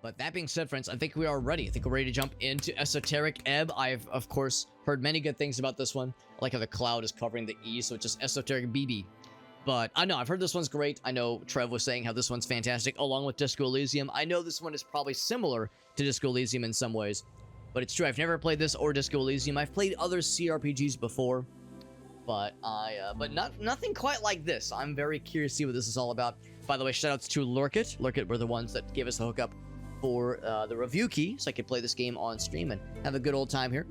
But that being said, friends, I think we are ready. I think we're ready to jump into Esoteric Ebb. I've, of course, heard many good things about this one. I like how the cloud is covering the E, so it's just Esoteric BB. But I know, I've heard this one's great. I know Trev was saying how this one's fantastic, along with Disco Elysium. I know this one is probably similar to Disco Elysium in some ways. But it's true, I've never played this or Disco Elysium. I've played other CRPGs before. But nothing quite like this. I'm very curious to see what this is all about. By the way, shoutouts to Lurkit. Lurkit were the ones that gave us the hookup for the review key, so I could play this game on stream and have a good old time here.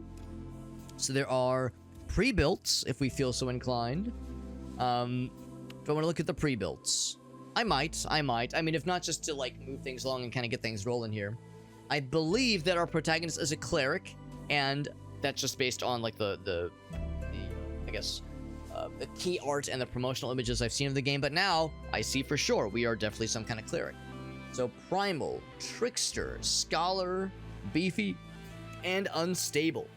So there are pre-builts, if we feel so inclined. Do I want to look at the pre-builts? I might. I mean, if not just to, like, move things along and kind of get things rolling here. I believe that our protagonist is a cleric, and that's just based on, like, the I guess, the key art and the promotional images I've seen of the game, but now I see for sure we are definitely some kind of cleric. So Primal, Trickster, Scholar, Beefy, and Unstable.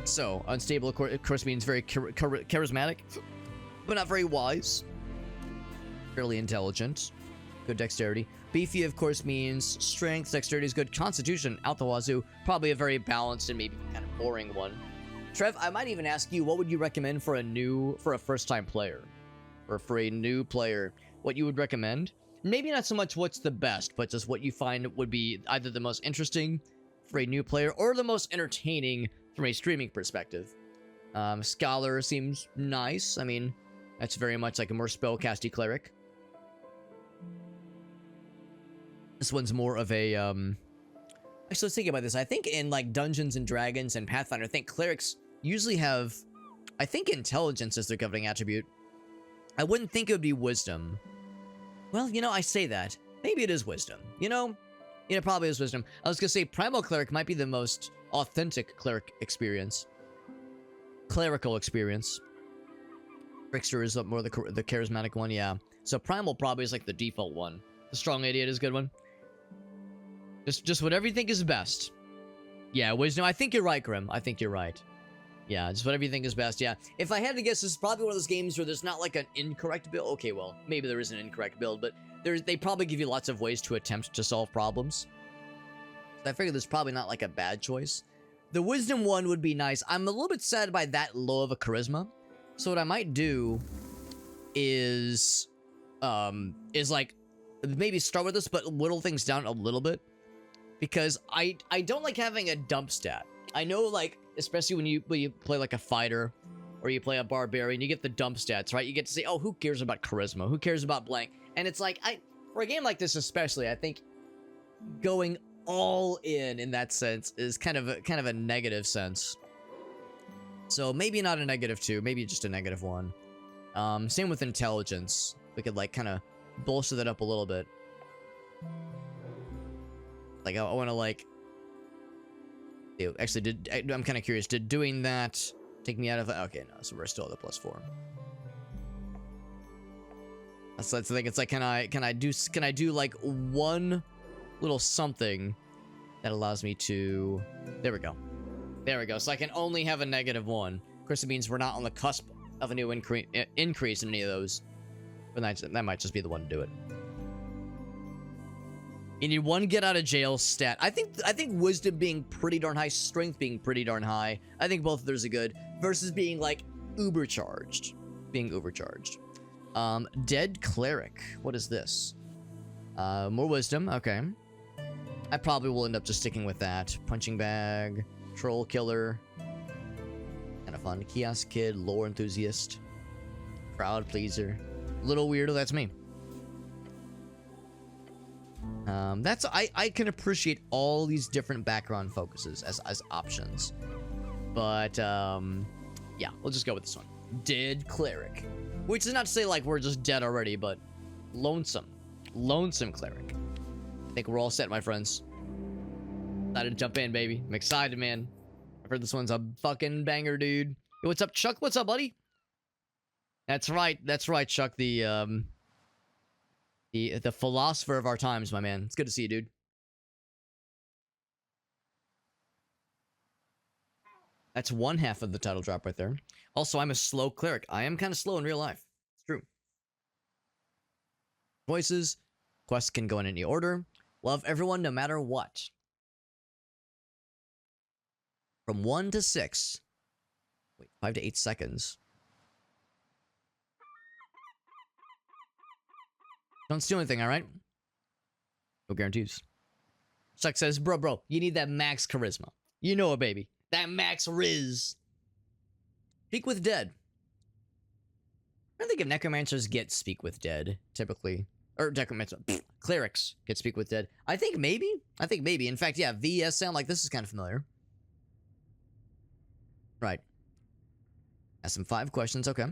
So, unstable, of course, means very charismatic, but not very wise. Fairly intelligent. Good dexterity. Beefy, of course, means strength, dexterity is good, constitution, out the wazoo. Probably a very balanced and maybe kind of boring one. Trev, I might even ask you, what would you recommend for a first-time player? Or for a new player, what you would recommend? Maybe not so much what's the best, but just what you find would be either the most interesting for a new player or the most entertaining from a streaming perspective. Scholar seems nice. I mean, that's very much like a more spellcasty cleric. This one's more of a, actually, let's think about this. I think in, like, Dungeons and Dragons and Pathfinder, I think clerics usually have, I think, intelligence as their governing attribute. I wouldn't think it would be wisdom. Well, you know, I say that. Maybe it is wisdom. You know, it probably is wisdom. I was gonna say Primal Cleric might be the most authentic cleric experience. Clerical experience. Trickster is more the charismatic one, yeah. So Primal probably is like the default one. The Strong Idiot is a good one. Just whatever you think is best. Yeah, wisdom. I think you're right, Grim. I think you're right. Yeah, just whatever you think is best, yeah. If I had to guess, this is probably one of those games where there's not like an incorrect build. Okay, well, maybe there is an incorrect build, but they probably give you lots of ways to attempt to solve problems. So I figure there's probably not like a bad choice. The wisdom one would be nice. I'm a little bit sad by that low of a charisma. So what I might do is like maybe start with this, but whittle things down a little bit. Because I don't like having a dump stat. I know, like, especially when you play like a fighter or you play a barbarian, you get the dump stats, right? You get to say, oh, who cares about charisma? Who cares about blank? And it's like, for a game like this especially, I think going all in that sense is kind of a negative sense. So maybe not a -2, maybe just a -1. Same with intelligence. We could like kind of bolster that up a little bit. Like I want to like. Actually, I'm kind of curious. Did doing that take me out of? Okay, no. So we're still at the +4. So that's the thing. It's like, can I do like one little something that allows me to? There we go. There we go. So I can only have a -1. Of course, it means we're not on the cusp of a new increase in any of those. But that might just be the one to do it. You need one get out of jail stat. I think wisdom being pretty darn high, strength being pretty darn high. I think both of those are good. Versus being like ubercharged. Being ubercharged. Dead cleric. What is this? More wisdom. Okay. I probably will end up just sticking with that. Punching bag. Troll killer. Kind of fun. Kiosk kid. Lore enthusiast. Crowd pleaser. Little weirdo. That's me. I can appreciate all these different background focuses as options. But, yeah, we'll just go with this one. Dead cleric. Which is not to say, like, we're just dead already, but lonesome. Lonesome cleric. I think we're all set, my friends. Excited to jump in, baby. I'm excited, man. I've heard this one's a fucking banger, dude. Hey, what's up, Chuck? What's up, buddy? That's right, Chuck, the philosopher of our times, my man. It's good to see you, dude. That's one half of the title drop right there. Also, I'm a slow cleric. I am kind of slow in real life. It's true. Choices. Quests can go in any order. Love everyone no matter what. From 1 to 6. Wait, 5 to 8 seconds. Don't steal anything, alright? No guarantees. Chuck says, bro, you need that max charisma. You know it, baby. That max riz. Speak with dead. I don't think if necromancers get speak with dead, typically. Or necromancer. Clerics get speak with dead. I think maybe. In fact, yeah, VS sound like this is kind of familiar. Right. Ask him 5 questions, okay.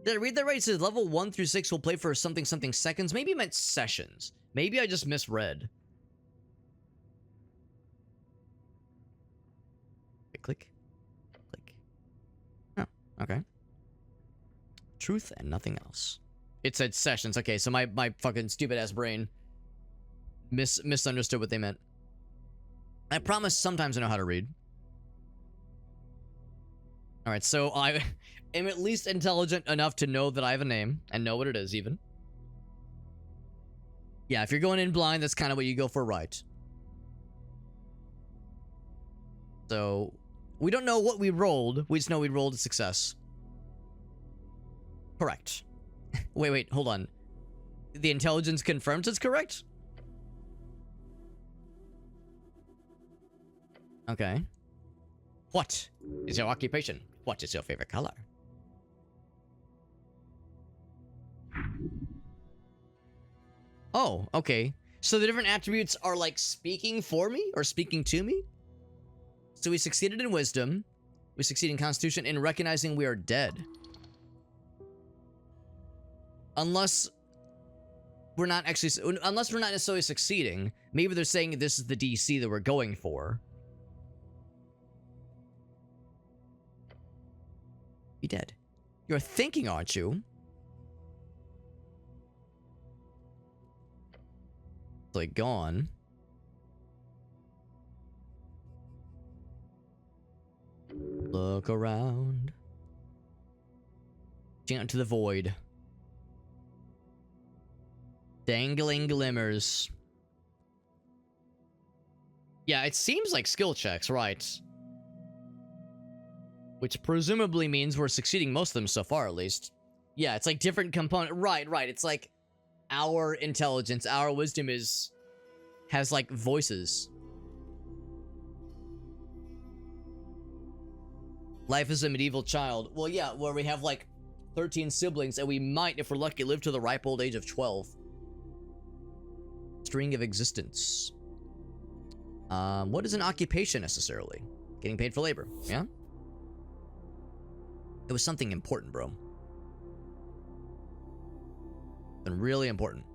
Did I read that right? It says level 1 through 6 will play for something seconds. Maybe it meant sessions. Maybe I just misread. Click. Oh, okay. Truth and nothing else. It said sessions. Okay, so my fucking stupid ass brain misunderstood what they meant. I promise sometimes I know how to read. Alright, so I am at least intelligent enough to know that I have a name and know what it is even. Yeah, if you're going in blind, that's kind of what you go for, right? So, we don't know what we rolled. We just know we rolled a success. Correct. Wait, hold on. The intelligence confirms it's correct? Okay. What is your occupation? What is your favorite color? Oh, okay. So the different attributes are like speaking for me or speaking to me? So we succeeded in wisdom. We succeed in constitution in recognizing we are dead. Unless we're not necessarily succeeding. Maybe they're saying this is the DC that we're going for. Be dead. You're thinking, aren't you? It's like gone. Look around. Reaching out to the void. Dangling glimmers. Yeah, it seems like skill checks, right? Which presumably means we're succeeding most of them so far, at least. Yeah, it's like different component. Right. It's like our intelligence, our wisdom has like voices. Life is a medieval child. Well, yeah, where we have like 13 siblings, and we might, if we're lucky, live to the ripe old age of 12. String of existence. What is an occupation necessarily? Getting paid for labor, yeah? It was something important, bro. And really important.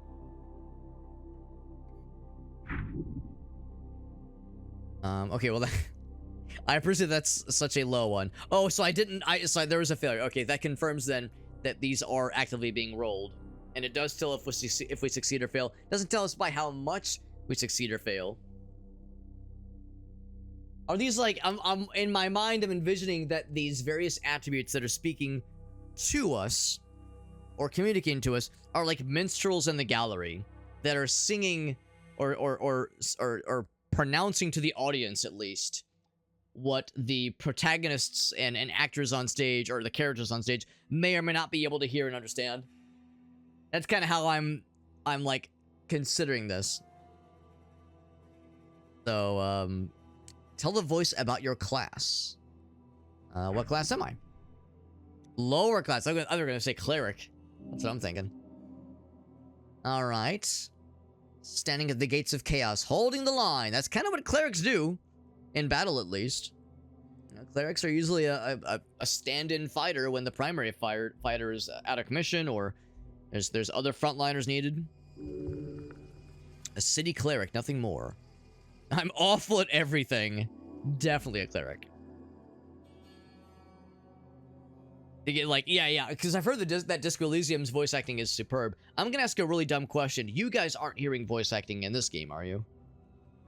Okay, well, I appreciate that's such a low one. Oh, so so there was a failure. Okay, that confirms then that these are actively being rolled. And it does tell if we succeed or fail. It doesn't tell us by how much we succeed or fail. Are these like, I'm in my mind, I'm envisioning that these various attributes that are speaking to us or communicating to us are like minstrels in the gallery that are singing or pronouncing to the audience, at least, what the protagonists and actors on stage or the characters on stage may or may not be able to hear and understand. That's kind of how I'm like considering this. So, tell the voice about your class. What class am I? Lower class. I'm gonna say cleric. That's what I'm thinking. All right. Standing at the gates of chaos, holding the line. That's kind of what clerics do, in battle at least. You know, clerics are usually a stand-in fighter when the primary fighter is out of commission, or there's other frontliners needed. A city cleric, nothing more. I'm awful at everything. Definitely a cleric. They get like, yeah, because I've heard that Disco Elysium's voice acting is superb. I'm gonna ask a really dumb question. You guys aren't hearing voice acting in this game, are you?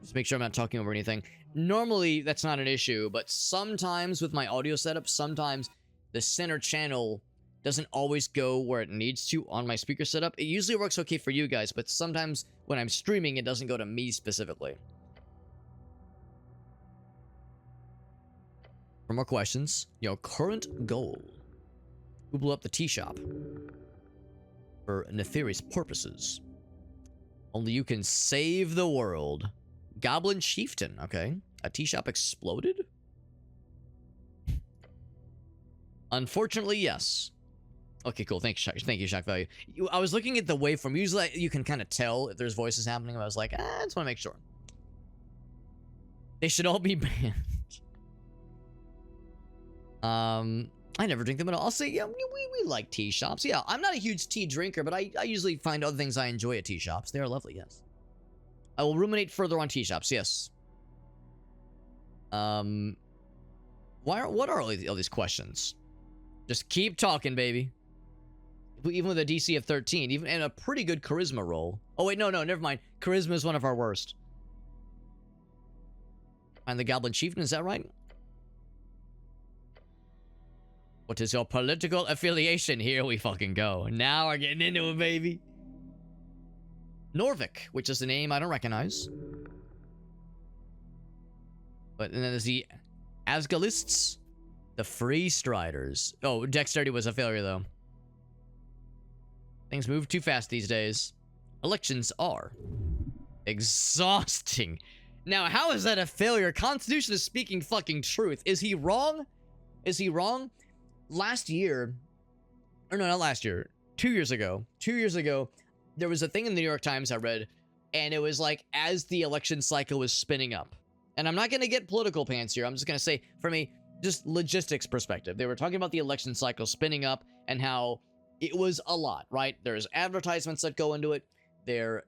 Just make sure I'm not talking over anything. Normally, that's not an issue, but sometimes with my audio setup, sometimes the center channel doesn't always go where it needs to on my speaker setup. It usually works okay for you guys, but sometimes when I'm streaming, it doesn't go to me specifically. For more questions, your current goal. Who blew up the tea shop? For nefarious purposes. Only you can save the world. Goblin Chieftain, okay. A tea shop exploded? Unfortunately, yes. Okay, cool. Thank you, Shock Value. I was looking at the waveform. Usually you can kind of tell if there's voices happening. I was like, I just want to make sure. They should all be banned. I never drink them at all. I'll say, yeah, we like tea shops. Yeah, I'm not a huge tea drinker, but I usually find other things I enjoy at tea shops. They are lovely, yes. I will ruminate further on tea shops, yes. What are all these questions? Just keep talking, baby. Even with a DC of 13, even and a pretty good charisma roll. Oh wait, no, never mind. Charisma is one of our worst. And the Goblin Chieftain, is that right? What is your political affiliation? Here we fucking go. Now we're getting into it, baby. Norvik, which is a name I don't recognize. But then there's the Asgalists, the Free Striders. Oh, Dexterity was a failure, though. Things move too fast these days. Elections are exhausting. Now, how is that a failure? Constitution is speaking fucking truth. Is he wrong? Is he wrong? Last year, or no, not last year, 2 years ago, there was a thing in the New York Times I read, and it was like, as the election cycle was spinning up, and I'm not going to get political pants here, I'm just going to say, from a just logistics perspective, they were talking about the election cycle spinning up, and how it was a lot, right? There's advertisements that go into it, there's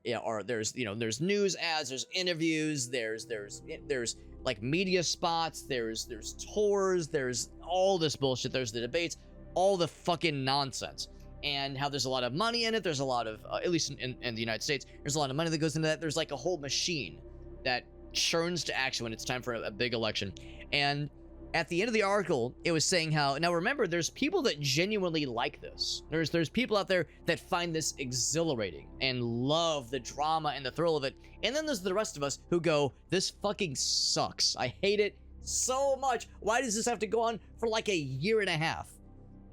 news ads, there's interviews, there's like media spots, there's tours, there's all this bullshit, there's the debates, all the fucking nonsense, and how there's a lot of money in it. There's a lot of at least in the United States, there's a lot of money that goes into that. There's like a whole machine that churns to action when it's time for a big election. And at the end of the article, it was saying how, now remember, there's people that genuinely like this. There's people out there that find this exhilarating and love the drama and the thrill of it. And then there's the rest of us who go, this fucking sucks. I hate it so much. Why does this have to go on for like a year and a half?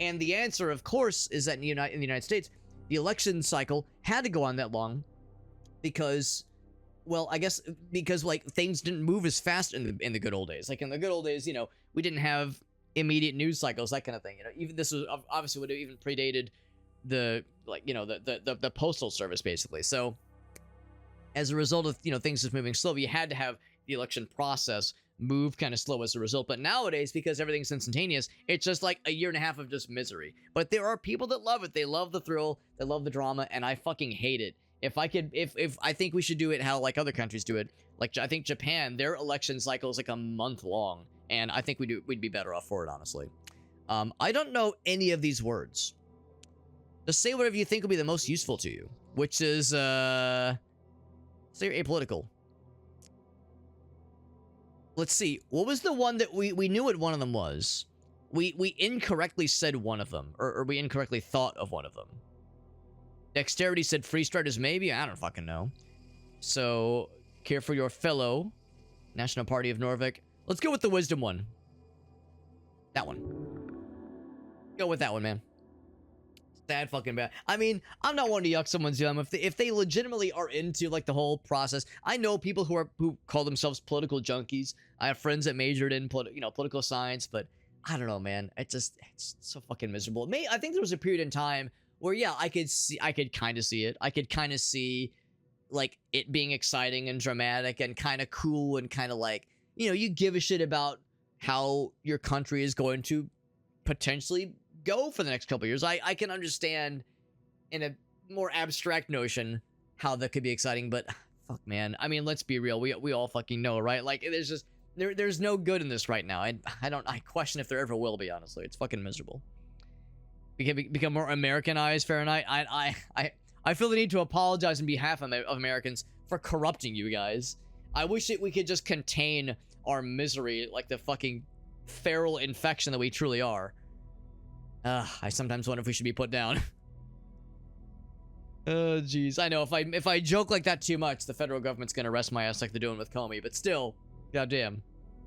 And the answer, of course, is that in the United States, the election cycle had to go on that long because, well, I guess because like things didn't move as fast in the good old days. Like in the good old days, we didn't have immediate news cycles, that kind of thing. Even this was obviously would have even predated the postal service, basically. So as a result of things just moving slow, you had to have the election process move kind of slow as a result. But nowadays, because everything's instantaneous, it's just like a year and a half of just misery. But there are people that love it. They love the thrill, they love the drama, and I fucking hate it. If I think we should do it how like other countries do it. Like I think Japan, their election cycle is like a month long, and I think we'd be better off for it, honestly. I don't know any of these words. Just say whatever you think will be the most useful to you, which is say you're apolitical. Let's see. What was the one that we knew what one of them was? We incorrectly said one of them, or we incorrectly thought of one of them. Dexterity said Free Striders, maybe? I don't fucking know. So, care for your fellow. National Party of Norvik. Let's go with the Wisdom one. That one. Go with that one, man. Sad fucking bad. I mean, I'm not one to yuck someone's yum. If they legitimately are into like the whole process. I know people who call themselves political junkies. I have friends that majored in political science, but I don't know, man. It's so fucking miserable. I think there was a period in time where, yeah, I could kind of see it. I could kind of see, like, it being exciting and dramatic and kind of cool and kind of like, you give a shit about how your country is going to potentially go for the next couple of years. I can understand in a more abstract notion how that could be exciting, but fuck, man. I mean, let's be real. We all fucking know, right? Like, there's just, there's no good in this right now. I question if there ever will be, honestly. It's fucking miserable. Become more Americanized, Fahrenheit. I feel the need to apologize on behalf of Americans for corrupting you guys. I wish that we could just contain our misery like the fucking feral infection that we truly are. I sometimes wonder if we should be put down. Oh, jeez. I know if I joke like that too much, the federal government's gonna arrest my ass like they're doing with Comey. But still, goddamn,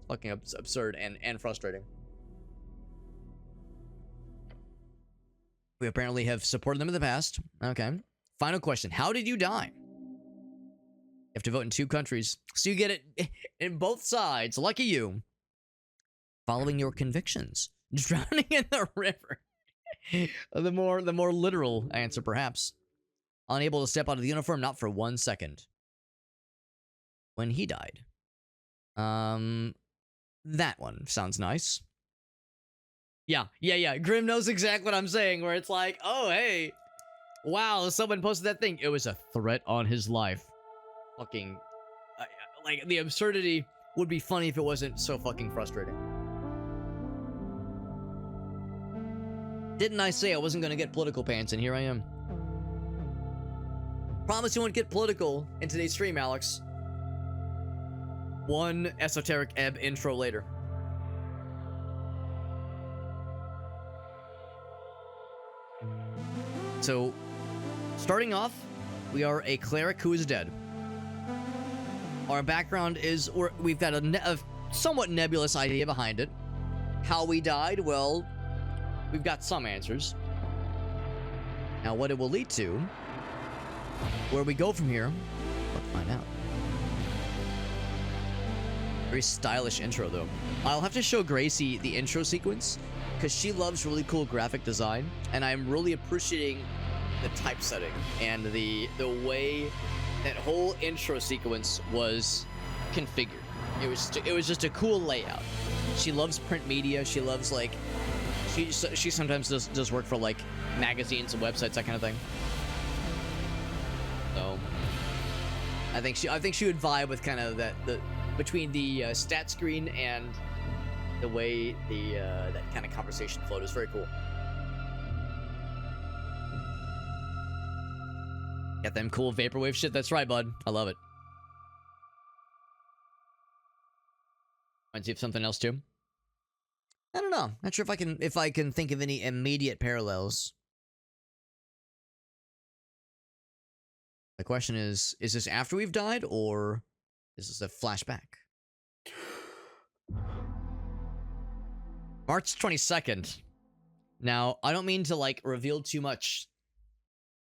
fucking absurd and frustrating. We apparently have supported them in the past. Okay. Final question: how did you die? You have to vote in 2 countries, so you get it in both sides. Lucky you. Following your convictions, drowning in the river. the more literal answer, perhaps. Unable to step out of the uniform, not for 1 second. When he died. That one sounds nice. Yeah. Grim knows exactly what I'm saying, where it's like, oh, hey. Wow, someone posted that thing. It was a threat on his life. Fucking, like, the absurdity would be funny if it wasn't so fucking frustrating. Didn't I say I wasn't gonna get political pants, and here I am. Promise you won't get political in today's stream, Alex. One Esoteric Ebb intro later. So, starting off, we are a cleric who is dead. Our background is, we've got a somewhat nebulous idea behind it. How we died, well, we've got some answers. Now, what it will lead to, where we go from here, let's find out. Very stylish intro, though. I'll have to show Gracie the intro sequence, because she loves really cool graphic design, and I'm really appreciating the typesetting and the way that whole intro sequence was configured. It was just a cool layout. She loves print media. She loves, like, she sometimes does work for, like, magazines and websites, that kind of thing. So I think she would vibe with kind of the between the stat screen and the way that kind of conversation flowed. Is very cool. Got them cool vaporwave shit. That's right, bud. I love it. Want to see if something else too? I don't know. Not sure if I can think of any immediate parallels. The question is this after we've died, or is this a flashback? March 22nd. Now, I don't mean to, like, reveal too much.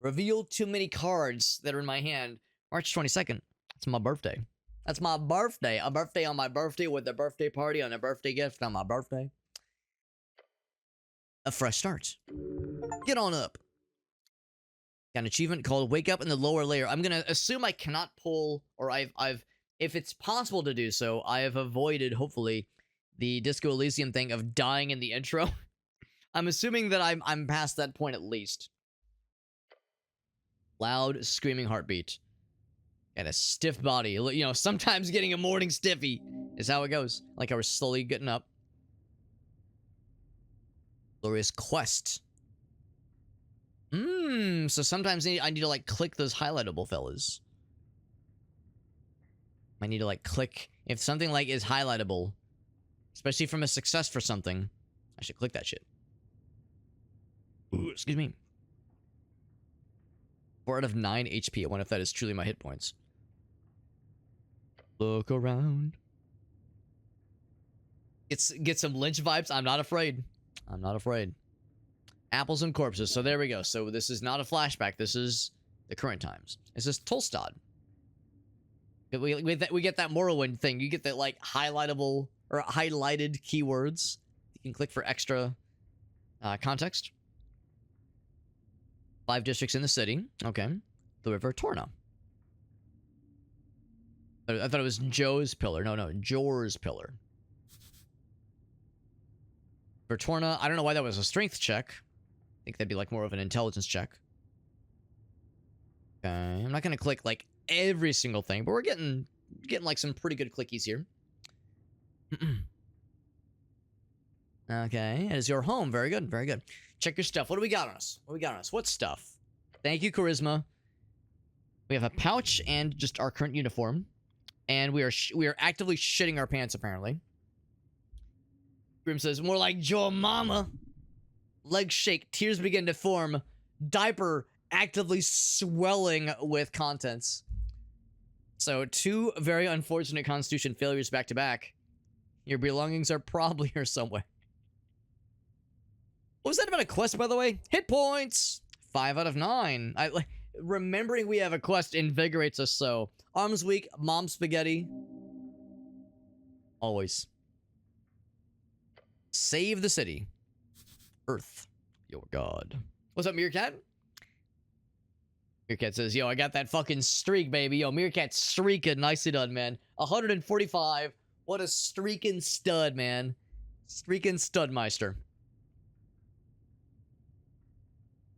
Reveal too many cards that are in my hand. March 22nd. That's my birthday. That's my birthday. A birthday on my birthday with a birthday party and a birthday gift on my birthday. A fresh start. Get on up. Got an achievement called Wake Up in the Lower Layer. I'm gonna assume I cannot pull, or I've if it's possible to do so, I have avoided, hopefully, the Disco Elysium thing of dying in the intro. I'm assuming that I'm past that point at least. Loud, screaming heartbeat. And a stiff body. You know, sometimes getting a morning stiffy is how it goes. Like I was slowly getting up. Glorious quest. So sometimes I need to, like, click those highlightable fellas. I need to, like, click. If something, like, is highlightable, especially from a success for something, I should click that shit. Ooh, excuse me. 4 out of 9 HP. I wonder if that is truly my hit points. Look around. Get some Lynch vibes. I'm not afraid. I'm not afraid. Apples and corpses. So there we go. So this is not a flashback. This is the current times. This is Tolstad. We get that Morrowind thing. You get that, like, highlightable or highlighted keywords. You can click for extra context. 5 districts in the city. Okay. The River Torna. I thought it was Joe's Pillar. No, Jor's Pillar. For Torna, I don't know why that was a strength check. I think that'd be, like, more of an intelligence check. Okay. I'm not going to click, like, every single thing, but we're getting like, some pretty good clickies here. Okay. It is your home. Very good. Very good. Check your stuff. What do we got on us? What do we got on us? What stuff? Thank you, Charisma. We have a pouch and just our current uniform. And we are actively shitting our pants, apparently. Grim says, more like Joe Mama. Legs shake, tears begin to form, diaper actively swelling with contents. So 2 very unfortunate constitution failures back to back. Your belongings are probably here somewhere. What was that about a quest, by the way? Hit points! 5 out of 9. Remembering we have a quest invigorates us so. Arms weak, mom spaghetti. Always. Save the city. Earth, your god. What's up, Meerkat? Meerkat says, yo, I got that fucking streak, baby. Yo, Meerkat streaking. Nicely done, man. 145. What a streaking stud, man. Streaking studmeister.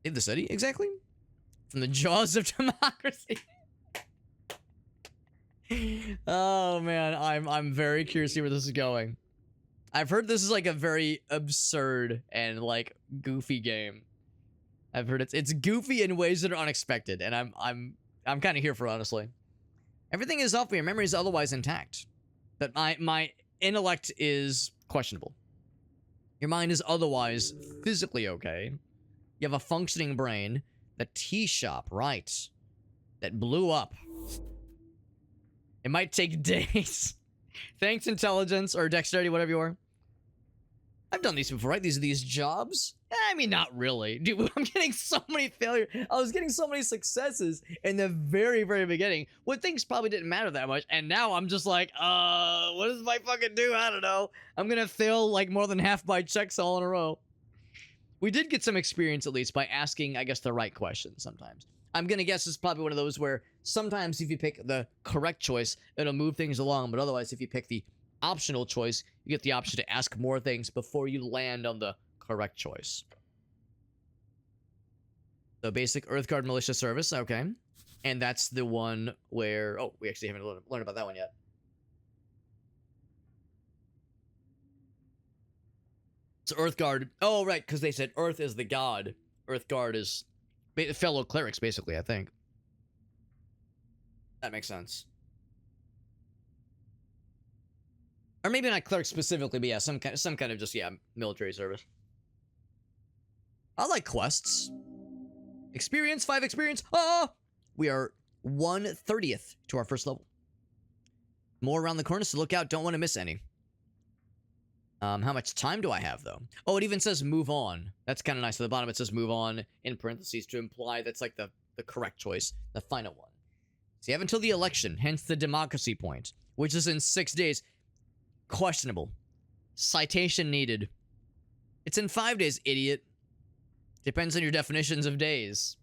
In the city, exactly. From the jaws of democracy. Oh, man. I'm very curious to see where this is going. I've heard this is like a very absurd and like goofy game. I've heard it's goofy in ways that are unexpected, and I'm kind of here for it, honestly. Everything is off, but your memory is otherwise intact. But my intellect is questionable. Your mind is otherwise physically okay. You have a functioning brain. The tea shop, right? That blew up. It might take days. Thanks, intelligence or dexterity, whatever you are. I've done these before, right? These jobs. I mean, not really. Dude, I'm getting so many failures. I was getting so many successes in the very, very beginning when things probably didn't matter that much. And now I'm just like, what does my fucking do? I don't know. I'm going to fail like more than half my checks all in a row. We did get some experience, at least, by asking, I guess, the right questions sometimes. I'm going to guess it's probably one of those where sometimes if you pick the correct choice, it'll move things along. But otherwise, if you pick the optional choice, you get the option to ask more things before you land on the correct choice. So basic Earthguard Militia Service, okay. And that's the one where... Oh, we actually haven't learned about that one yet. So Earthguard... Oh, right, because they said Earth is the god. Earthguard is fellow clerics, basically, I think. That makes sense. Or maybe not clerics specifically, but yeah, some kind of just, yeah, military service. I like quests. Experience, 5 experience. Oh! We are 1/30th to our first level. More around the corner, so look out. Don't want to miss any. How much time do I have, though? Oh, it even says move on. That's kind of nice. At the bottom, it says move on in parentheses to imply that's like the correct choice, the final one. So you have until the election, hence the democracy point, which is in 6 days. Questionable. Citation needed. It's in 5 days, idiot. Depends on your definitions of days.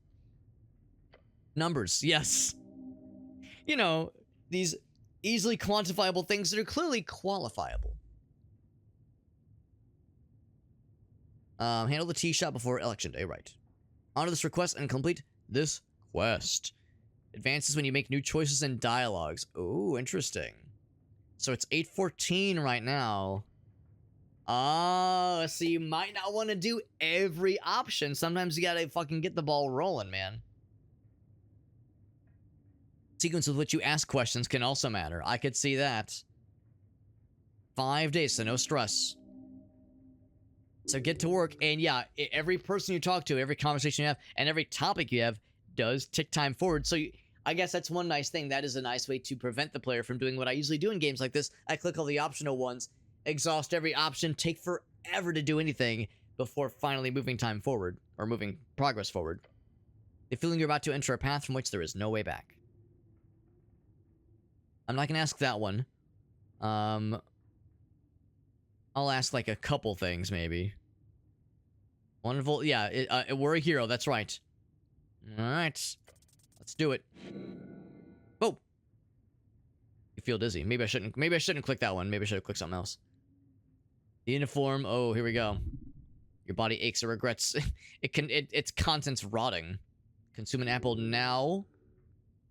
Numbers, yes. You know, these easily quantifiable things that are clearly qualifiable. Handle the tea shop before election day, right. Honor this request and complete this quest. Advances when you make new choices and dialogues. Ooh, interesting. So it's 8:14 right now. Oh, so you might not want to do every option. Sometimes you gotta fucking get the ball rolling, man. Sequence with which you ask questions can also matter. I could see that. 5 days, so no stress. So get to work, and yeah, every person you talk to, every conversation you have, and every topic you have does tick time forward. So I guess that's one nice thing. That is a nice way to prevent the player from doing what I usually do in games like this. I click all the optional ones, exhaust every option, take forever to do anything before finally moving time forward, or moving progress forward. The feeling you're about to enter a path from which there is no way back. I'm not gonna ask that one. I'll ask like a couple things, maybe. Wonderful, yeah, we're a hero, that's right. Alright, let's do it. Oh! You feel dizzy. Maybe I shouldn't click that one. Maybe I should have clicked something else. The uniform, oh, here we go. Your body aches or regrets. Its contents rotting. Consume an apple now,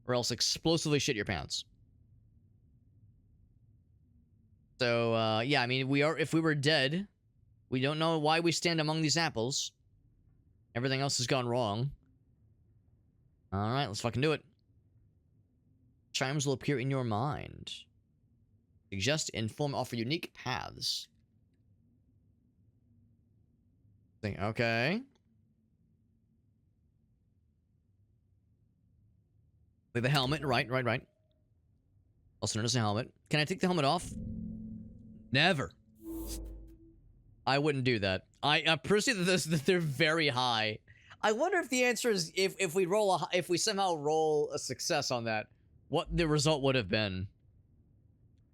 or else explosively shit your pants. So, yeah, I mean, if we were dead, we don't know why we stand among these apples. Everything else has gone wrong. Alright, let's fucking do it. Chimes will appear in your mind. Suggest, inform, offer unique paths. Okay. Like the helmet, right. Also known as a helmet. Can I take the helmet off? Never. I wouldn't do that. I perceive that they're very high. I wonder if the answer is if we somehow roll a success on that, what the result would have been.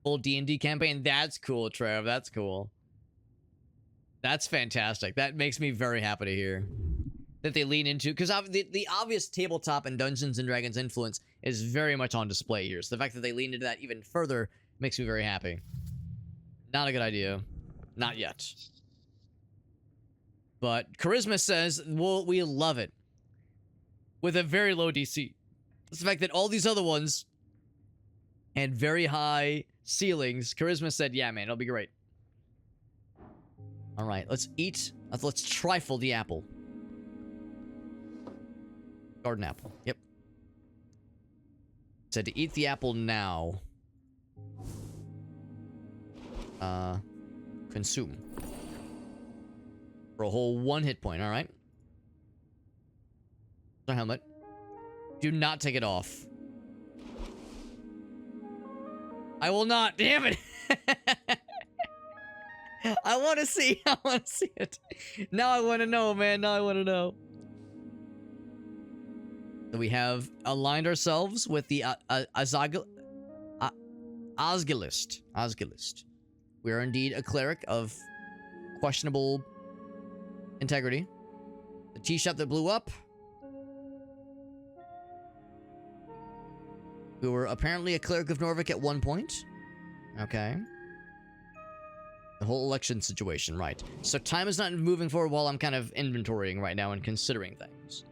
Full D&D campaign. That's cool, Trev. That's cool. That's fantastic. That makes me very happy to hear that they lean into, because the obvious tabletop and Dungeons and Dragons influence is very much on display here. So the fact that they lean into that even further makes me very happy. Not a good idea. Not yet. But Charisma says, well, we love it. With a very low DC. It's the fact that all these other ones had very high ceilings. Charisma said, yeah, man, it'll be great. All right, let's eat. Let's trifle the apple. Garden apple. Yep. Said to eat the apple now. Consume. For a whole 1 hit point, alright? The helmet. Do not take it off. I will not. Damn it. I want to see. I want to see it. Now I want to know, man. Now I want to know. So we have aligned ourselves with the Osgilist. We are indeed a cleric of questionable integrity. The tea shop that blew up. We were apparently a cleric of Norvik at one point. Okay. The whole election situation, right. So time is not moving forward while I'm kind of inventorying right now and considering things.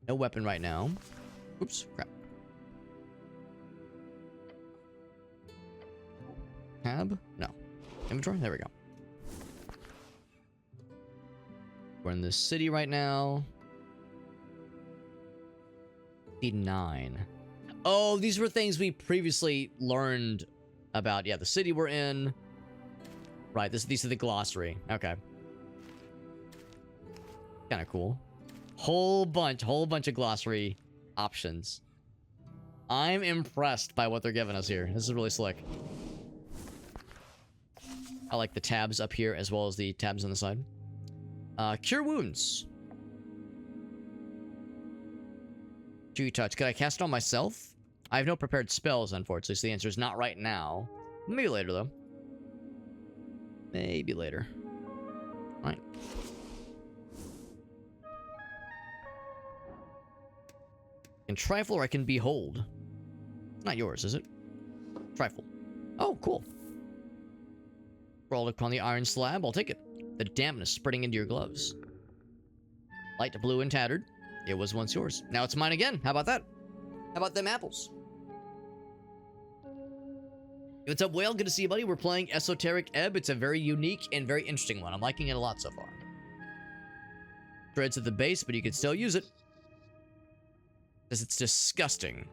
No weapon right now. Oops, crap. Tab? No. Inventory? There we go. We're in the city right now. 9. Oh, these were things we previously learned about. Yeah, the city we're in. Right, these are the glossary. Okay. Kind of cool. Whole bunch of glossary options. I'm impressed by what they're giving us here. This is really slick. I like the tabs up here as well as the tabs on the side. Cure wounds. Chewy touch. Could I cast it on myself? I have no prepared spells, unfortunately, so the answer is not right now. Maybe later, though. Maybe later. Alright. I can trifle or I can behold. It's not yours, is it? Trifle. Oh, cool. Roll upon the iron slab. I'll take it. The dampness spreading into your gloves. Light to blue and tattered. It was once yours. Now it's mine again. How about that? How about them apples? What's up, Whale? Good to see you, buddy. We're playing Esoteric Ebb. It's a very unique and very interesting one. I'm liking it a lot so far. Threads at the base, but you can still use it. Because it's disgusting.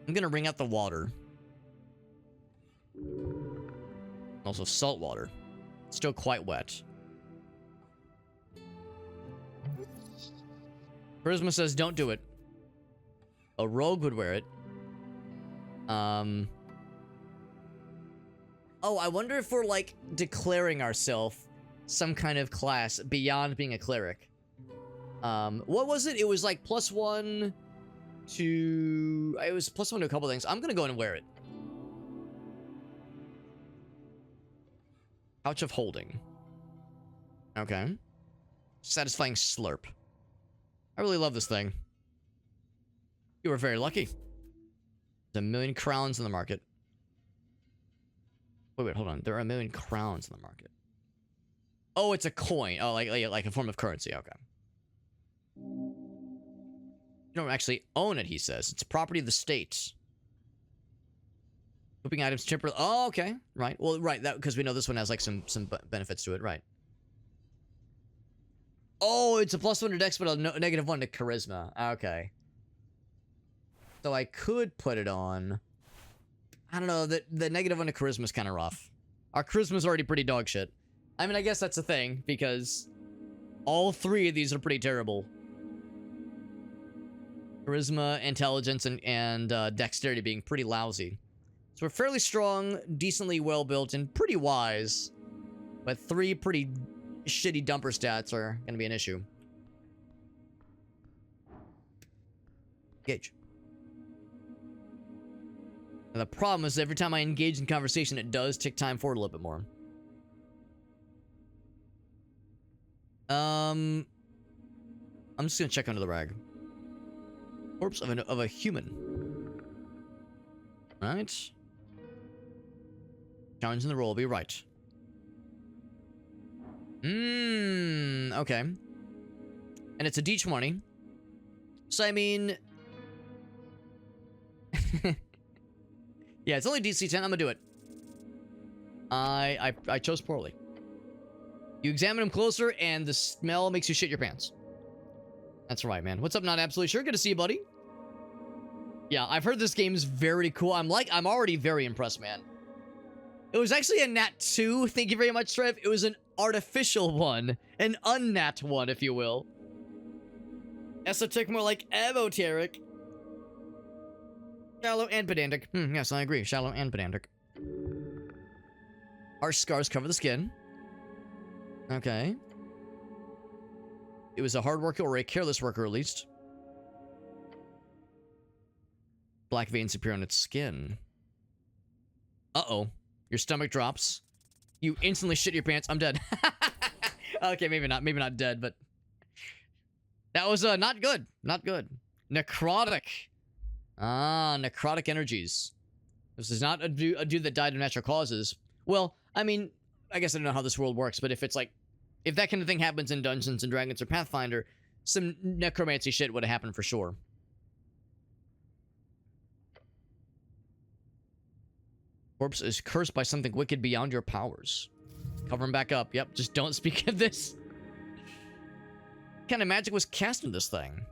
I'm gonna wring out the water. Also salt water. It's still quite wet. Charisma says don't do it. A rogue would wear it. Oh, I wonder if we're, like, declaring ourselves some kind of class beyond being a cleric. What was it? It was, like, +1 to... It was +1 to a couple things. I'm gonna go in and wear it. Pouch of holding. Okay. Satisfying slurp. I really love this thing. You were very lucky. There's 1 million crowns in the market. Wait, hold on. There are 1 million crowns in the market. Oh, it's a coin. Oh, like a form of currency. Okay. You don't actually own it, he says. It's property of the state. Equipping items temporarily. Oh, okay. Right. Well, right. That because we know this one has like some benefits to it. Right. Oh, it's a +1 to dex, but a -1 to charisma. Okay. So I could put it on. I don't know. The -1 to charisma is kind of rough. Our charisma's already pretty dog shit. I mean, I guess that's a thing, because all three of these are pretty terrible. Charisma, intelligence, and dexterity being pretty lousy. So we're fairly strong, decently well-built, and pretty wise. But 3 pretty shitty dumper stats are going to be an issue. Engage. And the problem is every time I engage in conversation, it does tick time forward a little bit more. I'm just going to check under the rag. Corpse of a human. Right. Challenging the roll, be right. Okay. And it's a D20. So, I mean... yeah, it's only DC 10. I'm gonna do it. I chose poorly. You examine him closer, and the smell makes you shit your pants. That's right, man. What's up, not absolutely sure? Good to see you, buddy. Yeah, I've heard this game is very cool. I'm already very impressed, man. It was actually a Nat 2. Thank you very much, Trev. It was an artificial one. An unnat one, if you will. Esoteric more like Esoteric. Shallow and pedantic. Yes, I agree. Shallow and pedantic. Harsh scars cover the skin. Okay. It was a hard worker or a careless worker, at least. Black veins appear on its skin. Uh-oh. Your stomach drops. You instantly shit your pants. I'm dead. Okay, maybe not. Maybe not dead, but... that was, not good. Not good. Necrotic. Ah, necrotic energies. This is not a dude that died of natural causes. Well, I mean, I guess I don't know how this world works, but if it's like... if that kind of thing happens in Dungeons and Dragons or Pathfinder, some necromancy shit would have happened for sure. Corpse is cursed by something wicked beyond your powers. Cover him back up. Yep, just don't speak of this. What kind of magic was cast in this thing?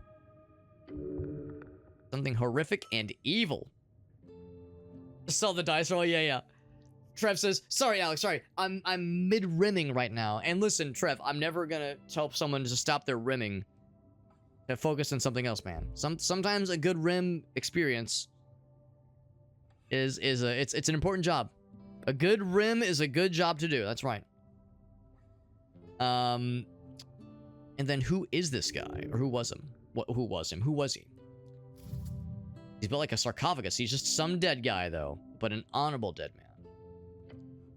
Something horrific and evil. Sell the dice roll. Yeah. Trev says, sorry, Alex, sorry. I'm mid-rimming right now. And listen, Trev, I'm never gonna tell someone to stop their rimming to focus on something else, man. Sometimes a good rim experience is it's an important job. A good rim is a good job to do. That's right. And then who is this guy? Or who was him? Who was him? Who was he? He's built like a sarcophagus. He's just some dead guy, though. But an honorable dead man.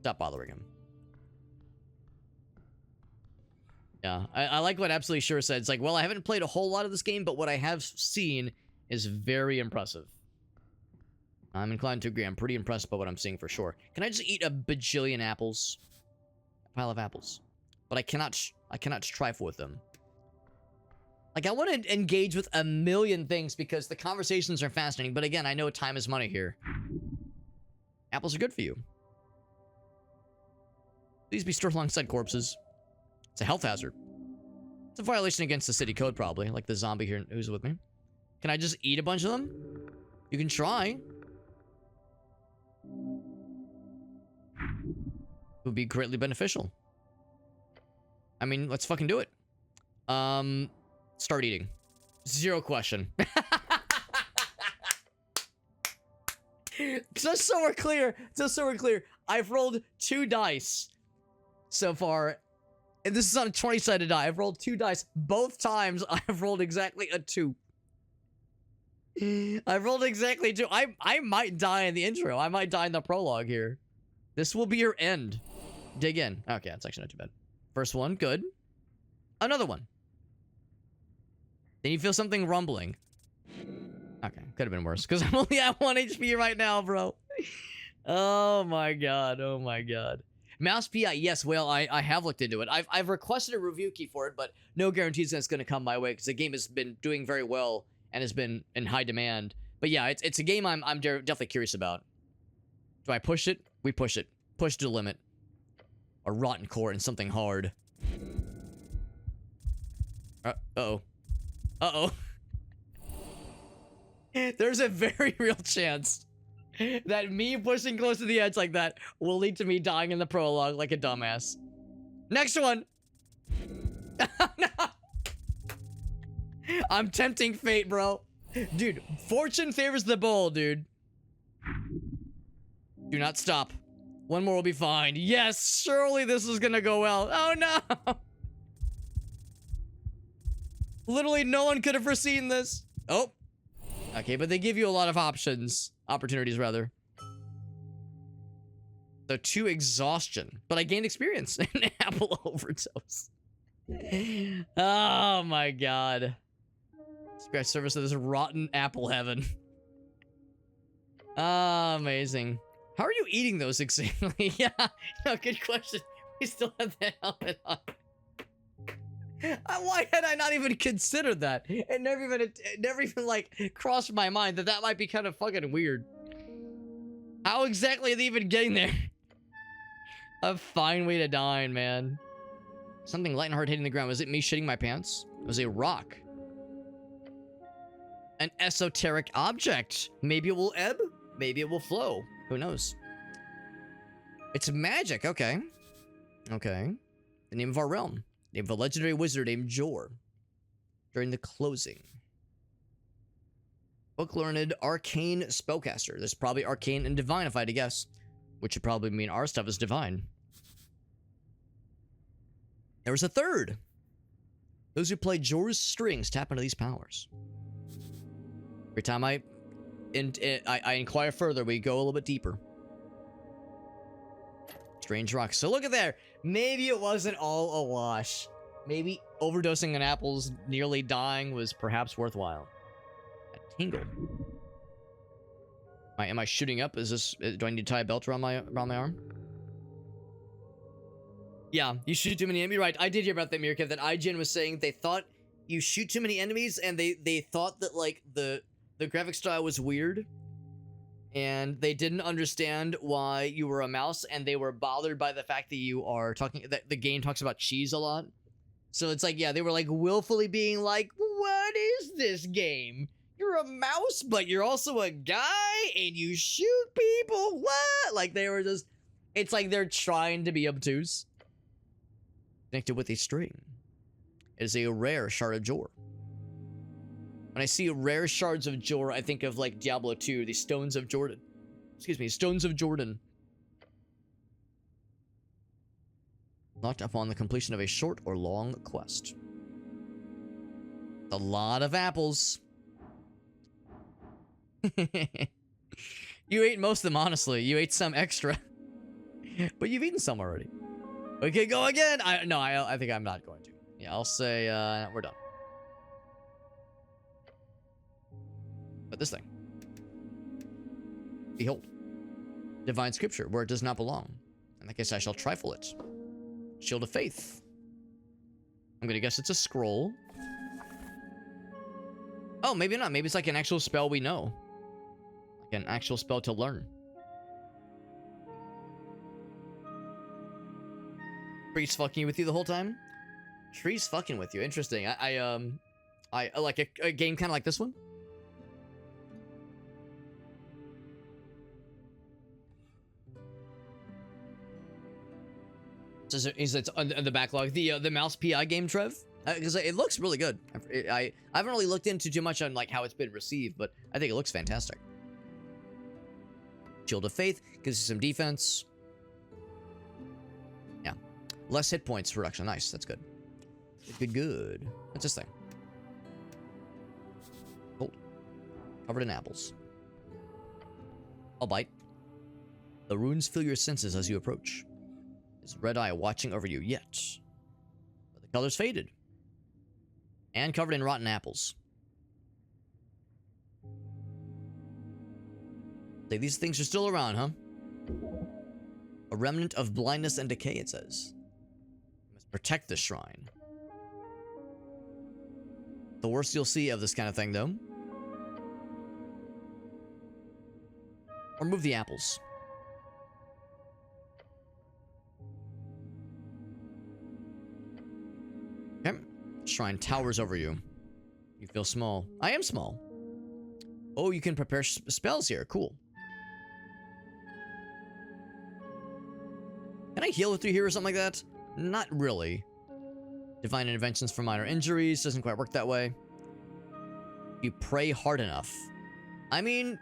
Stop bothering him. Yeah, I like what Absolutely Sure said. It's like, well, I haven't played a whole lot of this game, but what I have seen is very impressive. I'm inclined to agree. I'm pretty impressed by what I'm seeing for sure. Can I just eat a bajillion apples? A pile of apples. But I cannot trifle with them. Like, I want to engage with a million things because the conversations are fascinating. But again, I know time is money here. Apples are good for you. Please be stored alongside corpses. It's a health hazard. It's a violation against the city code, probably. Like the zombie here who's with me. Can I just eat a bunch of them? You can try. It would be greatly beneficial. I mean, let's fucking do it. Start eating. Zero question. Just so we're clear, I've rolled 2 dice so far. And this is on a 20-sided die. I've rolled 2 dice. Both times, I've rolled exactly a 2. I've rolled exactly 2. I might die in the intro. I might die in the prologue here. This will be your end. Dig in. Okay, that's actually not too bad. First one, good. Another one. Then you feel something rumbling. Okay, could have been worse, because I'm only at 1 HP right now, bro. Oh my god, oh my god. Mouse PI, yes, well, I have looked into it. I've requested a review key for it, but no guarantees that it's going to come my way, because the game has been doing very well and has been in high demand. But yeah, it's a game I'm definitely curious about. Do I push it? We push it. Push to the limit. A rotten core and something hard. Uh-oh. Uh-oh. There's a very real chance that me pushing close to the edge like that will lead to me dying in the prologue like a dumbass. Next one. No. I'm tempting fate, bro. Dude, fortune favors the bold, dude. Do not stop. One more will be fine. Yes, surely this is gonna go well. Oh no. Literally no one could have foreseen this. Oh. Okay, but they give you a lot of options. Opportunities, rather. So 2 exhaustion. But I gained experience in apple overdose. Oh my god. Scratch surface of this rotten apple heaven. Ah, amazing. How are you eating those exactly? Yeah, no, good question. We still have that helmet on. Why had I not even considered that? It never even like crossed my mind that that might be kind of fucking weird. How exactly are they even getting there? A fine way to dine, man. Something light and hard hitting the ground. Was it me shitting my pants? It was a rock. An esoteric object. Maybe it will ebb. Maybe it will flow. Who knows? It's magic. Okay. Okay. The name of our realm. Name of a legendary wizard named Jor. During the closing. Book learned arcane spellcaster. There's probably arcane and divine if I had to guess. Which would probably mean our stuff is divine. There was a third. Those who play Jor's strings tap into these powers. Every time I inquire further, we go a little bit deeper. Strange rocks. So look at there. Maybe it wasn't all a wash. Maybe overdosing on apples, nearly dying, was perhaps worthwhile. A tingle. Am I shooting up? Is this? Do I need to tie a belt around my arm? Yeah, you shoot too many enemies. Right, I did hear about that, Mirkev. That IGN was saying they thought you shoot too many enemies, and they thought that like the graphic style was weird. And they didn't understand why you were a mouse, and they were bothered by the fact that you are talking, that the game talks about cheese a lot. So it's like, yeah, they were like willfully being like, what is this game? You're a mouse, but you're also a guy, and you shoot people? What? Like, they were just, it's like they're trying to be obtuse. Connected with a string. It is a rare shard of Jor. When I see rare shards of Jor, I think of like Diablo 2, the Stones of Jordan. Excuse me, Stones of Jordan. Locked upon the completion of a short or long quest. A lot of apples. You ate most of them, honestly. You ate some extra. But you've eaten some already. Okay, go again. I think I'm not going to. Yeah, I'll say we're done. But this thing. Behold. Divine scripture, where it does not belong. In that case, I shall trifle it. Shield of faith. I'm gonna guess it's a scroll. Oh, maybe not. Maybe it's like an actual spell we know. Like an actual spell to learn. Trees fucking with you the whole time? Trees fucking with you. Interesting. I like a game kind of like this one. Is it on the backlog? The mouse PI game, Trev? Because it looks really good. I haven't really looked into too much on like how it's been received, but I think it looks fantastic. Shield of Faith gives you some defense. Yeah, less hit points reduction. Nice, that's good. Good. What's this thing? Gold. Covered in apples. I'll bite. The runes fill your senses as you approach. Red eye watching over you yet. But the color's faded. And covered in rotten apples. These things are still around, huh? A remnant of blindness and decay, it says. You must protect this shrine. The worst you'll see of this kind of thing, though. Remove the apples. Okay. Shrine towers over you. You feel small. I am small. Oh, you can prepare spells here. Cool. Can I heal through here or something like that? Not really. Divine interventions for minor injuries. Doesn't quite work that way. You pray hard enough. I mean,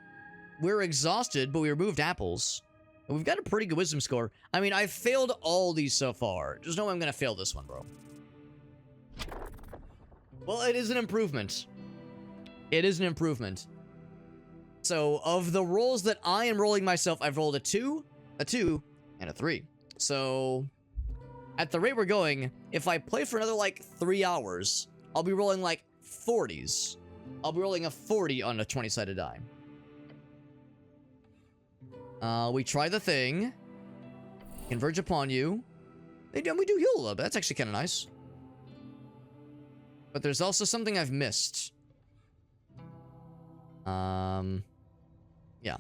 we're exhausted, but we removed apples. We've got a pretty good wisdom score. I mean, I've failed all these so far. There's no way I'm gonna fail this one, bro. Well, it is an improvement. It is an improvement. So, of the rolls that I am rolling myself, I've rolled a 2, and a 3. So, at the rate we're going, if I play for another, like, 3 hours, I'll be rolling, like, 40s. I'll be rolling a 40 on a 20-sided die. We try the thing. Converge upon you. We do heal a little bit. That's actually kind of nice. But there's also something I've missed. Yeah. There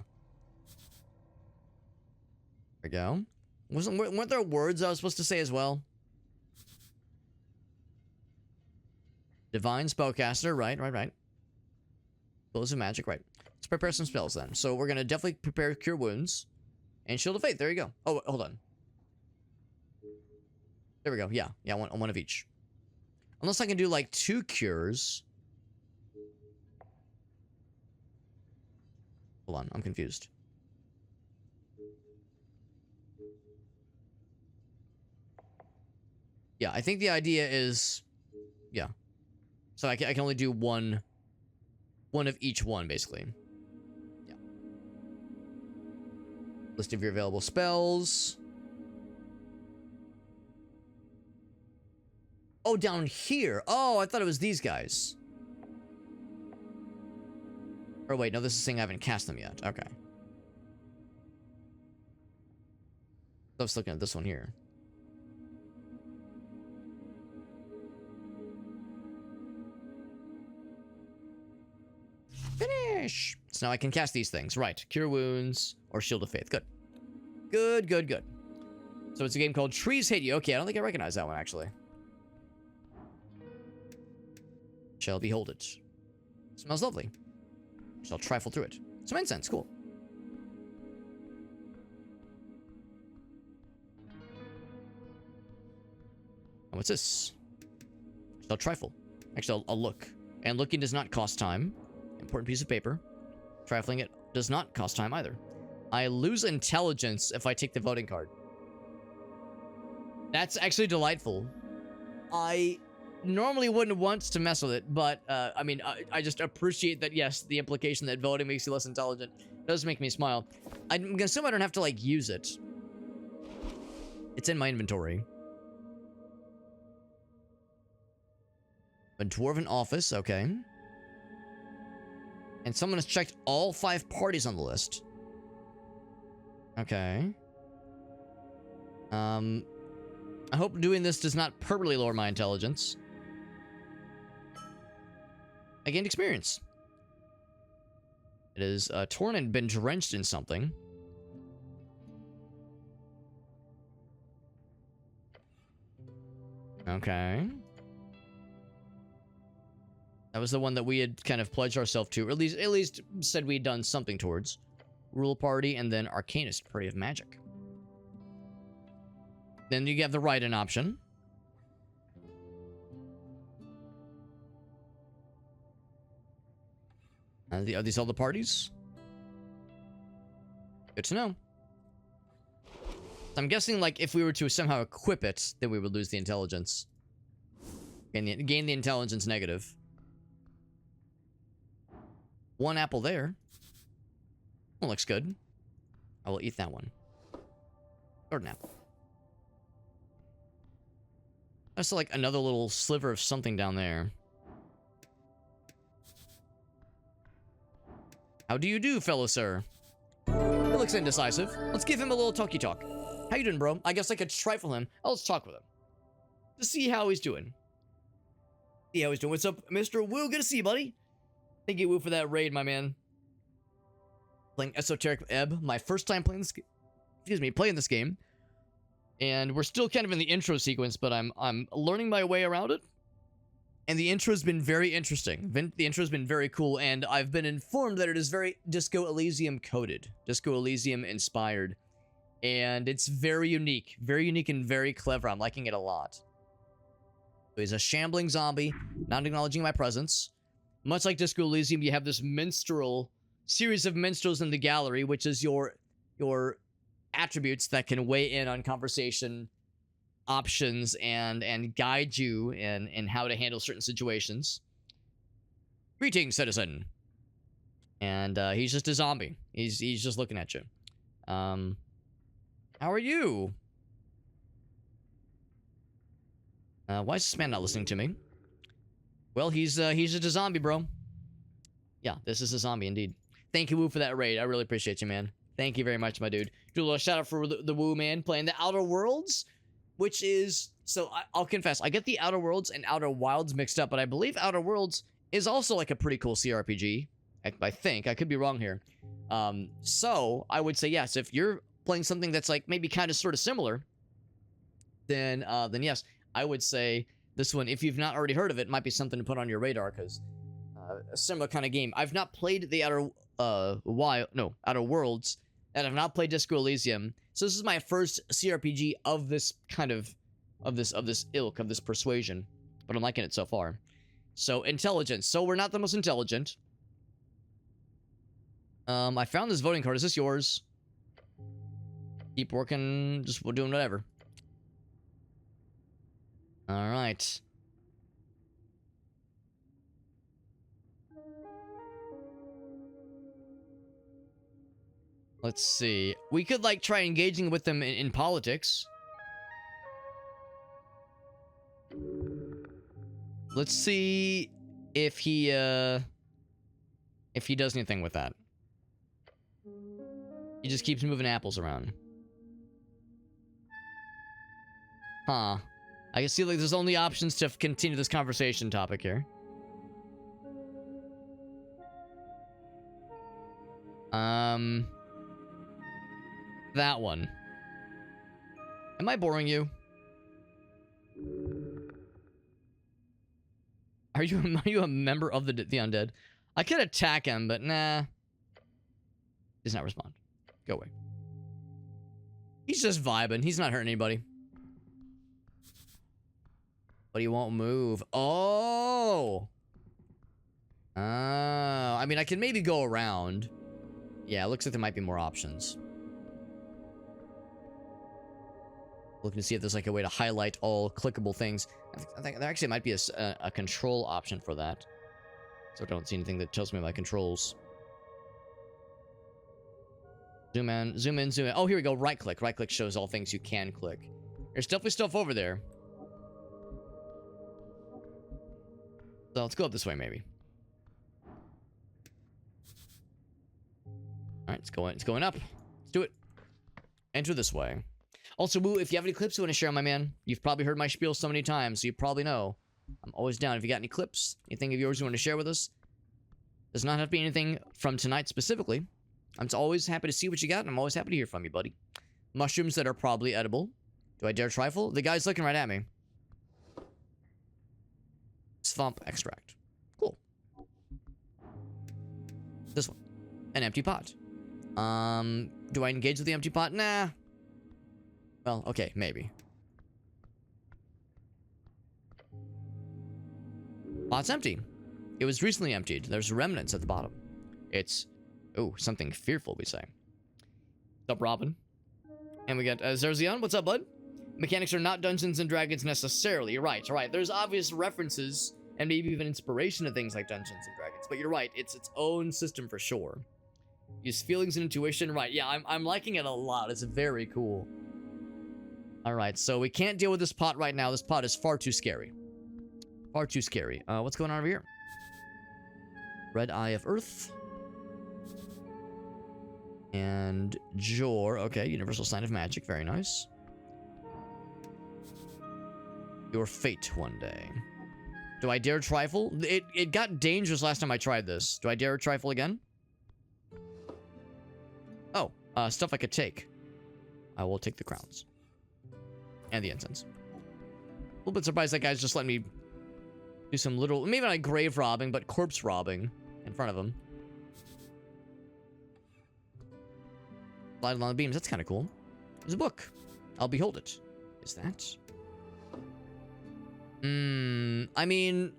we go. Weren't there words I was supposed to say as well? Divine Spellcaster, right. Spells of magic, right. Let's prepare some spells then. So we're gonna definitely prepare Cure Wounds. And Shield of Faith, there you go. Oh, hold on. There we go, yeah, one of each. Unless I can do like 2 cures. Hold on, I'm confused. Yeah, I think the idea is... Yeah. So I can only do one of each one, basically. Yeah. List of your available spells. Oh, down here. Oh, I thought it was these guys. Or wait, no, this is saying I haven't cast them yet. Okay. I was looking at this one here. Finish! So now I can cast these things. Right. Cure Wounds or Shield of Faith. Good. Good. So it's a game called Trees Hate You. Okay, I don't think I recognize that one, actually. Shall behold it. Smells lovely. Shall trifle through it. Some incense. Cool. And what's this? Shall trifle. Actually, I'll look. And looking does not cost time. Important piece of paper. Trifling it does not cost time either. I lose intelligence if I take the voting card. That's actually delightful. I normally wouldn't want to mess with it, but I mean, I just appreciate that, yes, the implication that voting makes you less intelligent does make me smile. I'm gonna assume I don't have to, like, use it. It's in my inventory. A Dwarven Office, okay. And someone has checked all 5 parties on the list. Okay. I hope doing this does not permanently lower my intelligence. I gained experience. It is torn and been drenched in something. Okay. That was the one that we had kind of pledged ourselves to, or at least said we'd done something towards. Rule Party, and then Arcanist Party of Magic. Then you have the write-in option. Are these all the parties? Good to know. I'm guessing, like, if we were to somehow equip it, then we would lose the intelligence. Gain the intelligence negative. 1 apple there. Well, looks good. I will eat that one. Garden apple. That's like another little sliver of something down there. How do you do, fellow sir? He looks indecisive. Let's give him a little talky talk. How you doing, bro? I guess I could trifle him. Let's talk with him. To see how he's doing. See how he's doing. What's up, Mr. Woo? Good to see you, buddy. Thank you, Woo, for that raid, my man. Playing Esoteric Ebb. My first time playing this game. Excuse me, playing this game. And we're still kind of in the intro sequence, but I'm learning my way around it. And the intro's been very interesting. The intro's been very cool, and I've been informed that it is very Disco Elysium coded. Disco Elysium inspired. And it's very unique and very clever. I'm liking it a lot. He's a shambling zombie, not acknowledging my presence. Much like Disco Elysium, you have this series of minstrels in the gallery, which is your attributes that can weigh in on conversation options and guide you in how to handle certain situations. Greetings, citizen. And he's just a zombie. He's just looking at you. How are you? Why is this man not listening to me? Well, he's just a zombie, bro. Yeah, this is a zombie indeed. Thank you, Woo, for that raid. I really appreciate you, man. Thank you very much, my dude. Do a little shout out for the Woo, man, playing the Outer Worlds, which is... So, I'll confess, I get the Outer Worlds and Outer Wilds mixed up, but I believe Outer Worlds is also like a pretty cool CRPG. I think. I could be wrong here. So, I would say yes. If you're playing something that's like maybe kind of sort of similar, then yes, I would say this one, if you've not already heard of it, might be something to put on your radar, because a similar kind of game. I've not played the Outer Worlds, and I've not played Disco Elysium, so this is my first CRPG of this kind of this ilk, of this persuasion, but I'm liking it so far. So, intelligence. So, we're not the most intelligent. I found this voting card. Is this yours? Keep working, just doing whatever. Alright. Let's see. We could, like, try engaging with them in politics. Let's see if he does anything with that. He just keeps moving apples around. Huh. I can see, like, there's only options to continue this conversation topic here. That one. Am I boring you? Are you a member of the undead? I could attack him, but nah. Does not respond. Go away. He's just vibing. He's not hurting anybody. But he won't move. Oh! I mean, I can maybe go around. Yeah, it looks like there might be more options. Looking to see if there's like a way to highlight all clickable things. I think there actually might be a control option for that. So I don't see anything that tells me my controls. Zoom in, zoom in, zoom in. Oh, here we go. Right click. Right click shows all things you can click. There's definitely stuff over there. So let's go up this way, maybe. Alright, it's going up. Let's do it. Enter this way. Also, Woo, if you have any clips you want to share, my man, you've probably heard my spiel so many times, so you probably know. I'm always down. If you got any clips, anything of yours you want to share with us, does not have to be anything from tonight specifically. I'm always happy to see what you got, and I'm always happy to hear from you, buddy. Mushrooms that are probably edible. Do I dare trifle? The guy's looking right at me. Swamp extract. Cool. This one. An empty pot. Do I engage with the empty pot? Nah. Well, okay, maybe. Pot's empty. It was recently emptied. There's remnants at the bottom. It's... oh, something fearful, we say. What's up, Robin? And we got Zerzion. What's up, bud? Mechanics are not Dungeons and Dragons necessarily. You're right, right. There's obvious references and maybe even inspiration to things like Dungeons and Dragons. But you're right, it's its own system for sure. Use feelings and intuition. Right, yeah, I'm liking it a lot. It's very cool. Alright, so we can't deal with this pot right now. This pot is far too scary. Far too scary. What's going on over here? Red Eye of Earth. And Jor. Okay, Universal Sign of Magic. Very nice. Your fate one day. Do I dare trifle? It got dangerous last time I tried this. Do I dare trifle again? Oh, stuff I could take. I will take the crowns. And the incense. A little bit surprised that guy's just letting me do some little, maybe not grave robbing, but corpse robbing in front of him. Slide along the beams, that's kind of cool. There's a book. I'll behold it. Is that? I mean...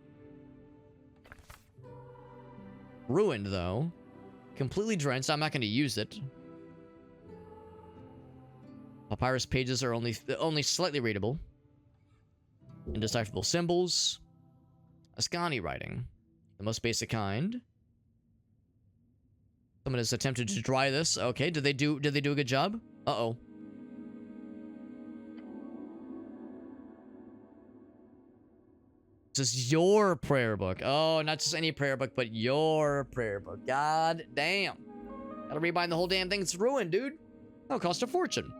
ruined, though. Completely drenched. I'm not going to use it. Papyrus pages are only slightly readable. Indecipherable symbols. Ascani writing. The most basic kind. Someone has attempted to dry this. Okay, did they do a good job? Uh-oh. This is your prayer book. Oh, not just any prayer book, but your prayer book. God damn. Gotta rebind the whole damn thing. It's ruined, dude. That'll cost a fortune.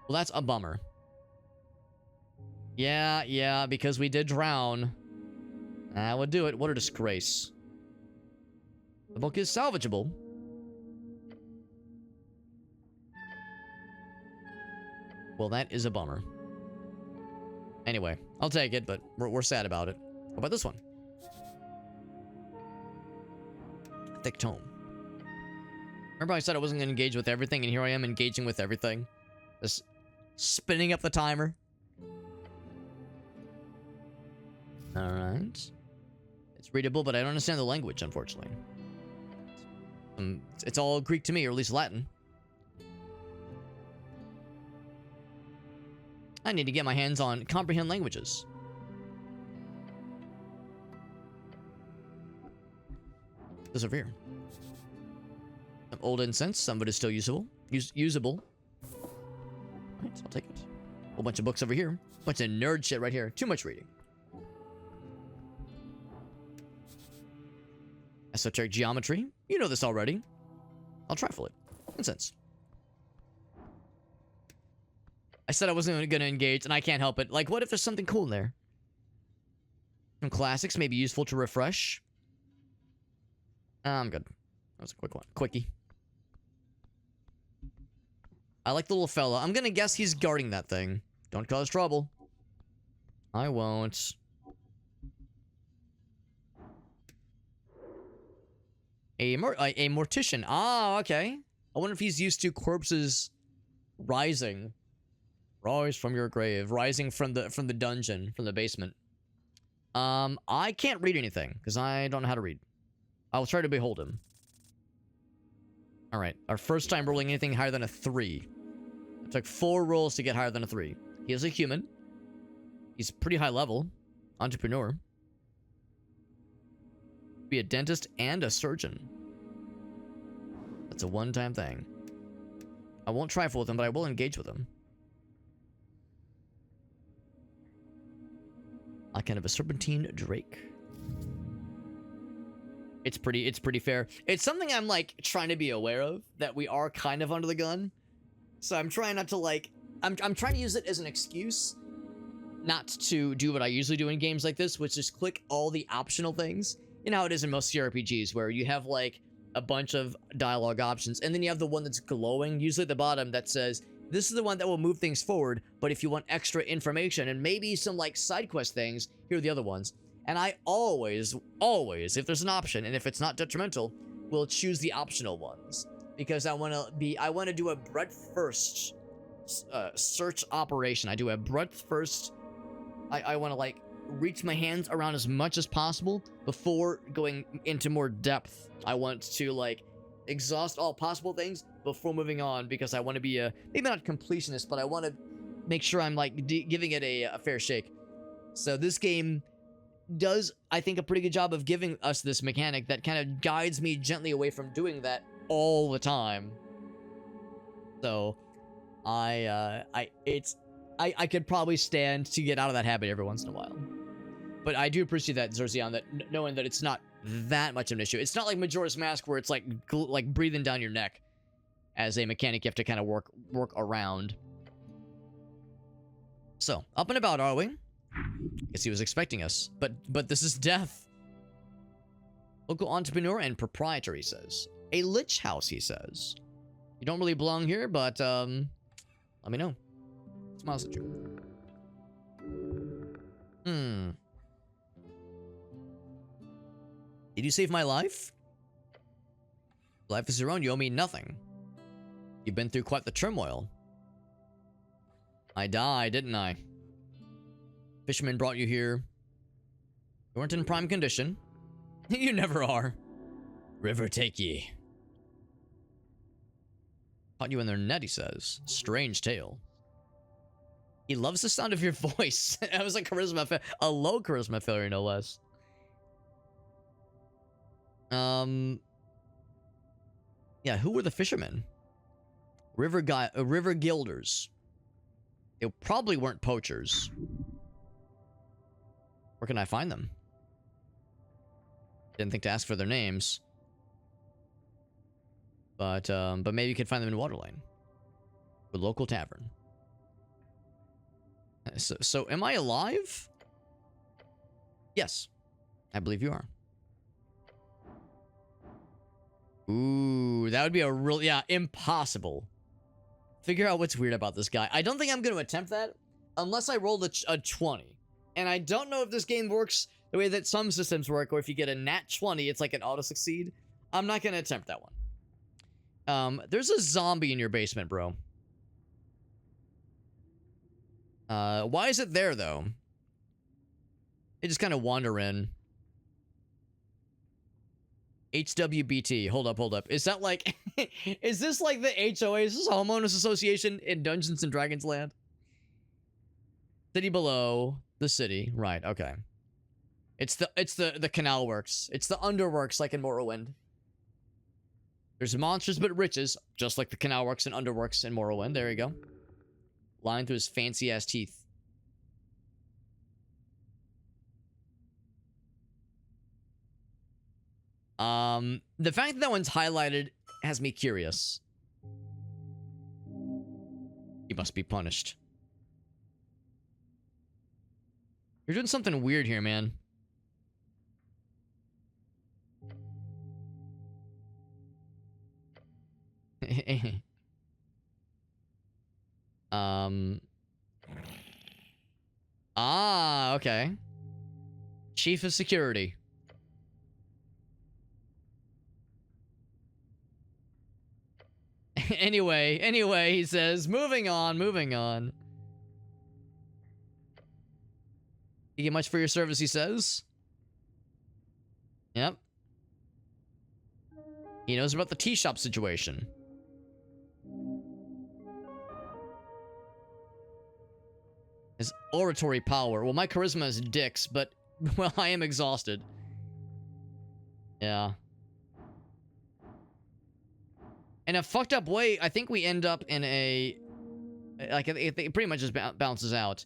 Well, that's a bummer. Yeah, because we did drown. That would do it. What a disgrace. The book is salvageable. Well, that is a bummer. Anyway, I'll take it, but we're sad about it. What about this one? Thick tome. Remember I said I wasn't going to engage with everything, and here I am engaging with everything. Just spinning up the timer. Alright. It's readable, but I don't understand the language, unfortunately. It's all Greek to me, or at least Latin. I need to get my hands on comprehend languages. This over here. Some old incense, some of it is still usable. Usable. Alright, so I'll take it. A whole bunch of books over here. Bunch of nerd shit right here. Too much reading. Esoteric geometry. You know this already. I'll trifle it. Incense. I said I wasn't going to engage, and I can't help it. Like, what if there's something cool in there? Some classics may be useful to refresh. I'm good. That was a quick one. Quickie. I like the little fella. I'm going to guess he's guarding that thing. Don't cause trouble. I won't. A mortician. Ah, okay. I wonder if he's used to corpses rising. Rise from your grave. Rising from the dungeon. From the basement. I can't read anything. Because I don't know how to read. I'll try to behold him. Alright. Our first time rolling anything higher than a 3. It took 4 rolls to get higher than a 3. He is a human. He's pretty high level. Entrepreneur. Be a dentist and a surgeon. That's a one-time thing. I won't trifle with him, but I will engage with him. I kind of a serpentine drake. It's pretty fair. It's something I'm like trying to be aware of, that we are kind of under the gun. So I'm trying not to like I'm trying to use it as an excuse not to do what I usually do in games like this, which is click all the optional things. You know how it is in most CRPGs, where you have like a bunch of dialogue options, and then you have the one that's glowing, usually at the bottom, that says, this is the one that will move things forward, but if you want extra information and maybe some like side quest things, here are the other ones. And I always, if there's an option, and if it's not detrimental, will choose the optional ones. Because I want to do a breadth first search operation. I do a breadth first. I want to like reach my hands around as much as possible before going into more depth. I want to like exhaust all possible things before moving on, because I want to be a, maybe not completionist, but I want to make sure I'm like giving it a fair shake. So this game does, I think, a pretty good job of giving us this mechanic that kind of guides me gently away from doing that all the time. So I could probably stand to get out of that habit every once in a while. But I do appreciate that, Zerzion, that knowing that it's not that much of an issue. It's not like Majora's Mask, where it's like breathing down your neck. As a mechanic, you have to kind of work around. So, up and about, are we? Guess he was expecting us. But this is death. Local entrepreneur and proprietor, he says. A lich house, he says. You don't really belong here, but, let me know. Smiles at you. Did you save my life? Life is your own, you owe me nothing. You've been through quite the turmoil. I died, didn't I? Fisherman brought you here. You weren't in prime condition. You never are. River take ye. Caught you in their net, he says. Strange tale. He loves the sound of your voice. That was a charisma a low charisma failure, no less. Yeah, who were the fishermen? River guilders. They probably weren't poachers. Where can I find them? Didn't think to ask for their names. But maybe you could find them in Waterline. The local tavern. So am I alive? Yes. I believe you are. Ooh, that would be a real... Yeah, impossible. Figure out what's weird about this guy. I don't think I'm going to attempt that unless I roll a 20. And I don't know if this game works the way that some systems work, or if you get a nat 20, it's like an auto-succeed. I'm not going to attempt that one. There's a zombie in your basement, bro. Why is it there, though? They just kind of wander in. HWBT. Hold up. Is that like... is this like the HOA? Is this Homeowners Association in Dungeons and Dragons land? City below the city. Right, okay. It's the canal works. It's the underworks like in Morrowind. There's monsters but riches, just like the canal works and underworks in Morrowind. There you go. Lying through his fancy-ass teeth. The fact that that one's highlighted has me curious. He must be punished. You're doing something weird here, man. Okay. Chief of Security. Anyway, he says, moving on. You get much for your service, he says. Yep. He knows about the tea shop situation. His oratory power. Well, my charisma is dicks, but, well, I am exhausted. Yeah. In a fucked up way, I think we end up in a... Like, it pretty much just bounces out.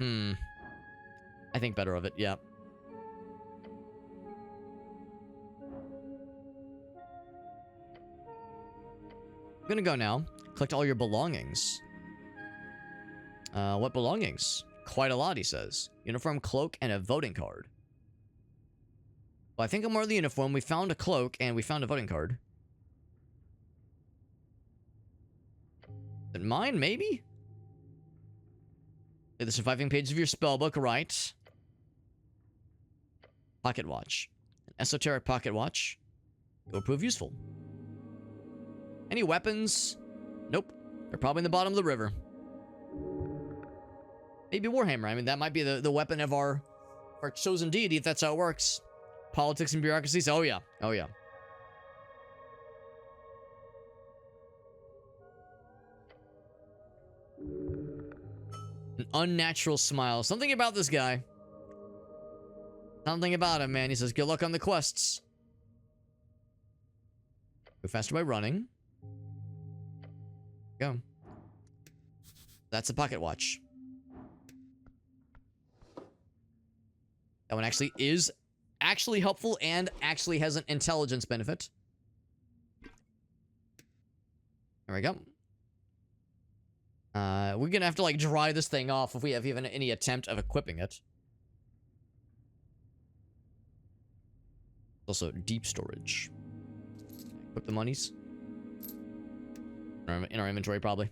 I think better of it, yeah. I'm gonna go now. Collect all your belongings. What belongings? Quite a lot, he says. Uniform, cloak, and a voting card. Well, I think I'm more the uniform. We found a cloak, and we found a voting card. Is it mine, maybe? The surviving page of your spellbook, right. Pocket watch. An esoteric pocket watch. It will prove useful. Any weapons? Nope. They're probably in the bottom of the river. Maybe Warhammer. I mean, that might be the weapon of our chosen deity, if that's how it works. Politics and bureaucracies. Oh, yeah. Oh, yeah. An unnatural smile. Something about this guy. Something about him, man. He says, good luck on the quests. Go faster by running. Go. That's a pocket watch. That one actually is actually helpful and actually has an intelligence benefit. There we go. We're gonna have to, like, dry this thing off if we have even any attempt of equipping it. Also, deep storage. Equip the monies. In our inventory, probably.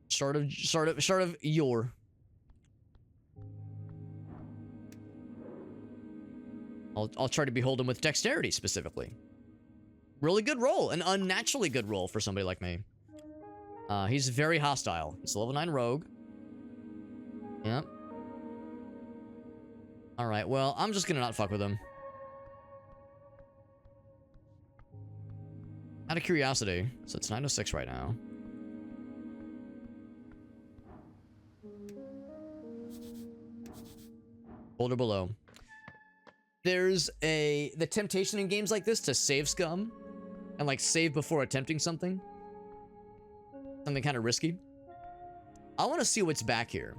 Start of your. I'll try to behold him with dexterity, specifically. Really good roll. An unnaturally good roll for somebody like me. He's very hostile. He's a level 9 rogue. Yep. Alright, well, I'm just gonna not fuck with him. Out of curiosity. So it's 9:06 right now. Boulder below. There's the temptation in games like this to save scum. And like save before attempting something. Something kind of risky. I want to see what's back here.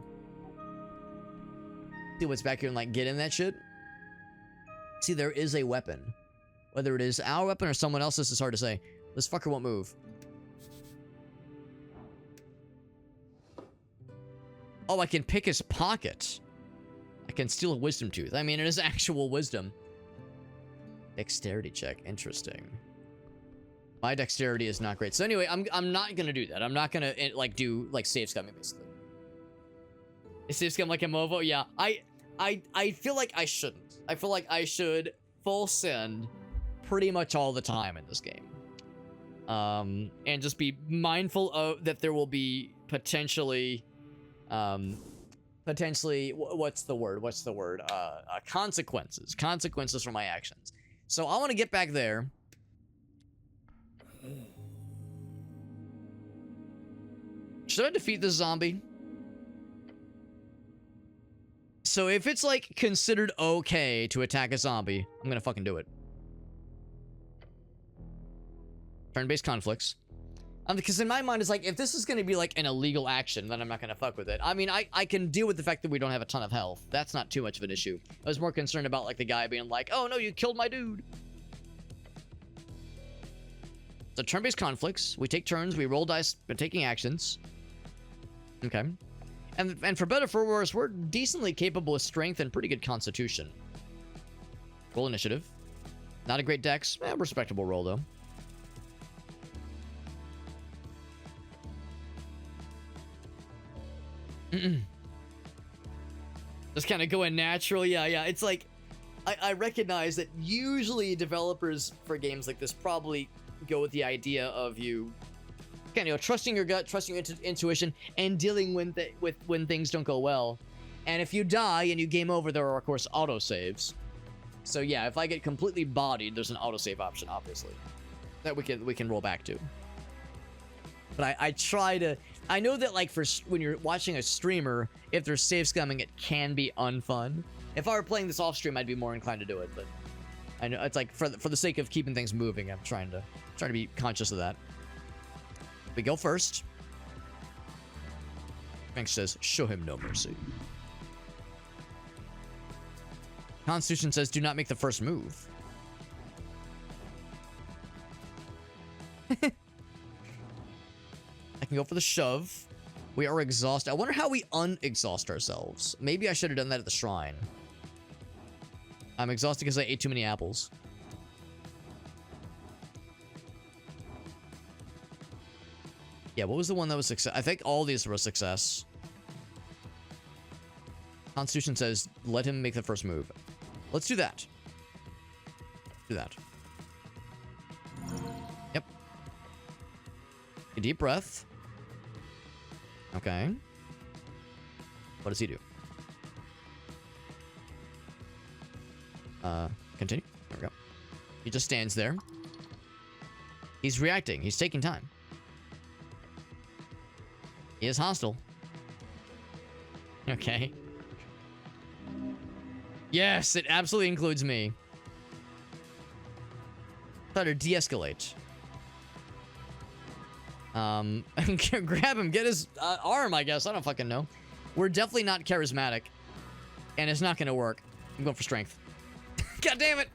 See what's back here and like get in that shit. See, there is a weapon. Whether it is our weapon or someone else's is hard to say. This fucker won't move. Oh, I can pick his pocket. I can steal a wisdom tooth. I mean, it is actual wisdom. Dexterity check. Interesting. My dexterity is not great. So anyway, I'm not gonna do that. I'm not gonna like do like save scumming basically. Is save scum like a MOVO? Yeah. I feel like I shouldn't. I feel like I should full send pretty much all the time in this game. And just be mindful of that there will be potentially what's the word? Consequences for my actions. So I want to get back there. Should I defeat this zombie? So if it's like considered okay to attack a zombie, I'm gonna fucking do it. Turn-based conflicts. Because in my mind, it's like, if this is gonna be like an illegal action, then I'm not gonna fuck with it. I mean, I can deal with the fact that we don't have a ton of health. That's not too much of an issue. I was more concerned about like the guy being like, oh no, you killed my dude. So turn-based conflicts. We take turns, we roll dice by taking actions. Okay. And for better or for worse, we're decently capable of strength and pretty good constitution. Roll initiative. Not a great dex. Respectable roll, though. Just kind of going natural. Yeah. It's like, I recognize that usually developers for games like this probably go with the idea of you kind of trusting your gut, trusting your intuition, and dealing with when things don't go well. And if you die and you game over, there are of course autosaves. So yeah, if I get completely bodied, there's an autosave option, obviously, that we can roll back to. But I try to. I know that like when you're watching a streamer, if there's save scumming, it can be unfun. If I were playing this off stream, I'd be more inclined to do it. But I know it's like for the sake of keeping things moving, I'm trying to be conscious of that. We go first. Frank says, show him no mercy. Constitution says, do not make the first move. I can go for the shove. We are exhausted. I wonder how we unexhaust ourselves. Maybe I should have done that at the shrine. I'm exhausted because I ate too many apples. Yeah, what was the one that was success? I think all these were a success. Constitution says, let him make the first move. Let's do that. Do that. Yep. A deep breath. Okay. What does he do? Continue. There we go. He just stands there. He's reacting. He's taking time. He is hostile. Okay. Yes, it absolutely includes me. Try to de-escalate. Grab him, get his arm, I guess. I don't fucking know. We're definitely not charismatic. And it's not gonna work. I'm going for strength. God damn it!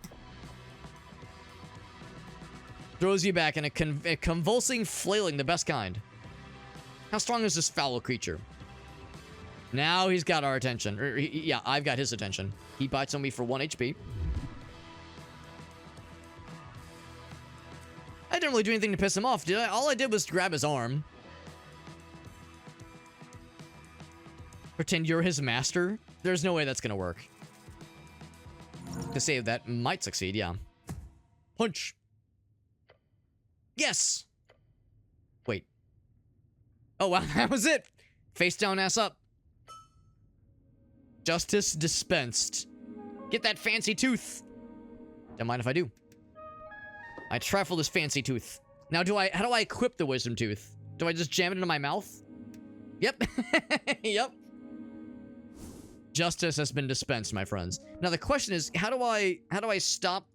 Throws you back in a convulsing flailing, the best kind. How strong is this foul creature? Now he's got our attention. Yeah, I've got his attention. He bites on me for 1 HP. I didn't really do anything to piss him off, did I? All I did was grab his arm. Pretend you're his master? There's no way that's gonna work. To save that might succeed, yeah. Punch. Yes! Wait. Oh, wow, that was it. Face down, ass up. Justice dispensed. Get that fancy tooth. Don't mind if I do. I trifle this fancy tooth. Now, how do I equip the wisdom tooth? Do I just jam it into my mouth? Yep. Yep. Justice has been dispensed, my friends. Now the question is, how do I stop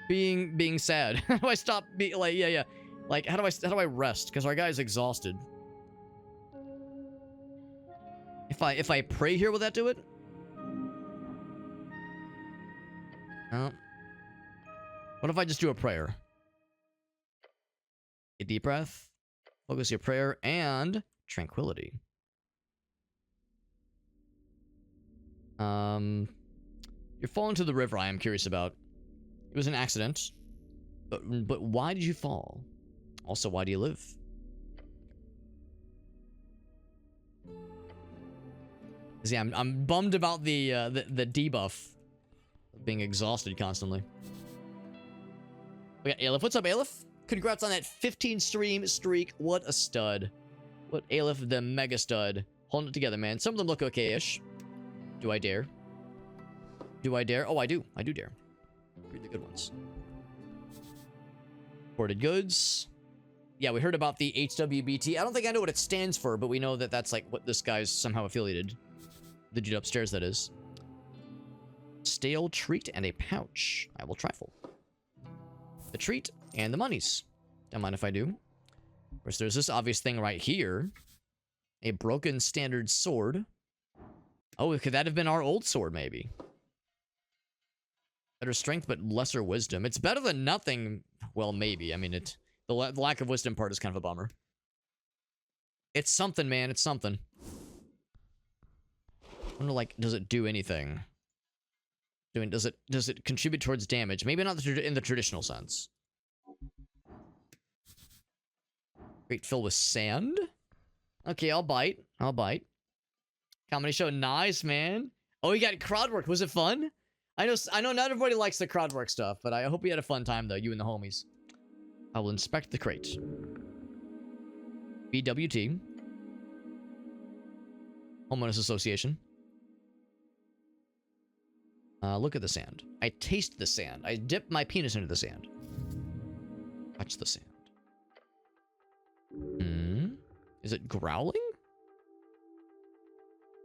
being sad? How do I stop being like, yeah. Like, how do I rest? Because our guy's exhausted. If I pray here, will that do it? No. What if I just do a prayer? A deep breath, focus your prayer, and tranquility. You're falling into the river. I am curious about. It was an accident, but why did you fall? Also, why do you live? See, I'm bummed about the debuff, being exhausted constantly. We got Aleph. What's up, Aleph? Congrats on that 15 stream streak. What a stud. What Aleph the mega stud. Holding it together, man. Some of them look okay-ish. Do I dare? Do I dare? Oh, I do. I do dare. Read the good ones. Ported goods. Yeah, we heard about the HWBT. I don't think I know what it stands for, but we know that that's like what this guy's somehow affiliated. The dude upstairs, that is. Stale treat and a pouch. I will trifle. The treat and the monies. Don't mind if I do. Of course, there's this obvious thing right here. A broken standard sword. Oh, could that have been our old sword, maybe? Better strength, but lesser wisdom. It's better than nothing. Well, maybe. I mean, the lack of wisdom part is kind of a bummer. It's something, man. It's something. I wonder, like, does it do anything? Does it contribute towards damage? Maybe not in the traditional sense. Crate filled with sand? Okay, I'll bite. I'll bite. Comedy show, nice, man. Oh, you got crowd work. Was it fun? I know not everybody likes the crowd work stuff, but I hope you had a fun time, though, you and the homies. I will inspect the crate. BWT. Homeowners Association. Look at the sand. I taste the sand. I dip my penis into the sand. Touch the sand. Is it growling?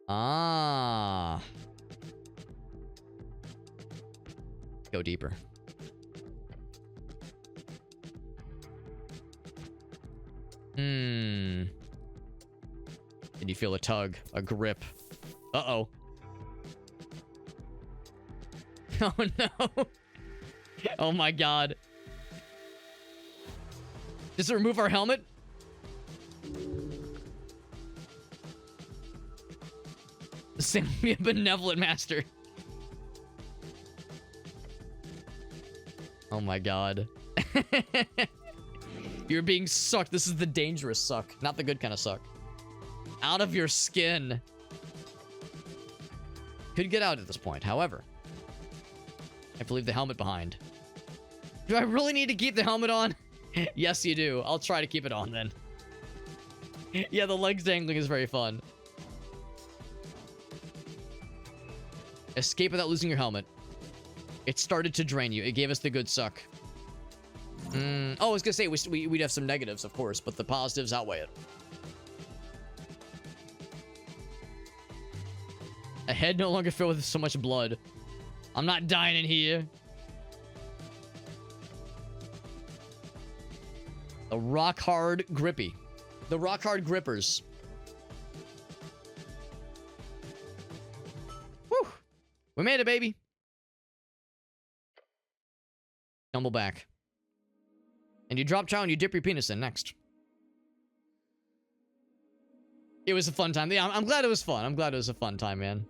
Ah. Go deeper. Did you feel a tug? A grip? Uh-oh. Oh no. Oh my god. Does it remove our helmet? Send me a benevolent master. Oh my god. You're being sucked. This is the dangerous suck, not the good kind of suck. Out of your skin. Could get out at this point, however. I have to leave the helmet behind. Do I really need to keep the helmet on? Yes, you do. I'll try to keep it on then. Yeah, the legs dangling is very fun. Escape without losing your helmet. It started to drain you. It gave us the good suck. Oh, I was gonna say, we'd have some negatives, of course, but the positives outweigh it. A head no longer filled with so much blood. I'm not dying in here. The rock hard grippy. The rock hard grippers. Whew. We made it, baby. Tumble back. And you drop chow and you dip your penis in next. It was a fun time. Yeah, I'm glad it was fun. I'm glad it was a fun time, man.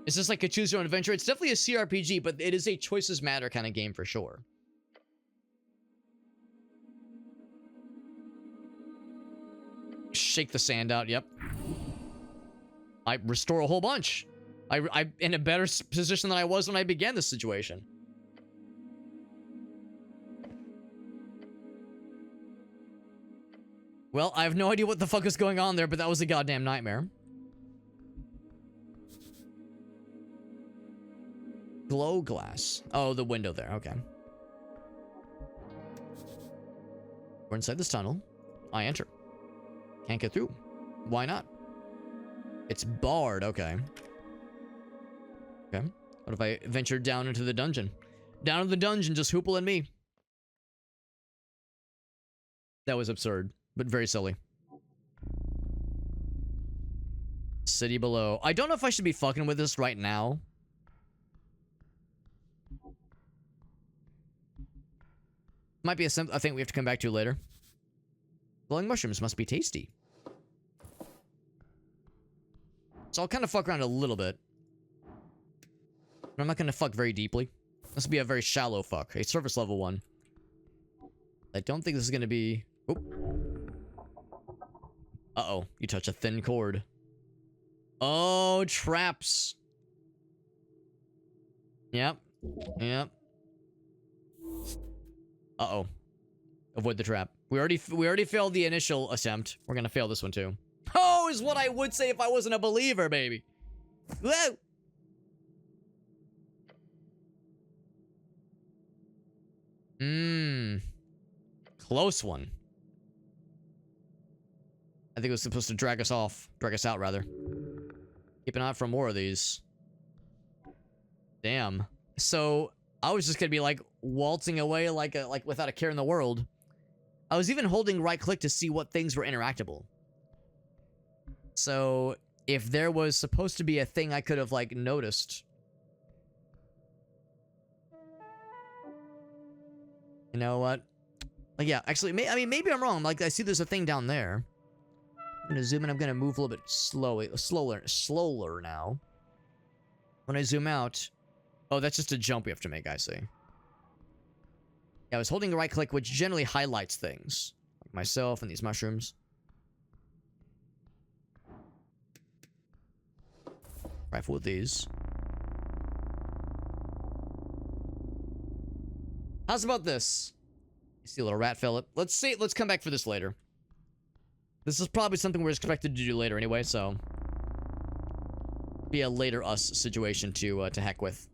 Is this like a choose your own adventure? It's definitely a CRPG, but it is a choices matter kind of game for sure. Shake the sand out, yep. I restore a whole bunch. I'm in a better position than I was when I began this situation. Well, I have no idea what the fuck is going on there, but that was a goddamn nightmare. Glow glass. Oh, the window there. Okay. We're inside this tunnel. I enter. Can't get through. Why not? It's barred. Okay. Okay. What if I ventured down into the dungeon? Down in the dungeon, just Hoople and me. That was absurd, but very silly. City below. I don't know if I should be fucking with this right now. Might be a simple thing we have to come back to later. Glowing mushrooms must be tasty. So I'll kind of fuck around a little bit. But I'm not going to fuck very deeply. This will be a very shallow fuck. A surface level one. I don't think this is going to be... Oh. Uh-oh. You touch a thin cord. Oh, traps. Yep. Yep. Uh-oh. Avoid the trap. We already failed the initial attempt. We're gonna fail this one too. Oh, is what I would say if I wasn't a believer, baby. Whoa! Close one. I think it was supposed to drag us out, rather. Keep an eye out for more of these. Damn. So, I was just gonna be, like, waltzing away like without a care in the world. I was even holding right-click to see what things were interactable. So, if there was supposed to be a thing I could have, like, noticed... You know what? Like, yeah, actually, maybe I'm wrong. Like, I see there's a thing down there. I'm gonna zoom in. I'm gonna move a little bit slower now. When I zoom out... Oh, that's just a jump we have to make, I see. Yeah, I was holding the right click, which generally highlights things. Like myself and these mushrooms. Rifle with these. How's about this? You see a little rat Philip. Let's see. Let's come back for this later. This is probably something we're expected to do later anyway, so... Be a later us situation to heck with.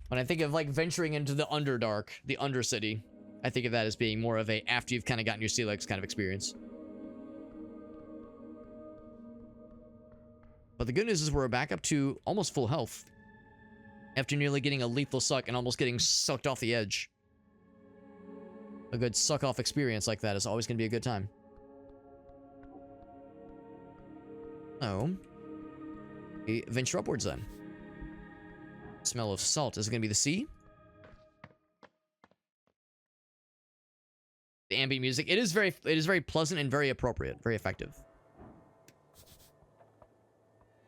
When I think of, like, venturing into the Underdark, the Undercity, I think of that as being more of a after you've kind of gotten your sea legs kind of experience. But the good news is we're back up to almost full health. After nearly getting a lethal suck and almost getting sucked off the edge. A good suck-off experience like that is always going to be a good time. Oh. We venture upwards then. Smell of salt. Is it going to be the sea? The ambient music. It is very pleasant and very appropriate. Very effective.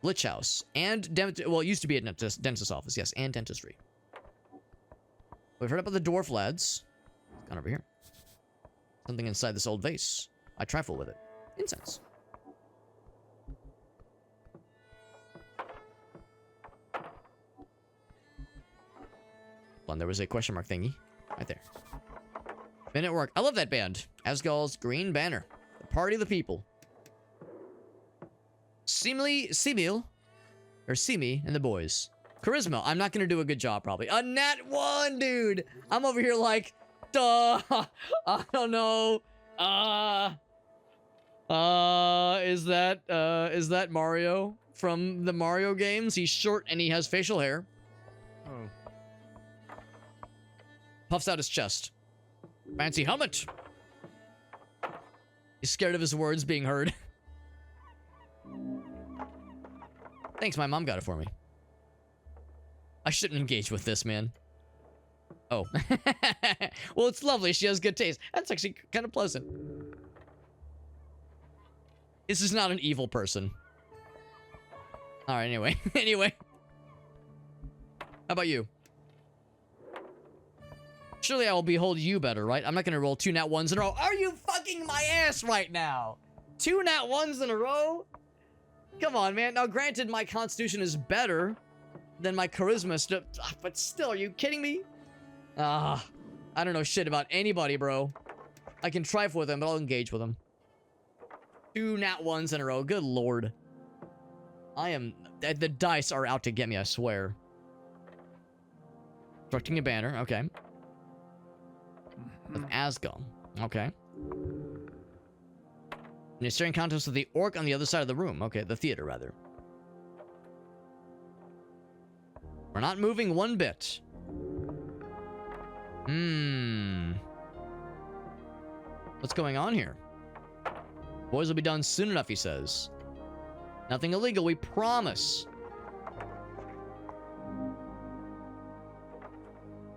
Lich House. And, well, it used to be a dentist's office, yes, and dentistry. We've heard about the dwarf lads. It's gone over here. Something inside this old vase. I trifle with it. Incense. There was a question mark thingy. Right there. Men at work. I love that band. Asgall's Green Banner. The party of the people. Seemil, or Simi and the boys. Charisma. I'm not going to do a good job, probably. A nat 1, dude. I'm over here like, duh. I don't know. Is that Mario from the Mario games? He's short and he has facial hair. Oh. Puffs out his chest. Fancy helmet. He's scared of his words being heard. Thanks, my mom got it for me. I shouldn't engage with this, man. Oh. Well, it's lovely. She has good taste. That's actually kind of pleasant. This is not an evil person. Alright, anyway. Anyway. How about you? Surely I will behold you better, right? I'm not gonna roll 2 nat 1s in a row. Are you fucking my ass right now? 2 nat 1s in a row? Come on, man. Now, granted, my constitution is better than my charisma, but still, are you kidding me? I don't know shit about anybody, bro. I can try with him, but I'll engage with him. 2 nat 1s in a row. Good lord. I am... The dice are out to get me, I swear. Constructing a banner. Okay. With Asgul. Okay. And you're staring contest with the orc on the other side of the room. Okay, the theater, rather. We're not moving one bit. What's going on here? Boys will be done soon enough, he says. Nothing illegal, we promise.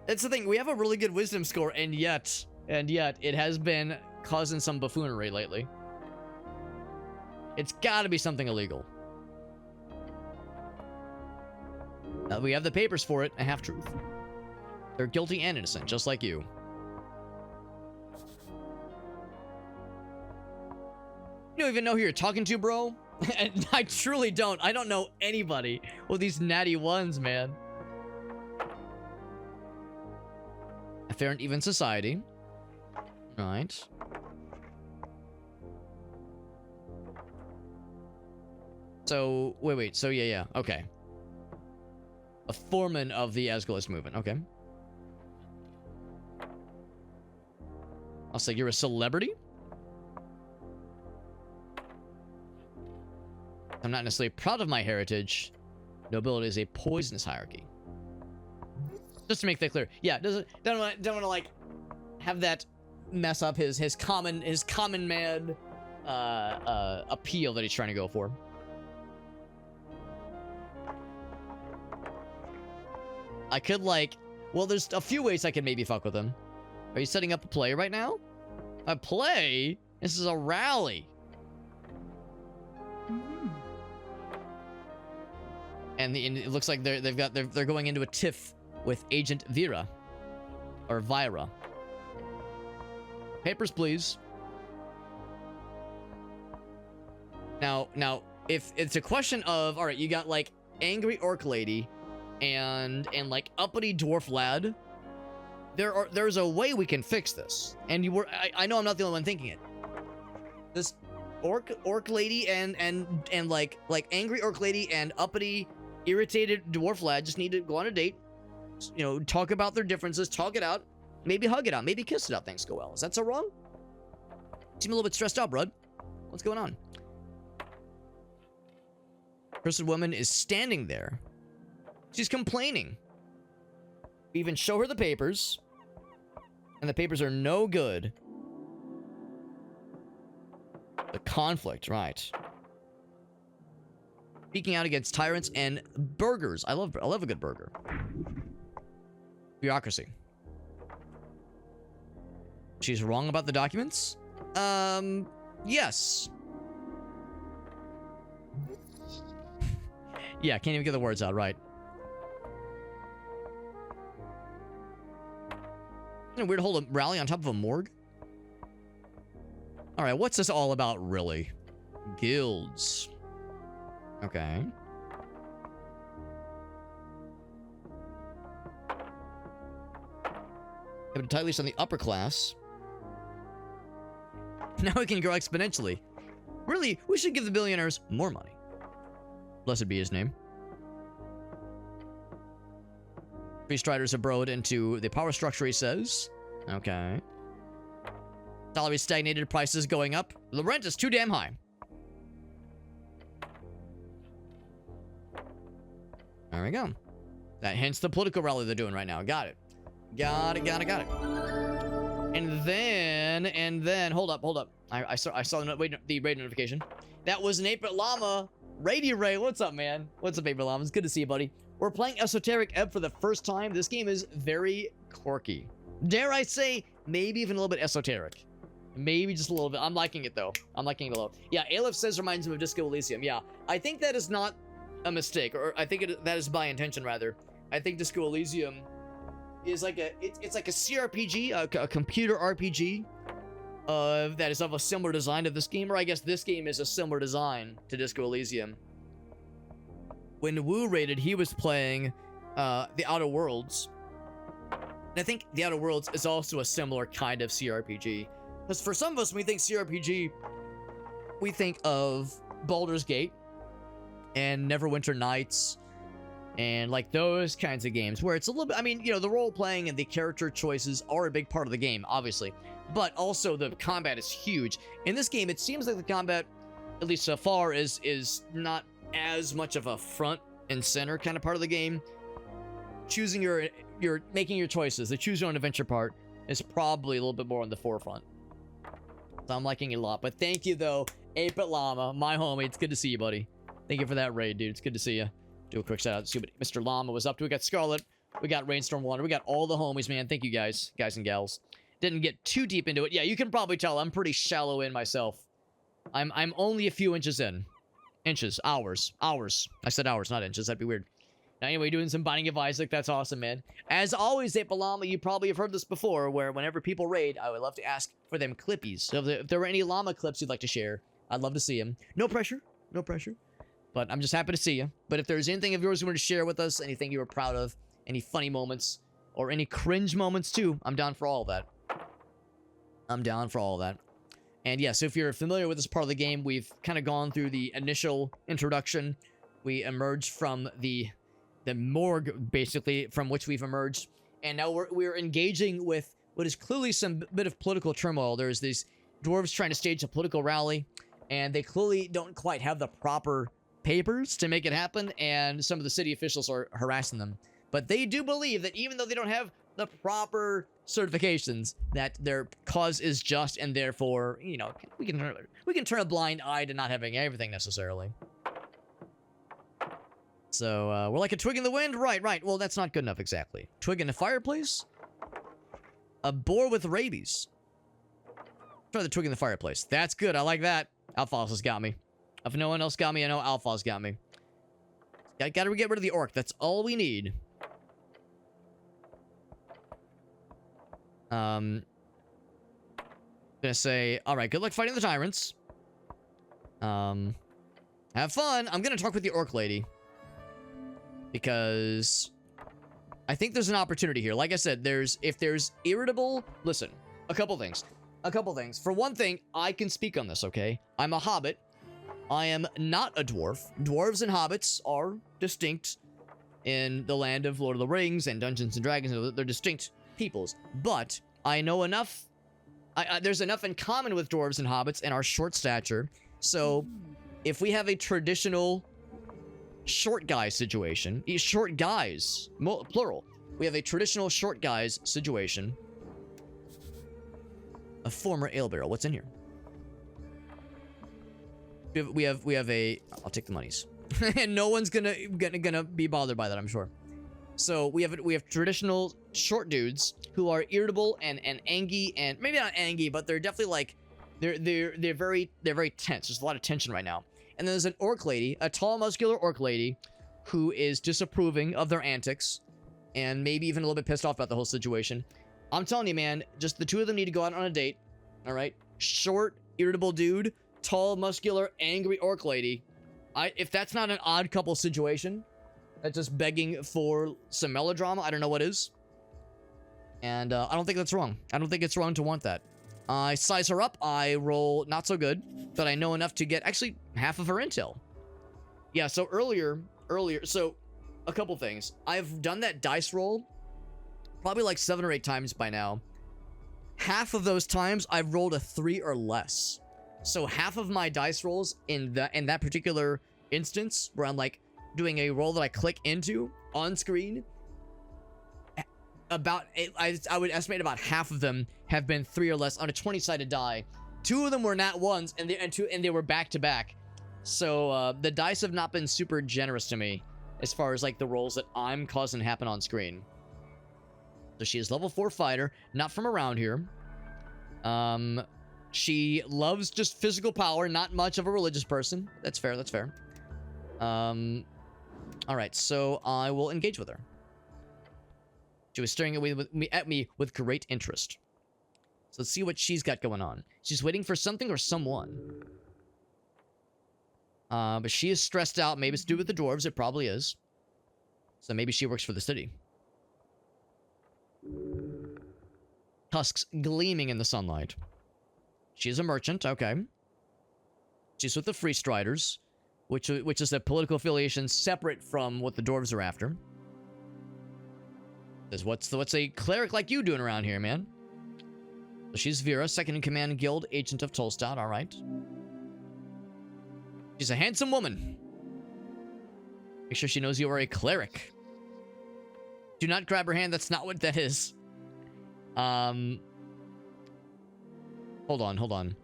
That's the thing, we have a really good wisdom score, and yet it has been causing some buffoonery lately. It's gotta be something illegal. We have the papers for it, a half-truth. They're guilty and innocent, just like you. You don't even know who you're talking to, bro? And I truly don't. I don't know anybody with these natty 1s, man. A fair and even society. Right. So, wait. So, yeah. Okay. A foreman of the Asgulist movement. Okay. I'll say you're a celebrity? I'm not necessarily proud of my heritage. Nobility is a poisonous hierarchy. Just to make that clear. Yeah, don't want to like have that mess up his common man appeal that he's trying to go for. I could like, well, there's a few ways I could maybe fuck with him. Are you setting up a play right now? A play? This is a rally. And it looks like they're going into a tiff with Agent Vera. Or Vira. Papers, please. Now, if it's a question of, all right, you got like angry orc lady and like uppity dwarf lad, there's a way we can fix this. And I know I'm not the only one thinking it. This orc lady and like angry orc lady and uppity irritated dwarf lad just need to go on a date, you know, talk about their differences, talk it out, maybe hug it out, maybe kiss it out. Things go well. Is that so wrong? Seem a little bit stressed out, bud. What's going on? Cursed woman is standing there. She's complaining. We even show her the papers, and the papers are no good. The conflict, right? Speaking out against tyrants and burgers. I love a good burger. Bureaucracy. She's wrong about the documents? Yes. Yeah, can't even get the words out right. Isn't it weird to hold a rally on top of a morgue? Alright, what's this all about, really? Guilds. Okay. Have a tight leash on the upper class. Now we can grow exponentially. Really, we should give the billionaires more money. Blessed be his name. Three striders abroad into the power structure, he says. Okay. Salaries stagnated, prices going up. The rent is too damn high. There we go. That hints the political rally they're doing right now. Got it. Got it. And then, hold up. I saw the raid notification. That was an 8-bit llama. Rady Ray, what's up, man? What's up, 8-bit llama? It's good to see you, buddy. We're playing Esoteric Ebb for the first time. This game is very quirky. Dare I say, maybe even a little bit esoteric. Maybe just a little bit. I'm liking it, though. I'm liking it a lot. Yeah, Aleph says reminds him of Disco Elysium. Yeah, I think that is not a mistake, or I think that is by intention, rather. I think Disco Elysium is like it's like a CRPG, a computer RPG, that is of a similar design to this game, or I guess this game is a similar design to Disco Elysium. When Wu raided, he was playing The Outer Worlds. I think The Outer Worlds is also a similar kind of CRPG. Because for some of us, when we think CRPG, we think of Baldur's Gate and Neverwinter Nights and like those kinds of games where it's a little bit, I mean, you know, the role playing and the character choices are a big part of the game, obviously, but also the combat is huge. In this game, it seems like the combat, at least so far, is not as much of a front and center kind of part of the game. Choosing making your choices, the choose your own adventure part is probably a little bit more on the forefront. So I'm liking it a lot. But thank you though, 8-Bit Llama, my homie. It's good to see you, buddy. Thank you for that raid, dude. It's good to see you. Do a quick shout out to see what Mr. Llama was up to. We got Scarlet, we got Rainstorm Water, we got all the homies, man. Thank you guys and gals. Didn't get too deep into it. Yeah, you can probably tell I'm pretty shallow in myself. I'm only a few inches in. Hours. I said hours, not inches. That'd be weird. Now, anyway, doing some Binding of Isaac. That's awesome, man. As always, 8-Bit Llama, you probably have heard this before, where whenever people raid, I would love to ask for them clippies. So if there were any llama clips you'd like to share, I'd love to see them. No pressure. No pressure. But I'm just happy to see you. But if there's anything of yours you want to share with us, anything you were proud of, any funny moments, or any cringe moments too, I'm down for all of that. I'm down for all of that. And yes, if you're familiar with this part of the game, we've kind of gone through the initial introduction. We emerged from the morgue, basically, from which we've emerged. And now we're engaging with what is clearly some bit of political turmoil. There's these dwarves trying to stage a political rally, and they clearly don't quite have the proper papers to make it happen, and some of the city officials are harassing them. But they do believe that even though they don't have the proper certifications, that their cause is just, and therefore, you know, we can turn a blind eye to not having everything necessarily. So, we're like a twig in the wind? Right. Well, that's not good enough, exactly. Twig in a fireplace? A boar with rabies. Try the twig in the fireplace. That's good, I like that. Alphonse has got me. If no one else got me, I know Alpha's got me. Gotta get rid of the orc. That's all we need. Gonna say, alright, good luck fighting the tyrants. Have fun. I'm gonna talk with the orc lady. Because I think there's an opportunity here. Like I said, if there's irritable... Listen, a couple things. For one thing, I can speak on this, okay? I'm a hobbit. I am not a dwarf. Dwarves and hobbits are distinct in the land of Lord of the Rings and Dungeons and Dragons. They're distinct peoples. But I know enough. There's enough in common with dwarves and hobbits and our short stature. So if we have a traditional short guy situation, short guys, plural. We have a traditional short guys situation. A former ale barrel. What's in here? We have a... I'll take the monies. And no one's gonna be bothered by that, I'm sure. So we have traditional short dudes who are irritable and angy, and maybe not angy, but they're definitely like they're very tense. There's a lot of tension right now. And then there's an orc lady, a tall, muscular orc lady, who is disapproving of their antics, and maybe even a little bit pissed off about the whole situation. I'm telling you, man, just the two of them need to go out on a date. All right, short, irritable dude. Tall, muscular, angry orc lady. If that's not an odd couple situation, that's just begging for some melodrama, I don't know what is. And I don't think that's wrong. I don't think it's wrong to want that. I size her up. I roll not so good, but I know enough to get actually half of her intel. Yeah, so earlier, so a couple things. I've done that dice roll probably like 7 or 8 times by now. Half of those times I've rolled a 3 or less. So half of my dice rolls in that particular instance where I'm like doing a roll that I click into on screen, I would estimate about half of them have been 3 or less on a 20-sided die. 2 of them were nat ones, and they were back to back. So the dice have not been super generous to me as far as like the rolls that I'm causing to happen on screen. So she is level 4 fighter, not from around here. She loves just physical power, not much of a religious person. That's fair, that's fair. Alright, so I will engage with her. She was staring at me with great interest. So let's see what she's got going on. She's waiting for something or someone. But she is stressed out. Maybe it's to do with the dwarves. It probably is. So maybe she works for the city. tusks gleaming in the sunlight. She's a merchant, okay. She's with the Free Striders, which is a political affiliation separate from what the dwarves are after. Says, what's a cleric like you doing around here, man? So she's Vera, second in command guild, agent of Tolstad, alright. She's a handsome woman. Make sure she knows you are a cleric. Do not grab her hand, that's not what that is. Hold on.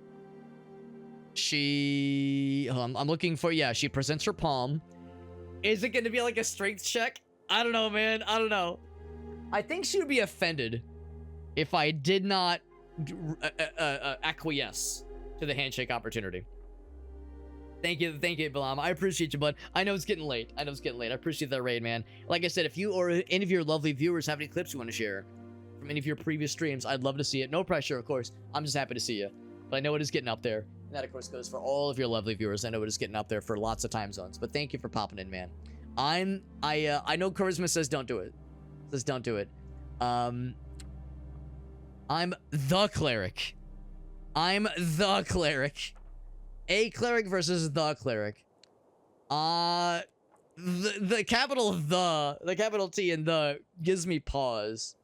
I'm looking for, yeah, she presents her palm. Is it gonna be like a strength check? I don't know, man, I don't know. I think she would be offended if I did not acquiesce to the handshake opportunity. Thank you, Balam. I appreciate you, bud. I know it's getting late. I appreciate that raid, man. Like I said, if you or any of your lovely viewers have any clips you want to share from any of your previous streams, I'd love to see it. No pressure, of course. I'm just happy to see you. But I know it is getting up there. And that, of course, goes for all of your lovely viewers. I know it is getting up there for lots of time zones. But thank you for popping in, man. I know Charisma says don't do it. Says don't do it. I'm the cleric. A cleric versus the cleric. The capital the capital T in the gives me pause.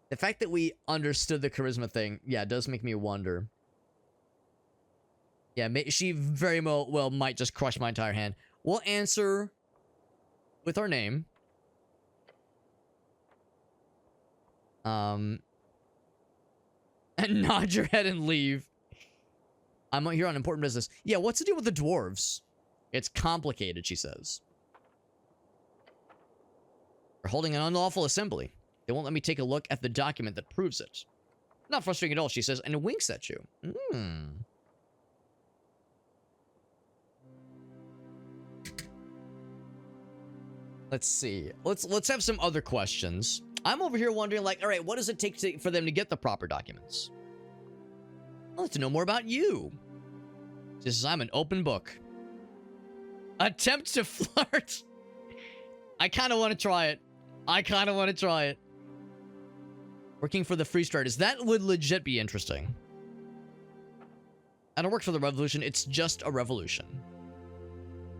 The fact that we understood the charisma thing, yeah, does make me wonder. Yeah, she very well might just crush my entire hand. We'll answer with our name. And nod your head and leave. I'm here on important business. Yeah, what's the deal with the dwarves? It's complicated, she says. We're holding an unlawful assembly. They won't let me take a look at the document that proves it. Not frustrating at all, she says, and winks at you. Let's see. Let's have some other questions. I'm over here wondering, like, all right, what does it take for them to get the proper documents? I'd like to know more about you. This is, I'm an open book. Attempt to flirt. I kind of want to try it. Working for the Free Striders. That would legit be interesting. I don't work for the revolution. It's just a revolution.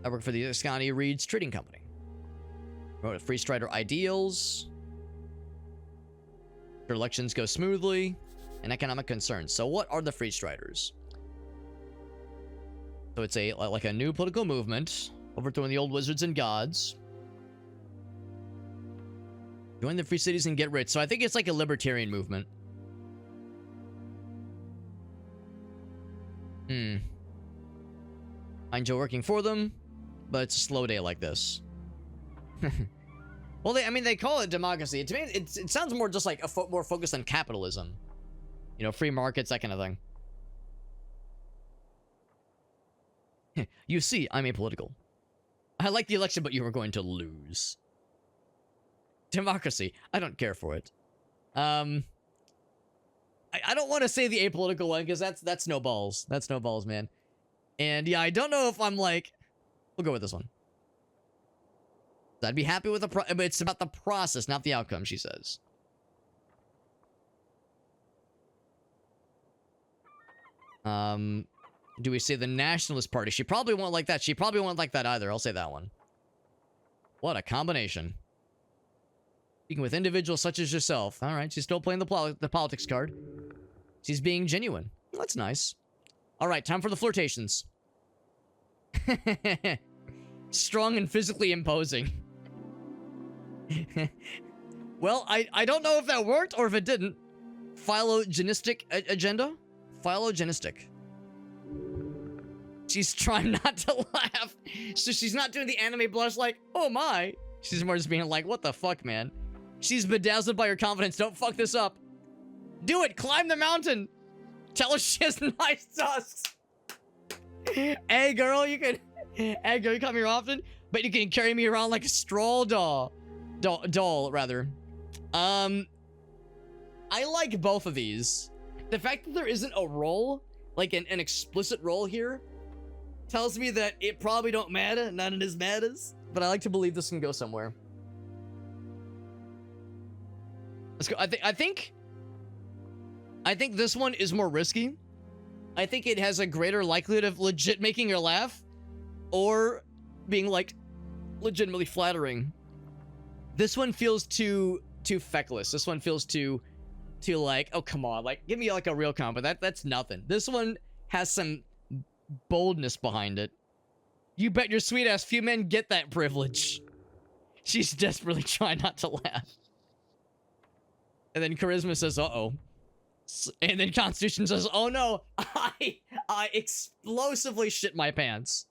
I work for the Ascani Reed's Trading Company. Wrote a Free Strider ideals. Their elections go smoothly. And economic concerns. So what are the Free Striders? So it's like a new political movement. Overthrowing the old wizards and gods. Join the free cities and get rich. So I think it's like a libertarian movement. I enjoy working for them, but it's a slow day like this. Well, they call it democracy. To me, it sounds more just like more focused on capitalism. You know, free markets, that kind of thing. You see, I'm apolitical. I like the election, but you are going to lose. Democracy. I don't care for it. I don't want to say the apolitical one, because that's no balls. That's no balls, man. And yeah, I don't know if I'm like... We'll go with this one. I'd be happy with but it's about the process, not the outcome, she says. Do we say the Nationalist Party? She probably won't like that. She probably won't like that either. I'll say that one. What a combination. Speaking with individuals such as yourself. All right, she's still playing the politics card. She's being genuine. That's nice. All right, time for the flirtations. Strong and physically imposing. Well, I don't know if that worked or if it didn't. Phylogenistic agenda? Phylogenistic. She's trying not to laugh. So she's not doing the anime blush like, oh my. She's more just being like, what the fuck, man? She's bedazzled by her confidence. Don't fuck this up. Do it. Climb the mountain. Tell her she has nice tusks. Hey, girl, you can... Hey, girl, you come here often, but you can carry me around like a straw doll. Doll, rather. I like both of these. The fact that there isn't a role, like an explicit role here, tells me that it probably don't matter. None of this matters. But I like to believe this can go somewhere. Let's go. I think this one is more risky. I think it has a greater likelihood of legit making her laugh or being like legitimately flattering. This one feels too feckless. This one feels too like, oh come on, like give me like a real compliment. That's nothing. This one has some boldness behind it. You bet your sweet ass few men get that privilege. She's desperately trying not to laugh. And then charisma says, uh-oh. And then Constitution says, oh no, I explosively shit my pants.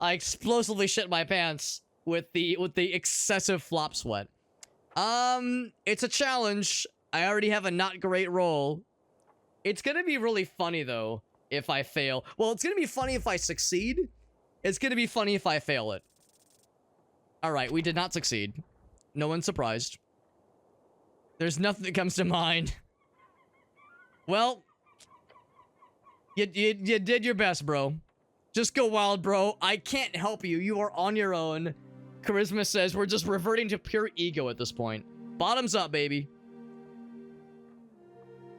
I explosively shit my pants with the excessive flop sweat. It's a challenge. I already have a not great roll. It's gonna be really funny though if I fail. Well, it's gonna be funny if I succeed. It's gonna be funny if I fail it. Alright, we did not succeed. No one's surprised. There's nothing that comes to mind. Well, you did your best, bro. Just go wild, bro. I can't help you. You are on your own. Charisma says we're just reverting to pure ego at this point. Bottoms up, baby.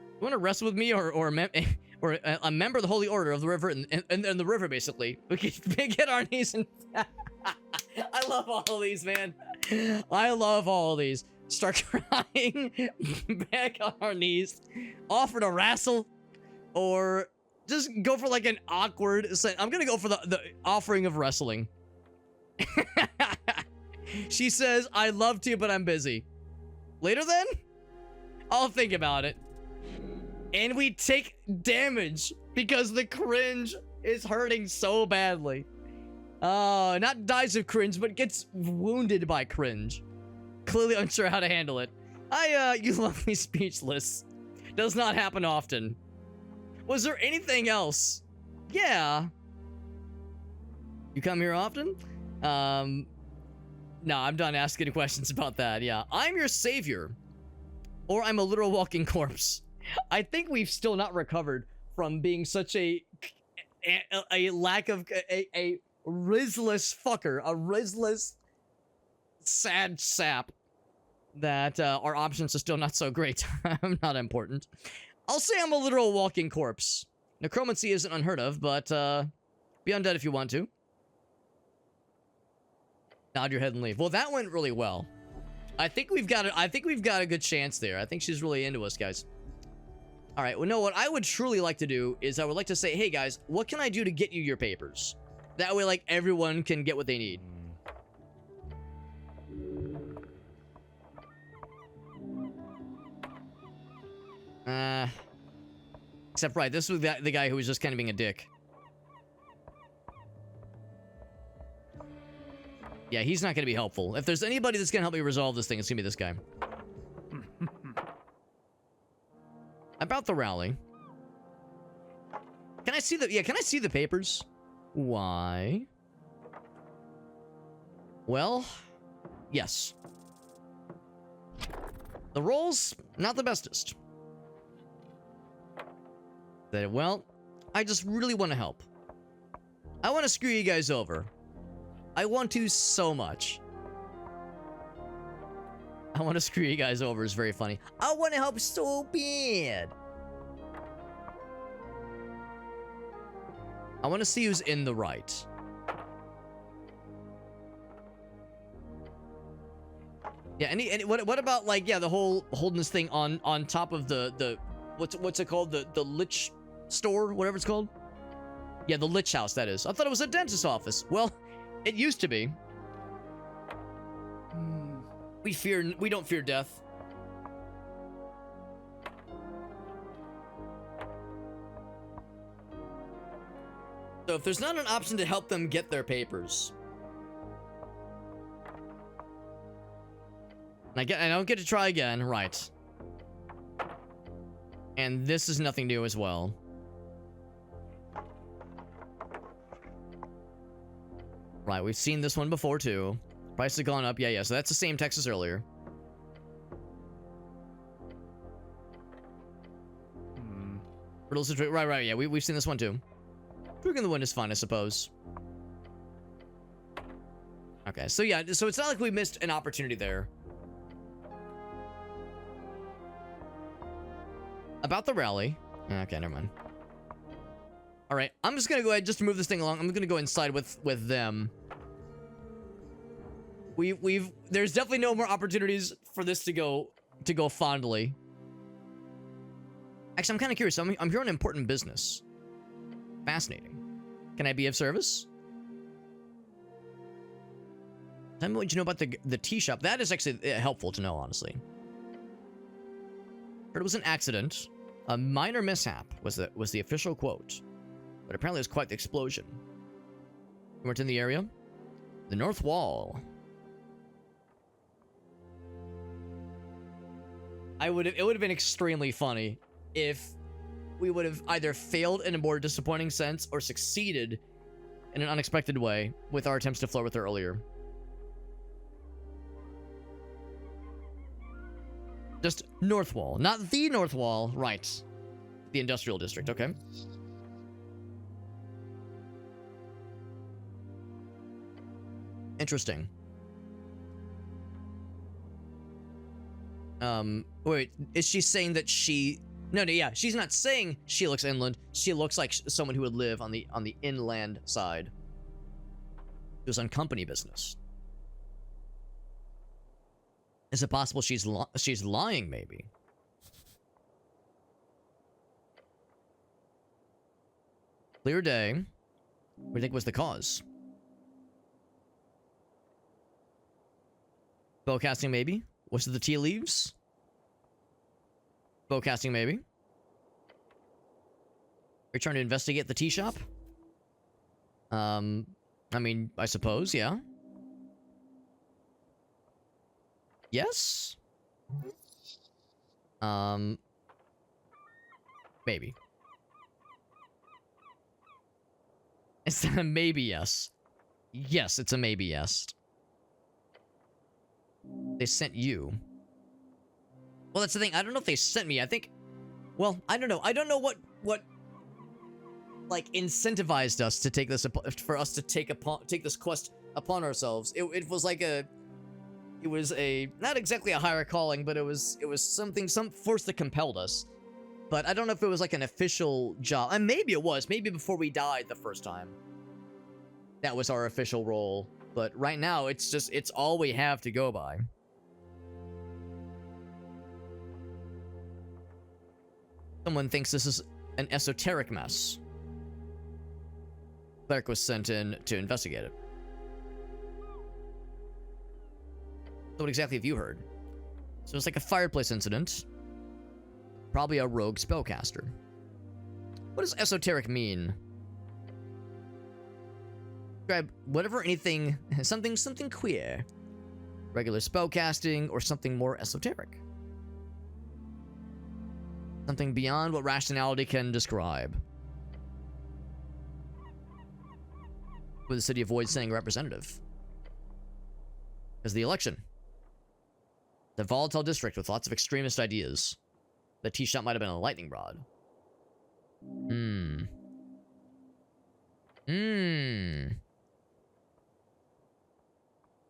You want to wrestle with me or a member of the Holy Order of the River and the river, basically. We can get our knees and... I love all of these, man. I love all of these. Start crying, back on our knees, offer to wrestle, or just go for like an awkward... I'm gonna go for the offering of wrestling. She says, I'd love to, but I'm busy. Later then? I'll think about it. And we take damage because the cringe is hurting so badly. Not dies of cringe, but gets wounded by cringe. Clearly unsure how to handle it. You left me speechless. Does not happen often. Was there anything else? Yeah. You come here often? No, I'm done asking questions about that, yeah. I'm your savior. Or I'm a literal walking corpse. I think we've still not recovered from being such a lack of... a rizless fucker. A rizless... sad sap. That our options are still not so great. I'm not important. I'll say I'm a literal walking corpse. Necromancy isn't unheard of, but be undead if you want to. Nod your head and leave. Well, that went really well. I think we've got a good chance there. I think she's really into us, guys. All right. Well, no, what I would truly like to do is I would like to say, hey guys, what can I do to get you your papers? That way, like, everyone can get what they need. Except, right, this was the guy who was just kind of being a dick. Yeah, he's not going to be helpful. If there's anybody that's going to help me resolve this thing, it's going to be this guy. About the rally. Can I see the... Yeah, can I see the papers? Why? Well, yes. The rolls, not the bestest. Well, I just really want to help. I want to screw you guys over. I want to so much. I want to screw you guys over is very funny. I want to help so bad. I want to see who's in the right. Yeah, what about like, yeah, the whole holding this thing on top of the what's it called? The lich store, whatever it's called? Yeah, the lich house, that is. I thought it was a dentist's office. Well, it used to be. We don't fear death. So if there's not an option to help them get their papers, I don't get to try again, right? And this is nothing new as well. Right, we've seen this one before too. Price has gone up. Yeah, so that's the same text as earlier. Riddles are right, yeah, we've seen this one too. Broken the Wind is fun, I suppose. Okay, so yeah, so it's not like we missed an opportunity there. About the rally. Okay, never mind. All right, I'm just gonna go ahead just to move this thing along. I'm gonna go inside with them. There's definitely no more opportunities for this to go fondly. Actually, I'm kind of curious. I'm here on important business. Fascinating. Can I be of service? Tell me what you know about the tea shop. That is actually helpful to know, honestly. Heard it was an accident. A minor mishap was the official quote. But apparently it was quite the explosion. You weren't in the area? The North Wall. It would have been extremely funny if we would have either failed in a more disappointing sense or succeeded in an unexpected way with our attempts to flirt with her earlier. Just North Wall, not the North Wall, right. The industrial district, okay. Interesting. Wait, is she saying that she... No, yeah, she's not saying she looks inland. She looks like someone who would live on the inland side. She was on company business. Is it possible she's lying, maybe? Clear day. What do you think was the cause? Bowcasting, maybe? Was it the tea leaves? Bowcasting, maybe? Are you trying to investigate the tea shop? I mean, I suppose, yeah. Yes? Maybe. It's a maybe yes. Yes, it's a maybe yes. They sent you. Well, that's the thing. I don't know if they sent me. I think... Well, I don't know. I don't know what like, incentivized us to take this... For us to take this quest upon ourselves. It was like a... It was a... Not exactly a higher calling, but it was something... Some force that compelled us. But I don't know if it was like an official job. And maybe it was. Maybe before we died the first time. That was our official role. But right now, it's just... It's all we have to go by. Someone thinks this is an esoteric mess. Cleric was sent in to investigate it. So what exactly have you heard? So it's like a fireplace incident. Probably a rogue spellcaster. What does esoteric mean? Describe whatever, anything, something queer. Regular spellcasting or something more esoteric. Something beyond what rationality can describe. With the city avoids sending a representative. Is the election. The volatile district with lots of extremist ideas. The tea shop might have been a lightning rod.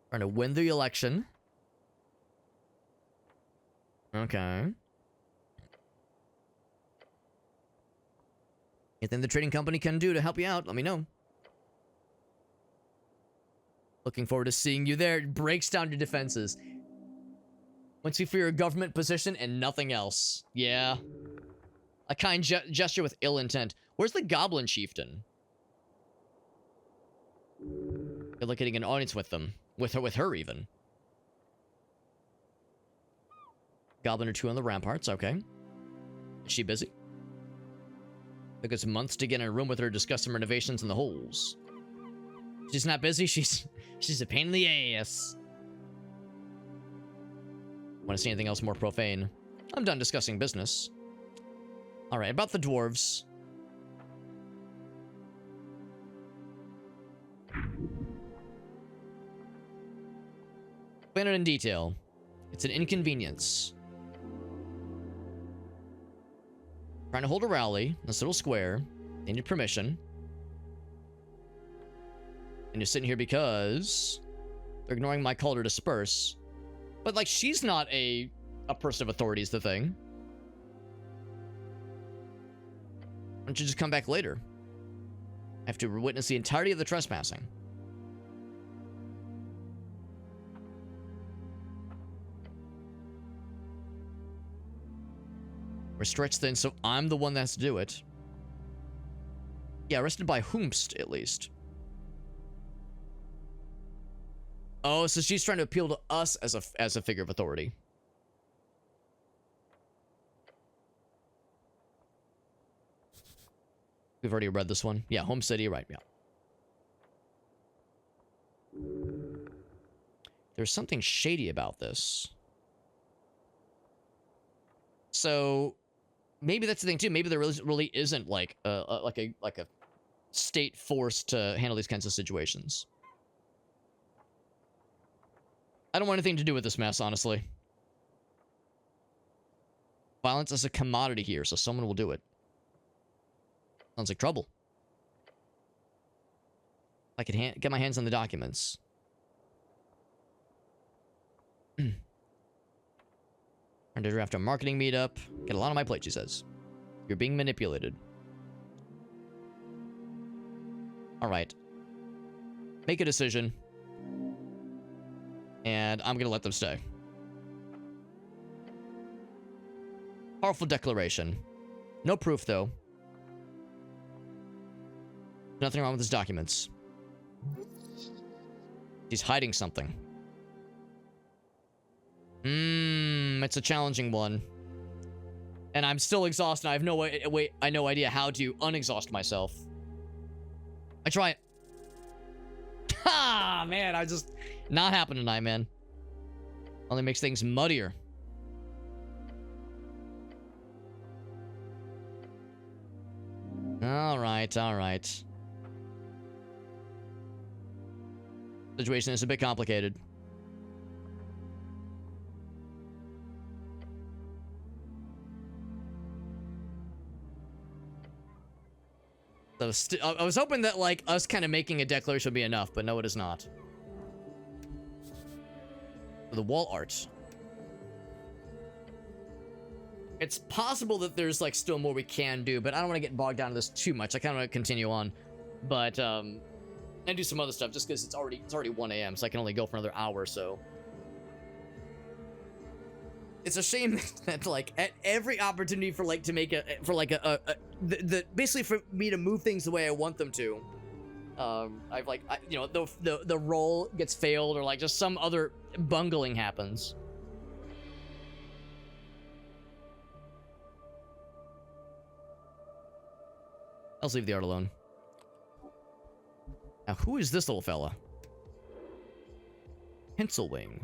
Trying to win the election. Okay. Anything the trading company can do to help you out, let me know. Looking forward to seeing you there. It breaks down your defenses. Once you fear a government position and nothing else. Yeah. A kind gesture with ill intent. Where's the goblin chieftain? Good luck getting an audience with them. With her even. Goblin or two on the ramparts, okay. Is she busy? Took us months to get in a room with her to discuss some renovations in the holes. She's not busy, she's a pain in the ass. Want to see anything else more profane? I'm done discussing business. Alright, about the dwarves. Plan it in detail. It's an inconvenience. Trying to hold a rally in this little square. They need permission. And you're sitting here because they're ignoring my call to disperse. But, like, she's not a person of authority is the thing. Why don't you just come back later? I have to witness the entirety of the trespassing. We're stretched thin, so I'm the one that has to do it. Yeah, arrested by whomst, at least. Oh, so she's trying to appeal to us as a figure of authority. We've already read this one. Yeah, home city, right, yeah. There's something shady about this. So, maybe that's the thing, too. Maybe there really isn't, like a state force to handle these kinds of situations. I don't want anything to do with this mess, honestly. Violence is a commodity here, so someone will do it. Sounds like trouble. I could get my hands on the documents. Trying to draft a marketing meetup. Get a lot on my plate, she says. You're being manipulated. Alright. Make a decision. And I'm gonna let them stay. Powerful declaration. No proof, though. Nothing wrong with his documents. He's hiding something. It's a challenging one. And I'm still exhausted. I have no way. I no idea how to unexhaust myself. I try it. Ha, man, I just not happening tonight, man. Only makes things muddier. All right, all right. Situation is a bit complicated. So I was hoping that, like, us kind of making a declaration would be enough, but no, it is not. The wall art. It's possible that there's, like, still more we can do, but I don't want to get bogged down in this too much. I kind of want to continue on, but and do some other stuff just because it's already 1 a.m. so I can only go for another hour or so. It's a shame that, like, at every opportunity for, like, to make basically for me to move things the way I want them to, I've, like, you know, the roll gets failed, or, like, just some other bungling happens. Let's leave the art alone. Now, who is this little fella? Pencilwing.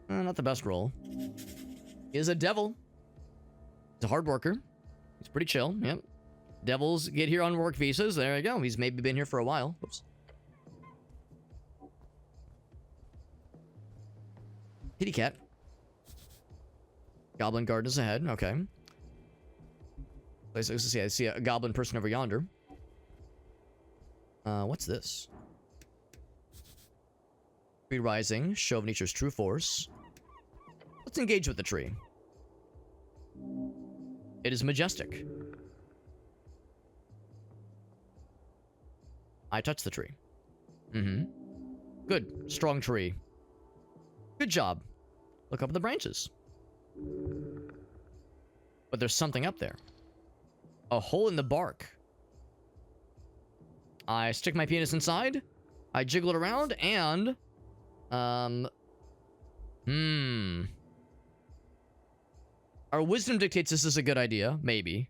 Not the best role. He is a devil. He's a hard worker. He's pretty chill. Yep. Devils get here on work visas. There you go. He's maybe been here for a while. Whoops. Kitty cat. Goblin garden is ahead. Okay. I see a goblin person over yonder. What's this? Tree rising. Show of nature's true force. Let's engage with the tree. It is majestic. I touch the tree. Good. Strong tree. Good job. Look up at the branches. But there's something up there. A hole in the bark. I stick my penis inside. I jiggle it around and... Our wisdom dictates this is a good idea. Maybe.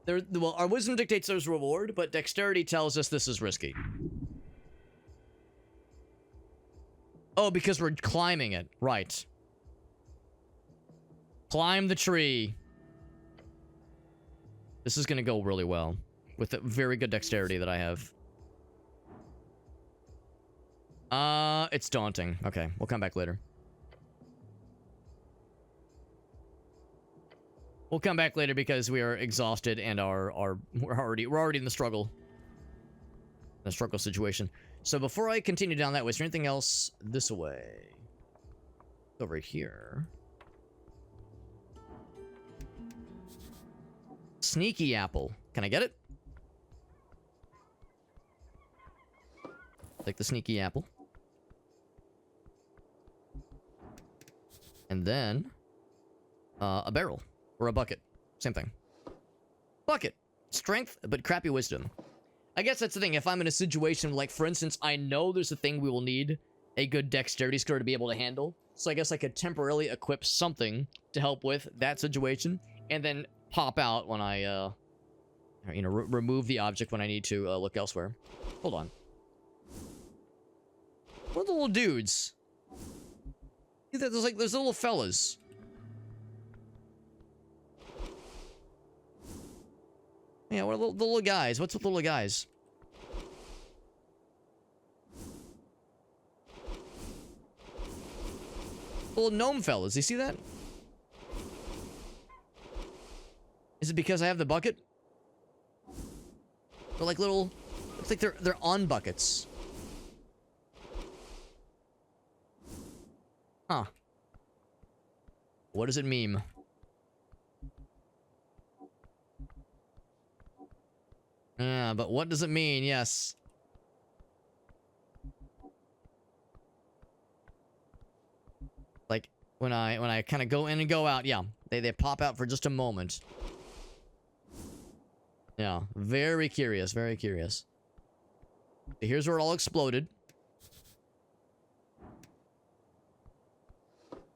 Well, our wisdom dictates there's reward, but dexterity tells us this is risky. Oh, because we're climbing it. Right. Climb the tree. This is going to go really well. With a very good dexterity that I have. It's daunting. Okay, we'll come back later. We'll come back later because we are exhausted and we're already in the struggle. The struggle situation. So before I continue down that way, is there anything else this way? Over here. Sneaky apple. Can I get it? Take the sneaky apple. And then a barrel or a bucket. Same thing. Bucket. Strength, but crappy wisdom. I guess that's the thing. If I'm in a situation, like, for instance, I know there's a thing we will need a good dexterity score to be able to handle. So I guess I could temporarily equip something to help with that situation, and then pop out when I, remove the object when I need to look elsewhere. Hold on. What are the little dudes? There's little fellas. Yeah, what are the little guys? What's with the little guys? Little gnome fellas, you see that? Is it because I have the bucket? They're like little... Looks like they're on buckets. Huh. What does it meme? Yeah, but what does it mean? Yes. Like, when I kind of go in and go out, yeah. They pop out for just a moment. Yeah, very curious, very curious. Here's where it all exploded.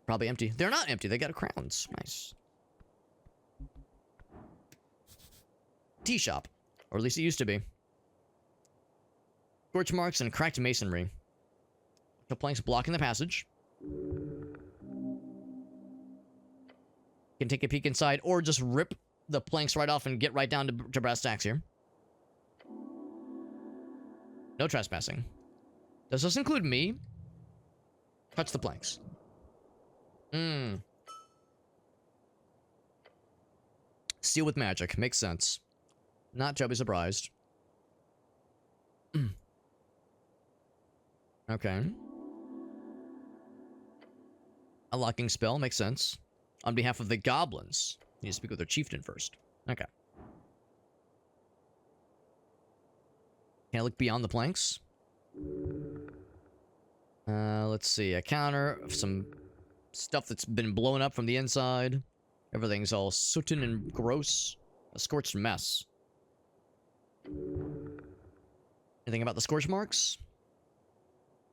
Probably empty. They're not empty, they got crowns. Nice. Tea shop. Or at least it used to be. Scorch marks and cracked masonry. The planks blocking the passage. You can take a peek inside, or just rip the planks right off and get right down to brass tacks here. No trespassing. Does this include me? Touch the planks. Seal with magic. Makes sense. Not terribly surprised. Okay. Unlocking spell. Makes sense. On behalf of the goblins. You need to speak with their chieftain first. Okay. Can I look beyond the planks? Let's see. A counter of some stuff that's been blown up from the inside. Everything's all sootin and gross. A scorched mess. Anything about the scorch marks?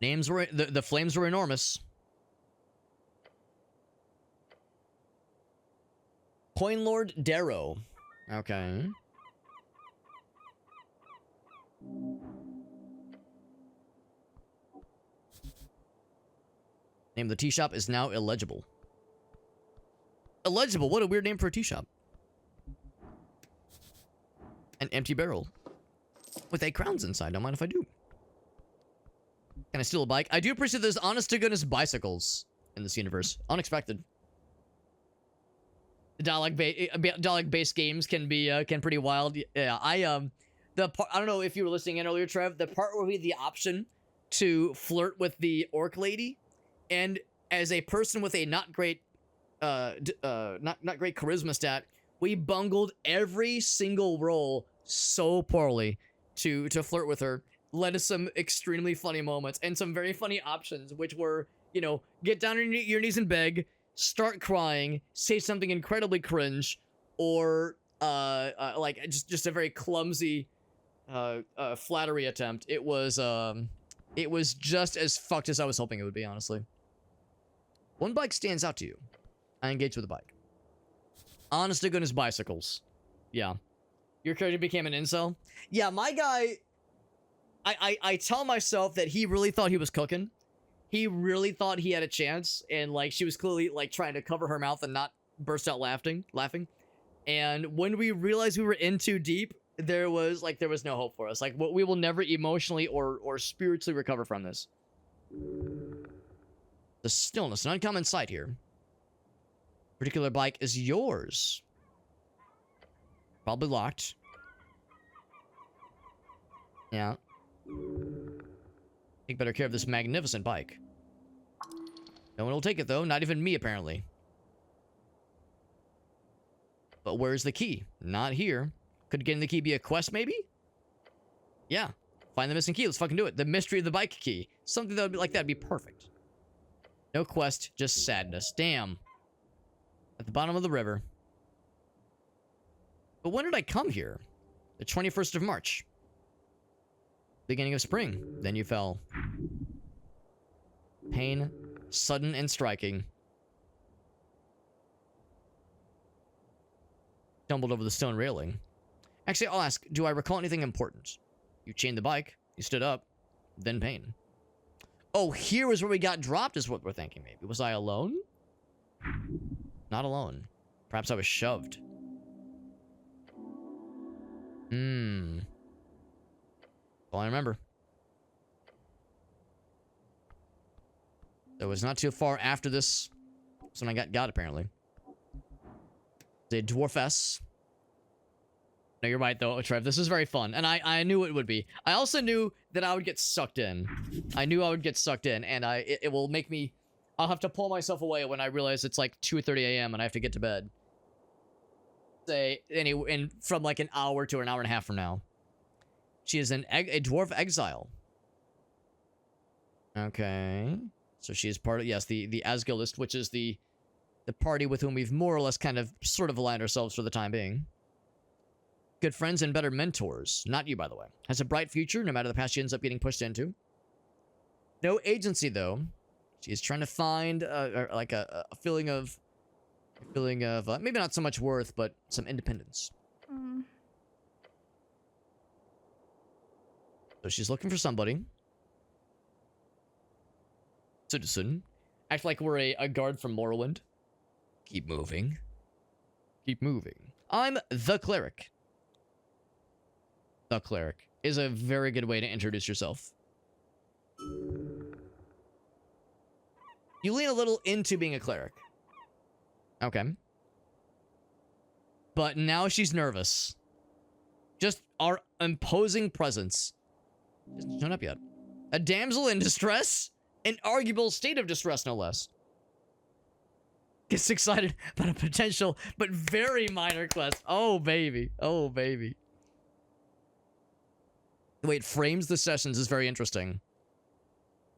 Names were... The flames were enormous. Coin Lord Darrow. Okay. Name of the tea shop is now illegible. Illegible? What a weird name for a tea shop. An empty barrel. With 8 crowns inside. Don't mind if I do. Can I steal a bike? I do appreciate there's honest-to-goodness bicycles in this universe. Unexpected. Dialogue-based games can be pretty wild. Yeah, I don't know if you were listening in earlier, Trev. The part where we had the option to flirt with the orc lady, and as a person with a not great charisma stat, we bungled every single roll so poorly to flirt with her. Led to some extremely funny moments and some very funny options, which were, you know, get down on your knees and beg, start crying, say something incredibly cringe, or like just a very clumsy flattery attempt. It was just as fucked as I was hoping it would be, honestly. One bike stands out to you. I engaged with a bike. Honest to goodness bicycles. Yeah. Your character became an incel? Yeah, my guy... I tell myself that he really thought he was cooking. He really thought he had a chance, and, like, she was clearly, like, trying to cover her mouth and not burst out laughing. And when we realized we were in too deep, there was no hope for us. Like, we will never emotionally or spiritually recover from this. The stillness, an uncommon sight here. Particular bike is yours. Probably locked. Yeah. Take better care of this magnificent bike. No one will take it, though. Not even me, apparently. But where's the key? Not here. Could getting the key be a quest, maybe? Yeah. Find the missing key. Let's fucking do it. The mystery of the bike key. Something that would be like that would be perfect. No quest, just sadness. Damn. At the bottom of the river. But when did I come here? The 21st of March. Beginning of spring. Then you fell. Pain, sudden and striking. Stumbled over the stone railing. Actually, I'll ask, do I recall anything important? You chained the bike. You stood up. Then pain. Oh, here is where we got dropped is what we're thinking, maybe. Was I alone? Not alone. Perhaps I was shoved. All I remember. It was not too far after this. That's when I got apparently. The dwarfess. No, you're right, though, Trev. This is very fun, and I knew it would be. I also knew that I would get sucked in. I knew I would get sucked in, and it will make me... I'll have to pull myself away when I realize it's like 2:30 a.m. and I have to get to bed. Say, and from like an hour to an hour and a half from now. She is a dwarf exile. Okay. So she is part of, yes, the Asgilist, which is the party with whom we've more or less kind of sort of aligned ourselves for the time being. Good friends and better mentors. Not you, by the way. Has a bright future, no matter the path she ends up getting pushed into. No agency, though. She's trying to find like a feeling of maybe not so much worth, but some independence. So she's looking for somebody. Citizen. Act like we're a guard from Morrowind. Keep moving. Keep moving. I'm the cleric. The cleric is a very good way to introduce yourself. You lean a little into being a cleric. Okay. But now she's nervous. Just our imposing presence. Hasn't shown up yet. A damsel in distress? An arguable state of distress, no less. Gets excited about a potential, but very minor quest. Oh, baby. Oh, baby. The way it frames the sessions is very interesting.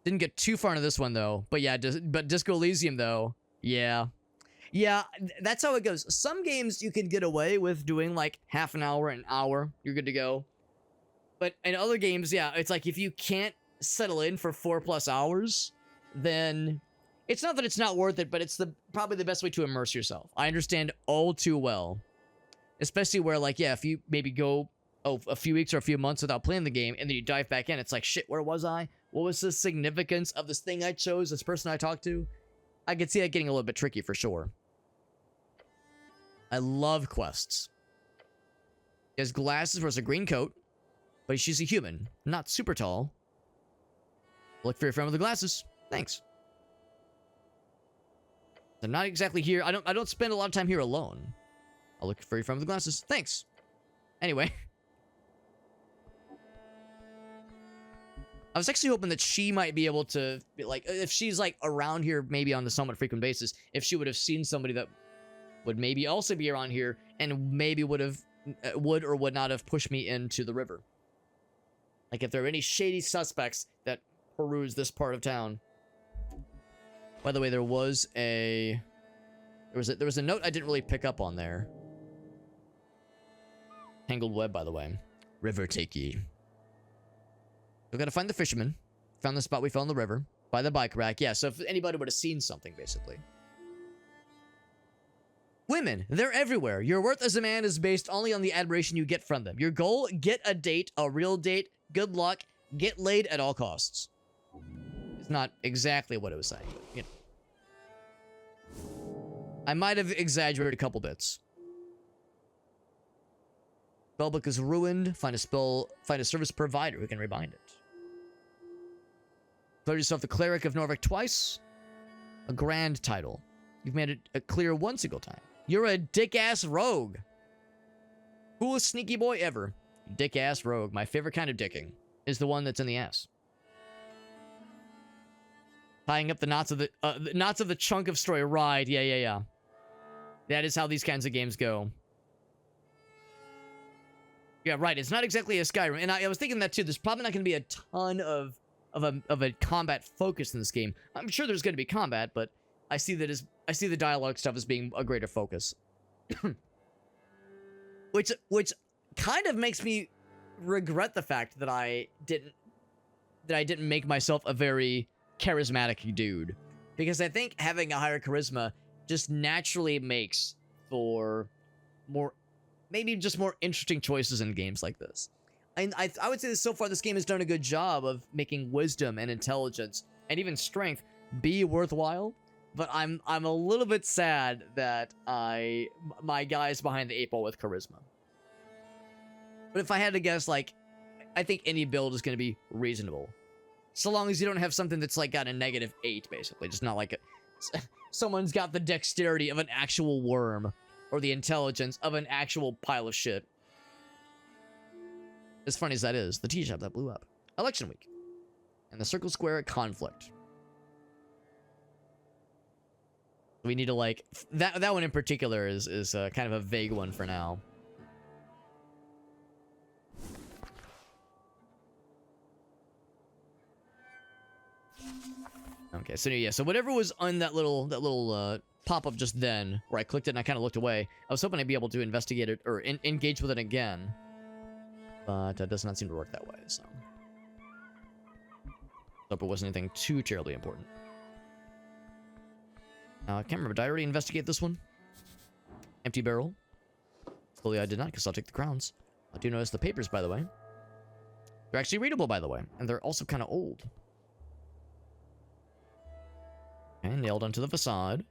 Didn't get too far into this one, though. But yeah, but Disco Elysium, though. Yeah. Yeah, that's how it goes. Some games you can get away with doing like half an hour, you're good to go. But in other games, yeah, it's like if you can't settle in for 4+ hours, then it's not that it's not worth it, but it's probably the best way to immerse yourself. I understand all too well. Especially where, like, yeah, if you maybe go a few weeks or a few months without playing the game, and then you dive back in, it's like, shit, where was I? What was the significance of this thing I chose, this person I talked to? I could see that getting a little bit tricky for sure. I love quests. He has glasses versus a green coat, but she's a human, not super tall. Look for your friend with the glasses. Thanks. I'm not exactly here. I don't spend a lot of time here alone. I'll look for your friend with the glasses. Thanks. Anyway. I was actually hoping that she might be able to, like, if she's, like, around here maybe on a somewhat frequent basis, if she would have seen somebody that would maybe also be around here and maybe would or would not have pushed me into the river. Like, if there are any shady suspects that peruse this part of town. By the way, there was a note I didn't really pick up on there. Tangled web, by the way. River take ye. We gotta find the fisherman. Found the spot we fell in the river. By the bike rack. Yeah, so if anybody would have seen something, basically. Women, they're everywhere. Your worth as a man is based only on the admiration you get from them. Your goal, get a date, a real date, good luck, get laid at all costs. It's not exactly what it was saying, but, you know. I might have exaggerated a couple bits. Spellbook is ruined. Find a service provider who can rebind it. Declare yourself the cleric of Norvik twice. A grand title. You've made it clear one single time. You're a dick-ass rogue. Coolest sneaky boy ever. Dick-ass rogue. My favorite kind of dicking is the one that's in the ass. Tying up the knots of the chunk of story. Right. Yeah. That is how these kinds of games go. Yeah, right. It's not exactly a Skyrim, and I was thinking that too. There's probably not going to be a ton of a combat focus in this game. I'm sure there's going to be combat, but I see the dialogue stuff as being a greater focus, which kind of makes me regret the fact that I didn't make myself a very charismatic dude, because I think having a higher charisma just naturally makes for more, maybe just more interesting choices in games like this. And I would say that so far this game has done a good job of making wisdom and intelligence and even strength be worthwhile. But I'm a little bit sad that my guy's behind the 8 ball with charisma. But if I had to guess, like, I think any build is going to be reasonable, so long as you don't have something that's like got a -8, basically, just not like someone's got the dexterity of an actual worm or the intelligence of an actual pile of shit. As funny as that is, the tea shop that blew up. Election week. And the Circle Square conflict. We need to, like, that one in particular is kind of a vague one for now. Okay, so yeah, so whatever was on that little pop-up just then, where I clicked it and I kind of looked away, I was hoping I'd be able to investigate it or engage with it again. But that does not seem to work that way, so. Hope it wasn't anything too terribly important. I can't remember, did I already investigate this one? Empty barrel? Clearly I did not, because I'll take the crowns. I do notice the papers, by the way. They're actually readable, by the way, and they're also kind of old. And nailed onto the facade.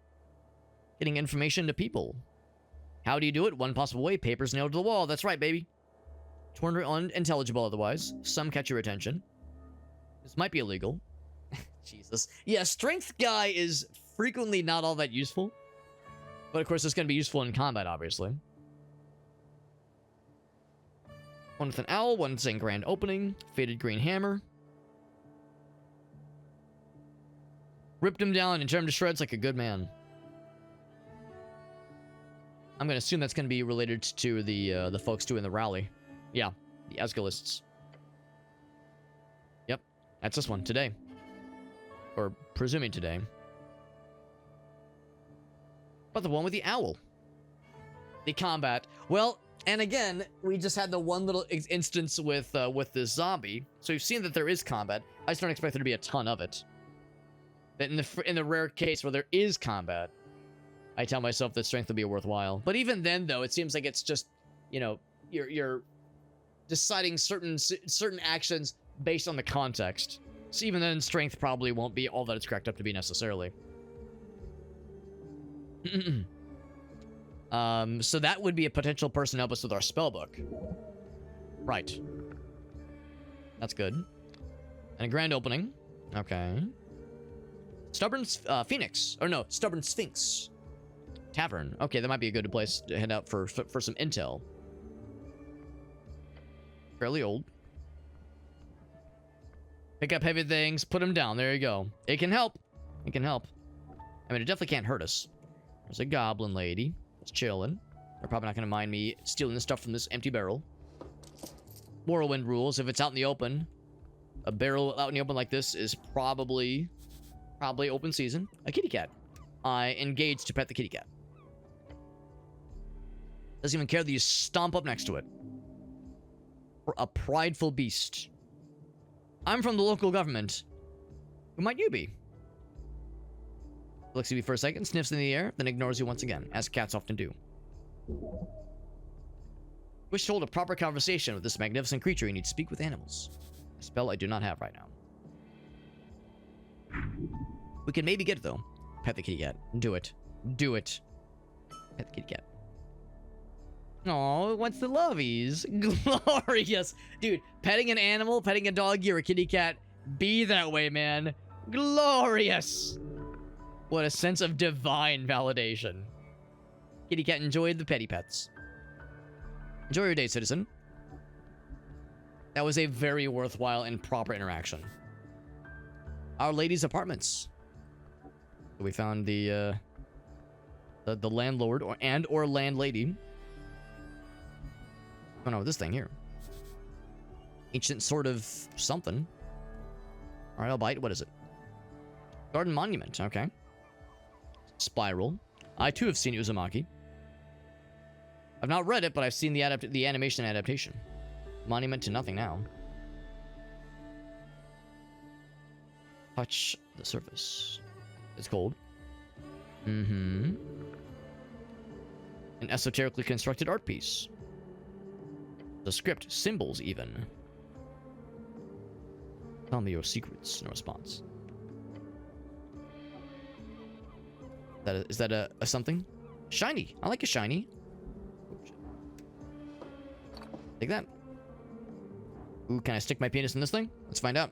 Getting information to people. How do you do it? One possible way, papers nailed to the wall. That's right, baby. Torn or unintelligible otherwise. Some catch your attention. This might be illegal. Jesus. Yeah, strength guy is frequently not all that useful. But of course, it's going to be useful in combat, obviously. One with an owl, one saying grand opening. Faded green hammer. Ripped him down and turned him to shreds like a good man. I'm going to assume that's going to be related to the folks doing the rally. Yeah, the Asgilists. Yep, that's this one, today. Or presuming today. But the one with the owl. The combat. Well, and again, we just had the one little instance with this zombie. So you've seen that there is combat. I just don't expect there to be a ton of it. That in the rare case where there is combat, I tell myself that strength will be worthwhile. But even then, though, it seems like it's just, you know, you're deciding certain actions based on the context. So even then, strength probably won't be all that it's cracked up to be necessarily. So that would be a potential person to help us with our spell book. Right. That's good. And a grand opening. Okay. Stubborn Phoenix. Or no, Stubborn Sphinx. Tavern. Okay, that might be a good place to head out for some intel. Fairly old. Pick up heavy things, put them down. There you go. It can help. It can help. I mean, it definitely can't hurt us. There's a goblin lady that's chilling. They're probably not going to mind me stealing the stuff from this empty barrel. Morrowind rules. If it's out in the open, a barrel out in the open like this is probably open season. A kitty cat. I engage to pet the kitty cat. Doesn't even care that you stomp up next to it. A prideful beast. I'm from the local government. Who might you be? Looks at you for a second, sniffs in the air, then ignores you once again, as cats often do. Wish to hold a proper conversation with this magnificent creature. You need to speak with animals. A spell I do not have right now. We can maybe get it, though. Pet the kitty cat. Do it. Do it. Pet the kitty cat. Oh, what's the lovies? Glorious. Dude, petting an animal, petting a doggy or a kitty cat, be that way, man. Glorious. What a sense of divine validation. Kitty cat enjoyed the petty pets. Enjoy your day, citizen. That was a very worthwhile and proper interaction. Our Lady's apartments. We found the landlord or landlady. Oh no, this thing here. Ancient sort of something. Alright, I'll bite. What is it? Garden Monument. Okay. Spiral. I too have seen Uzumaki. I've not read it, but I've seen the animation adaptation. Monument to nothing now. Touch the surface. It's cold. Mm-hmm. An esoterically constructed art piece. The script, symbols even. Tell me your secrets. No response. Is that a something? Shiny. I like a shiny. Take that. Ooh, can I stick my penis in this thing? Let's find out.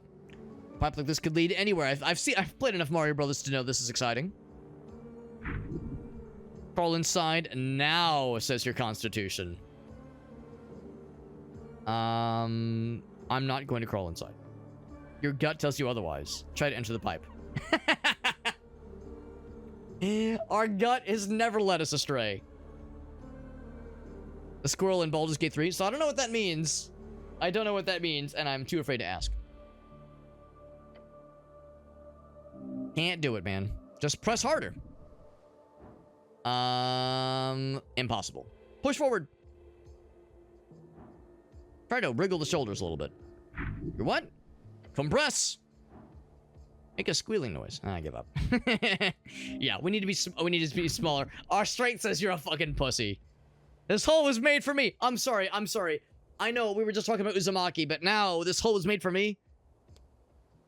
A pipe like this could lead anywhere. I've played enough Mario Brothers to know this is exciting. Crawl inside now, says your constitution. I'm not going to crawl inside. Your gut tells you otherwise. Try to enter the pipe. Our gut has never led us astray. The squirrel in Baldur's Gate 3. So I don't know what that means. I don't know what that means, and I'm too afraid to ask. Can't do it, man. Just press harder. Impossible. Push forward. Try to wriggle the shoulders a little bit. You're what? Compress. Make a squealing noise. I give up. Yeah, we need to be smaller. Our strength says you're a fucking pussy. This hole was made for me. I'm sorry. I know we were just talking about Uzumaki, but now this hole was made for me.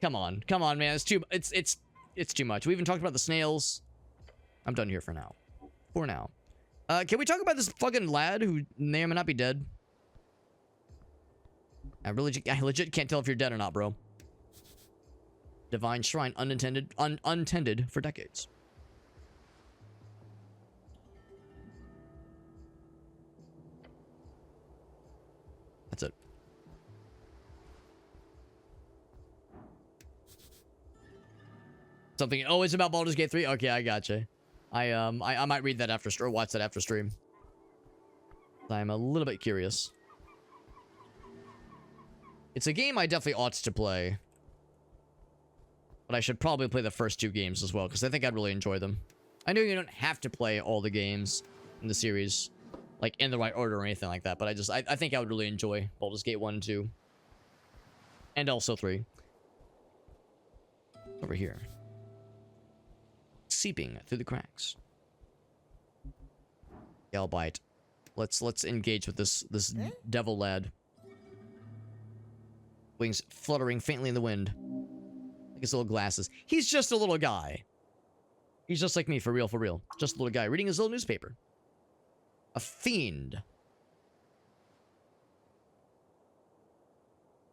Come on, man. It's too much. We even talked about the snails. I'm done here for now. Can we talk about this fucking lad who may or may not be dead? I legit can't tell if you're dead or not, bro. Divine shrine untended for decades. That's it. Something. Oh, it's about Baldur's Gate 3. Okay, I gotcha. I might read that after or watch that after stream. I'm a little bit curious. It's a game I definitely ought to play. But I should probably play the first two games as well, because I think I'd really enjoy them. I know you don't have to play all the games in the series, like, in the right order or anything like that, but I think I would really enjoy Baldur's Gate 1 and 2. And also 3. Over here. Seeping through the cracks. Yeah, I'll bite. Let's engage with this devil lad. Wings fluttering faintly in the wind. Like his little glasses. He's just a little guy. He's just like me, for real. Just a little guy reading his little newspaper. A fiend.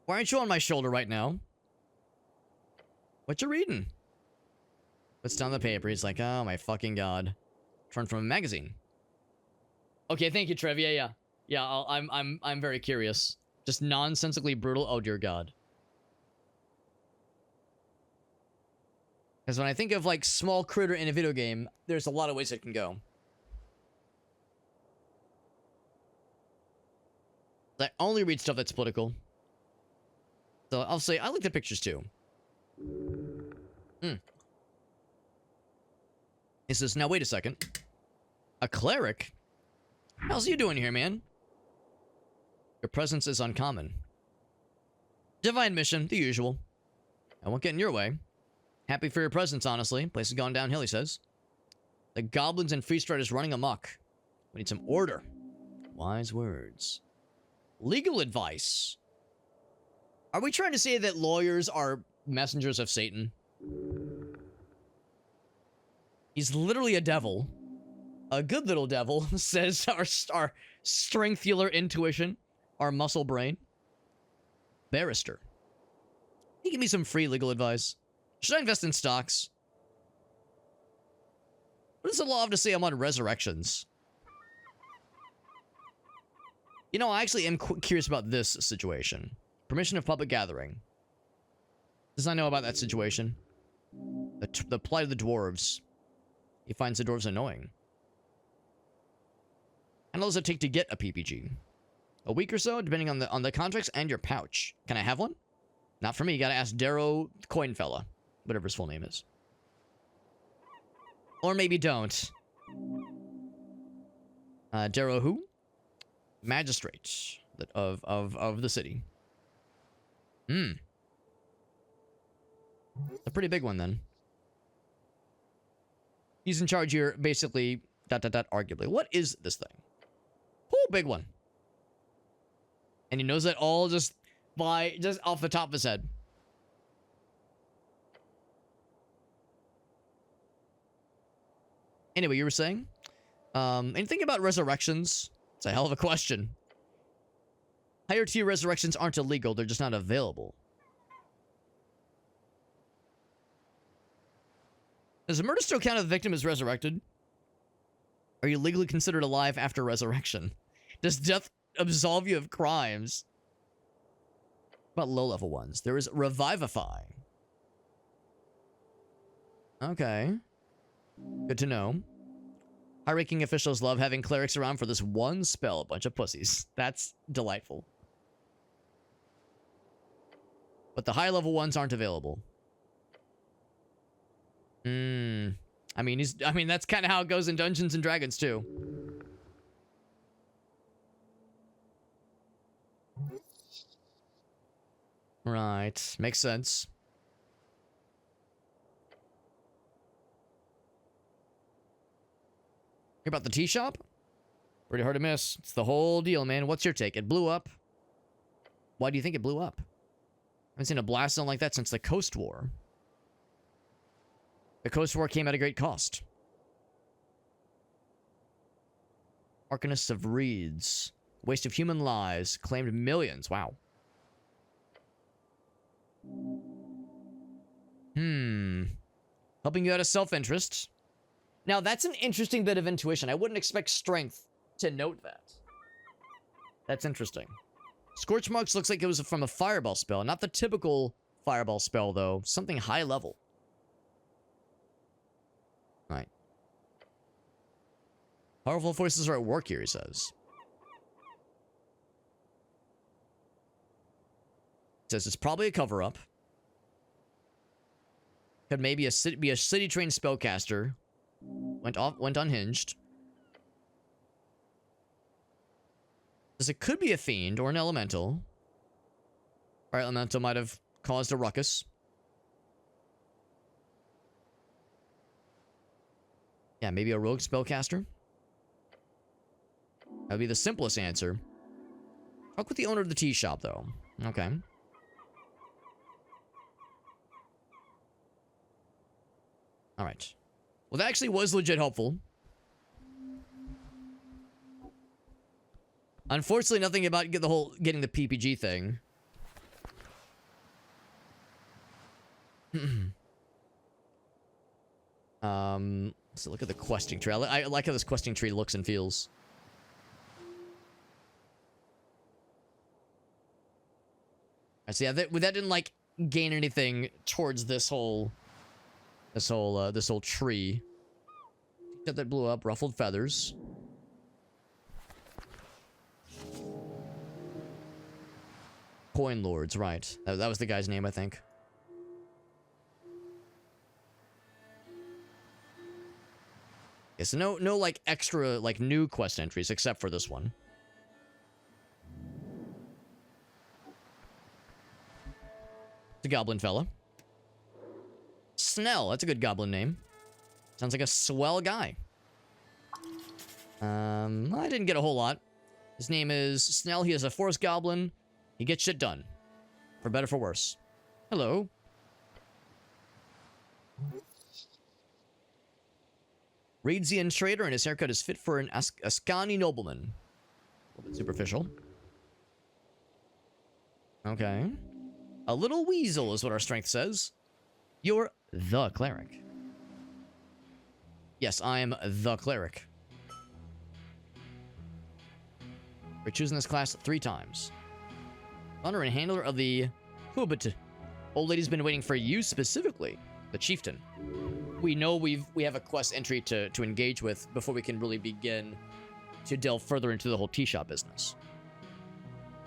Why aren't you on my shoulder right now? What you reading? Puts down the paper. He's like, oh my fucking god. Turn from a magazine. Okay, thank you, Trev. Yeah. I'm very curious. Just nonsensically brutal. Oh dear god. Because when I think of like small critter in a video game, there's a lot of ways it can go. I only read stuff that's political. So I'll say I like the pictures too. He says, now wait a second. A cleric? How's you doing here, man? Your presence is uncommon. Divine mission, the usual. I won't get in your way. Happy for your presence, honestly. Place has gone downhill, he says. The goblins and free striders running amok. We need some order. Wise words. Legal advice. Are we trying to say that lawyers are messengers of Satan? He's literally a devil. A good little devil, says our strengthular intuition. Our muscle brain. Barrister. He give me some free legal advice. Should I invest in stocks? What does the law have to say on resurrections? You know, I actually am curious about this situation. Permission of public gathering. Does not know about that situation. The plight of the dwarves. He finds the dwarves annoying. How long does it take to get a PPG? A week or so, depending on the contracts and your pouch. Can I have one? Not for me. You gotta ask Darrow Coinfella, whatever his full name is. Or maybe don't. Darrow who? Magistrate of the city. Hmm. A pretty big one then. He's in charge here, basically. ... Arguably. What is this thing? Oh, big one. And he knows that all just off the top of his head. Anyway, you were saying? Anything about resurrections? It's a hell of a question. Higher tier resurrections aren't illegal, they're just not available. Does a murder still count if the victim is resurrected? Are you legally considered alive after resurrection? Does death absolve you of crimes? What about low-level ones? There is Revivify. Okay. Good to know. High-ranking officials love having clerics around for this one spell. A bunch of pussies. That's delightful. But the high-level ones aren't available. I mean, that's kind of how it goes in Dungeons and Dragons, too. Right. Makes sense. Hear about the tea shop? Pretty hard to miss. It's the whole deal, man. What's your take? It blew up. Why do you think it blew up? I haven't seen a blast zone like that since the Coast War. The Coast War came at a great cost. Arcanists of Reeds. Waste of human lives. Claimed millions. Wow. Helping you out of self-interest. Now, that's an interesting bit of intuition. I wouldn't expect strength to note that. That's interesting. Scorch Marks looks like it was from a fireball spell. Not the typical fireball spell, though. Something high level. Right. Powerful forces are at work here, he says. Says it's probably a cover-up. Could maybe be a city-trained spellcaster. Went unhinged. Says it could be a fiend or an elemental. Or elemental might have caused a ruckus. Yeah, maybe a rogue spellcaster. That would be the simplest answer. Talk with the owner of the tea shop, though. Okay. Alright. Well, that actually was legit helpful. Unfortunately, nothing about getting the PPG thing. So look at the questing tree. I like how this questing tree looks and feels. I see. Yeah, that didn't like gain anything towards this whole tree. That blew up. Ruffled feathers. Coin Lords, right. That was the guy's name, I think. Yeah, so no like extra like new quest entries except for this one. It's a goblin fella. Snell, that's a good goblin name. Sounds like a swell guy. I didn't get a whole lot. His name is Snell. He is a forest goblin. He gets shit done. For better, for worse. Hello. Reedsian trader, and his haircut is fit for an Ascani nobleman. A little bit superficial. Okay. A little weasel is what our strength says. You're the cleric. Yes, I am the cleric. We're choosing this class 3 times. Owner and handler of the Hubit. Old lady's been waiting for you specifically. The chieftain. We know we have a quest entry to engage with before we can really begin to delve further into the whole tea shop business.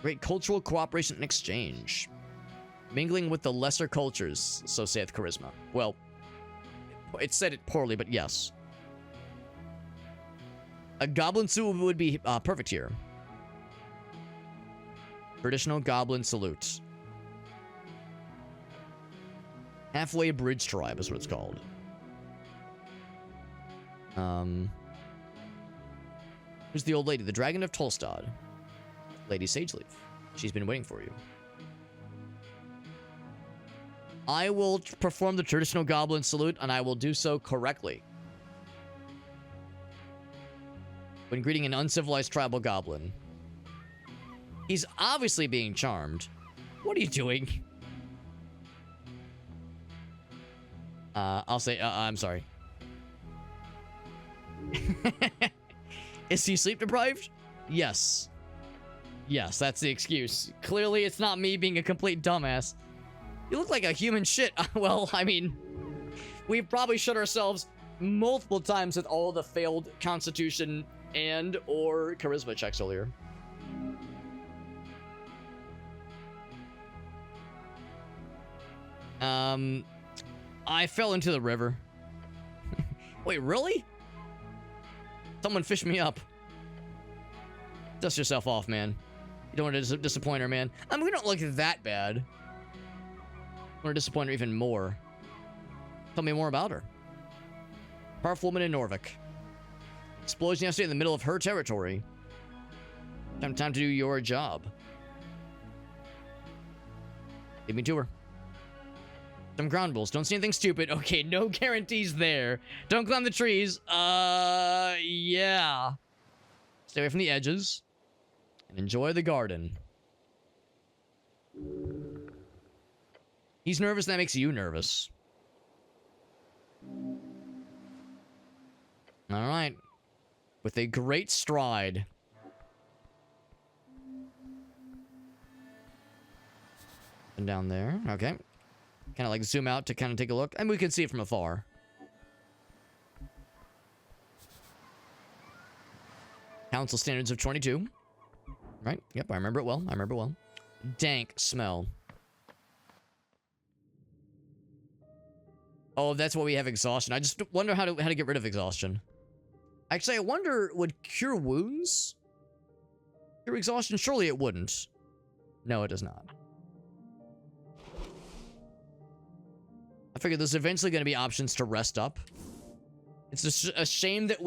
Great cultural cooperation and exchange. Mingling with the lesser cultures, so saith charisma. Well, it said it poorly, but yes. A goblin suit would be perfect here. Traditional goblin salute. Halfway Bridge Tribe is what it's called. Who's the old lady? The Dragon of Tolstad. Lady Sageleaf. She's been waiting for you. I will perform the traditional goblin salute, and I will do so correctly. When greeting an uncivilized tribal goblin. He's obviously being charmed. What are you doing? I'll say, I'm sorry. Is he sleep deprived? Yes. Yes, that's the excuse. Clearly, it's not me being a complete dumbass. You look like a human shit. Well, I mean, we've probably shut ourselves multiple times with all the failed constitution and or charisma checks earlier. I fell into the river. Wait, really? Someone fished me up. Dust yourself off, man. You don't want to disappoint her, man. I mean, we don't look that bad. I want to disappoint her even more. Tell me more about her. Powerful woman in Norvik. Explosion yesterday in the middle of her territory. Time to do your job. Lead me to her. Some ground rules. Don't see anything stupid. Okay, no guarantees there. Don't climb the trees. Yeah. Stay away from the edges. And enjoy the garden. He's nervous, and that makes you nervous. Alright. With a great stride. And down there. Okay. Kind of like zoom out to kind of take a look. And we can see it from afar. Council standards of 22. Right? Yep, I remember it well. I remember it well. Dank smell. Oh, that's why we have exhaustion. I just wonder how to get rid of exhaustion. Actually, I wonder, would cure wounds cure exhaustion? Surely it wouldn't. No, it does not. I figured there's eventually going to be options to rest up. It's just a shame that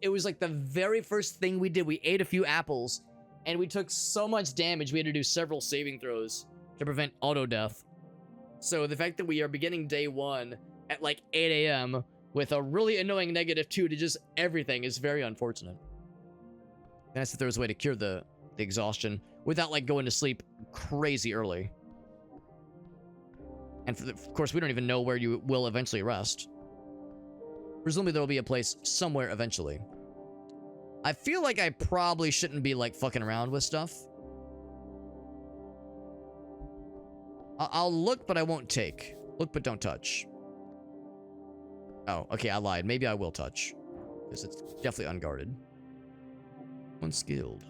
it was like the very first thing we did. We ate a few apples, and we took so much damage, we had to do several saving throws to prevent auto-death. So the fact that we are beginning day one at like 8 a.m. with a really annoying -2 to just everything is very unfortunate. That's if there was a way to cure the exhaustion without like going to sleep crazy early. And of course, we don't even know where you will eventually rest. Presumably there will be a place somewhere eventually. I feel like I probably shouldn't be like fucking around with stuff. I'll look, but I won't take. Look, but don't touch. Oh, okay, I lied. Maybe I will touch. Because it's definitely unguarded. Unskilled.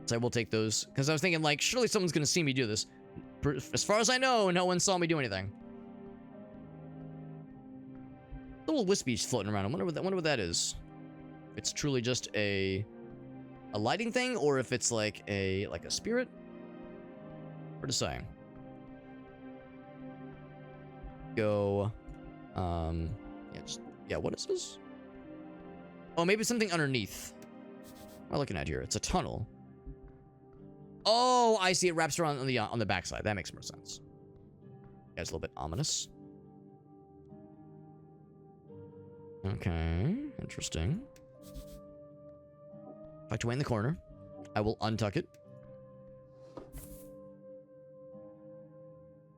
So I will take those. Because I was thinking, like, surely someone's going to see me do this. As far as I know, no one saw me do anything. Little wispies floating around. I wonder what that is. If it's truly just a lighting thing, or if it's like a spirit. Hard to say. Go. Yeah. What is this? Oh, maybe something underneath. What am I looking at here? It's a tunnel. Oh, I see. It wraps around on the backside. That makes more sense. Yeah, it's a little bit ominous. Okay, interesting. Tucked away in the corner. I will untuck it.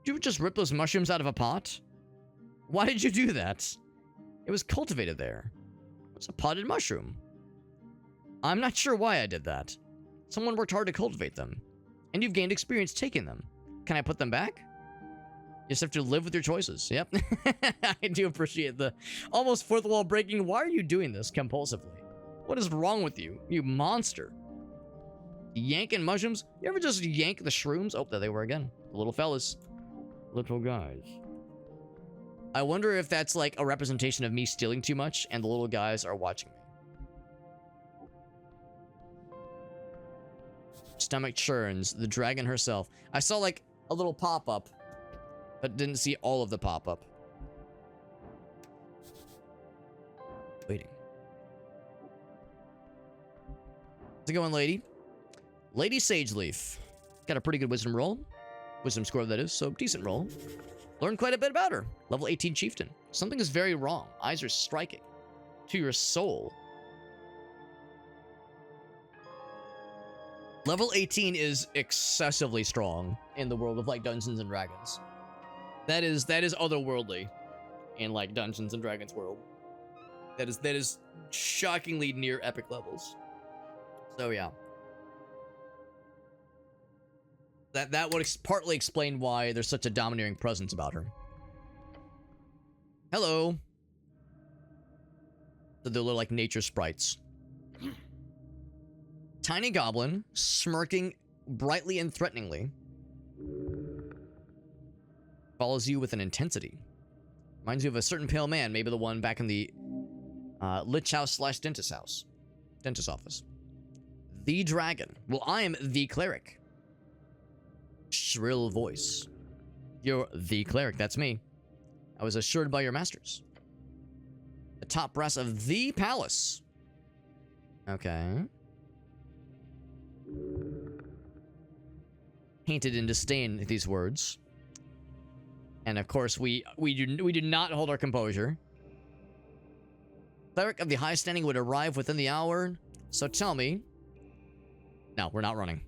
Did you just rip those mushrooms out of a pot? Why did you do that? It was cultivated there. It was a potted mushroom. I'm not sure why I did that. Someone worked hard to cultivate them. And you've gained experience taking them. Can I put them back? just have to live with your choices. Yep. I do appreciate the almost fourth wall breaking. Why are you doing this compulsively? What is wrong with you, you monster? Yanking mushrooms? You ever just yank the shrooms? Oh, there they were again. The little fellas. Little guys. I wonder if that's like a representation of me stealing too much and the little guys are watching me. Stomach churns. The dragon herself. I saw like a little pop-up, but didn't see all of the pop-up. Waiting. How's it going, lady? Lady Sageleaf. Got a pretty good wisdom roll. Wisdom score, that is, so decent roll. Learned quite a bit about her. Level 18 chieftain. Something is very wrong. Eyes are striking. To your soul. Level 18 is excessively strong in the world of like Dungeons and Dragons. That is otherworldly in like Dungeons and Dragons world. That is shockingly near epic levels. So yeah. That would partly explain why there's such a domineering presence about her. Hello. They're little like nature sprites. Tiny goblin, smirking brightly and threateningly. Follows you with an intensity. Reminds you of a certain pale man, maybe the one back in the Lich House / Dentist House. Dentist office. The dragon. Well, I am the cleric. Shrill voice. You're the cleric, that's me. I was assured by your masters. The top brass of the palace. Okay. Painted in disdain at these words. And of course, we do not hold our composure. Cleric of the high standing would arrive within the hour. So tell me. No, we're not running.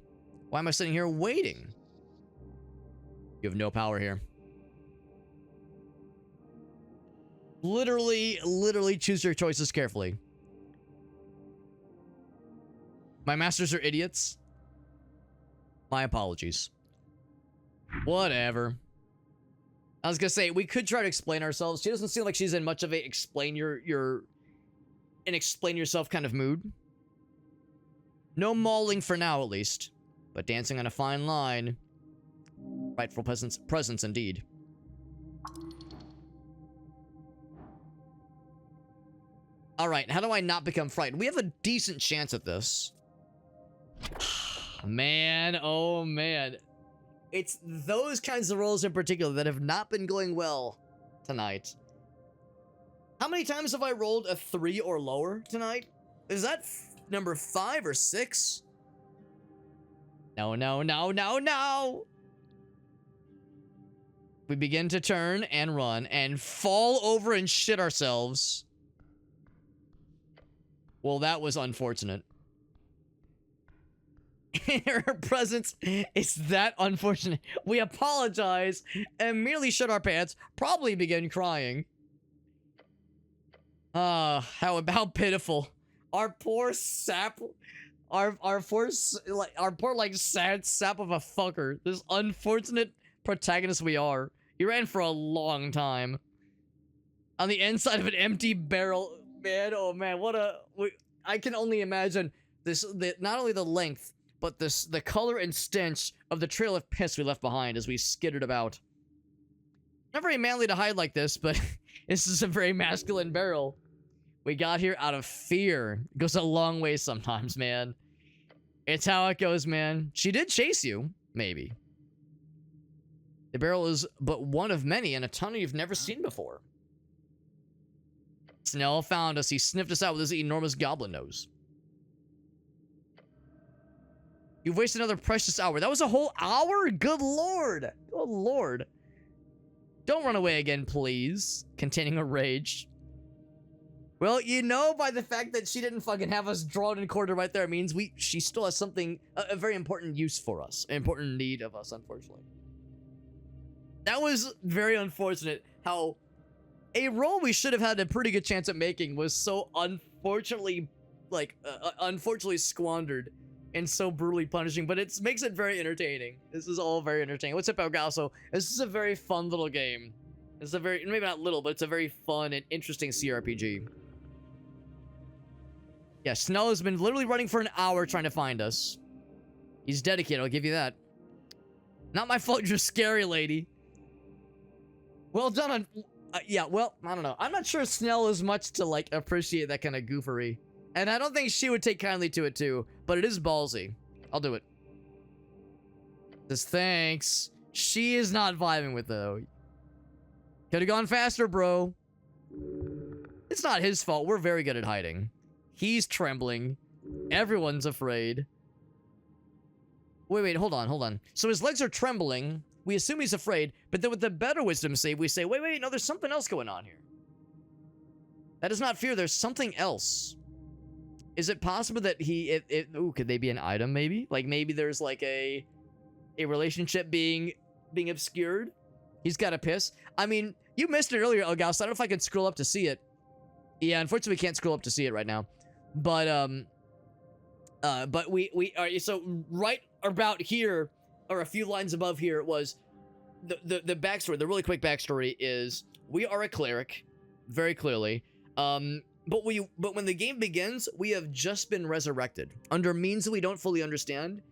Why am I sitting here waiting? You have no power here. Literally choose your choices carefully. My masters are idiots. My apologies. Whatever. I was gonna say, we could try to explain ourselves. She doesn't seem like she's in much of a explain yourself kind of mood. No mauling for now, at least. But dancing on a fine line. Rightful presence indeed. Alright, how do I not become frightened? We have a decent chance at this. Man, oh man. It's those kinds of rolls in particular that have not been going well tonight. How many times have I rolled a 3 or lower tonight? Is that number 5 or 6? No, no, no, no, no! We begin to turn and run and fall over and shit ourselves. Well, that was unfortunate. Her presence is that unfortunate. We apologize and merely shit our pants, probably begin crying. How pitiful. Our poor sap, our poor like sad sap of a fucker. This unfortunate protagonist we are. He ran for a long time. On the inside of an empty barrel. Man, oh man, I can only imagine not only the length, but the color and stench of the trail of piss we left behind as we skittered about. Not very manly to hide like this, but this is a very masculine barrel. We got here out of fear. It goes a long way sometimes, man. It's how it goes, man. She did chase you, maybe. The barrel is but one of many in a tunnel you've never seen before. Snell found us. He sniffed us out with his enormous goblin nose. You've wasted another precious hour. That was a whole hour? Good lord. Good lord. Don't run away again, please. Containing a rage. Well, you know, by the fact that she didn't fucking have us drawn and quartered right there, means she still has something, a very important use for us. An important need of us, unfortunately. That was very unfortunate how a roll we should have had a pretty good chance at making was so unfortunately, unfortunately squandered and so brutally punishing, but it makes it very entertaining. This is all very entertaining. What's up, Elgaso? This is a very fun little game. It's a very, maybe not little, but it's a very fun and interesting CRPG. Yeah, Snell has been literally running for an hour trying to find us. He's dedicated, I'll give you that. Not my fault you're scary, lady. Well done on... yeah, well, I don't know. I'm not sure Snell is much to, like, appreciate that kind of goofery. And I don't think she would take kindly to it, too. But it is ballsy. I'll do it. Just thanks. She is not vibing with it, though. Could've gone faster, bro. It's not his fault. We're very good at hiding. He's trembling. Everyone's afraid. Wait, hold on. So his legs are trembling. We assume he's afraid, but then with the better wisdom save, we say, wait, no, there's something else going on here. That is not fear, there's something else. Is it possible that ooh, could they be an item, maybe? Like, maybe there's, like, a relationship being obscured? He's got to piss. I mean, you missed it earlier, Elgaus. I don't know if I can scroll up to see it. Yeah, unfortunately, we can't scroll up to see it right now. But we are, so right about here, or a few lines above here, was the backstory. The really quick backstory is we are a cleric, very clearly. But when the game begins, we have just been resurrected under means that we don't fully understand,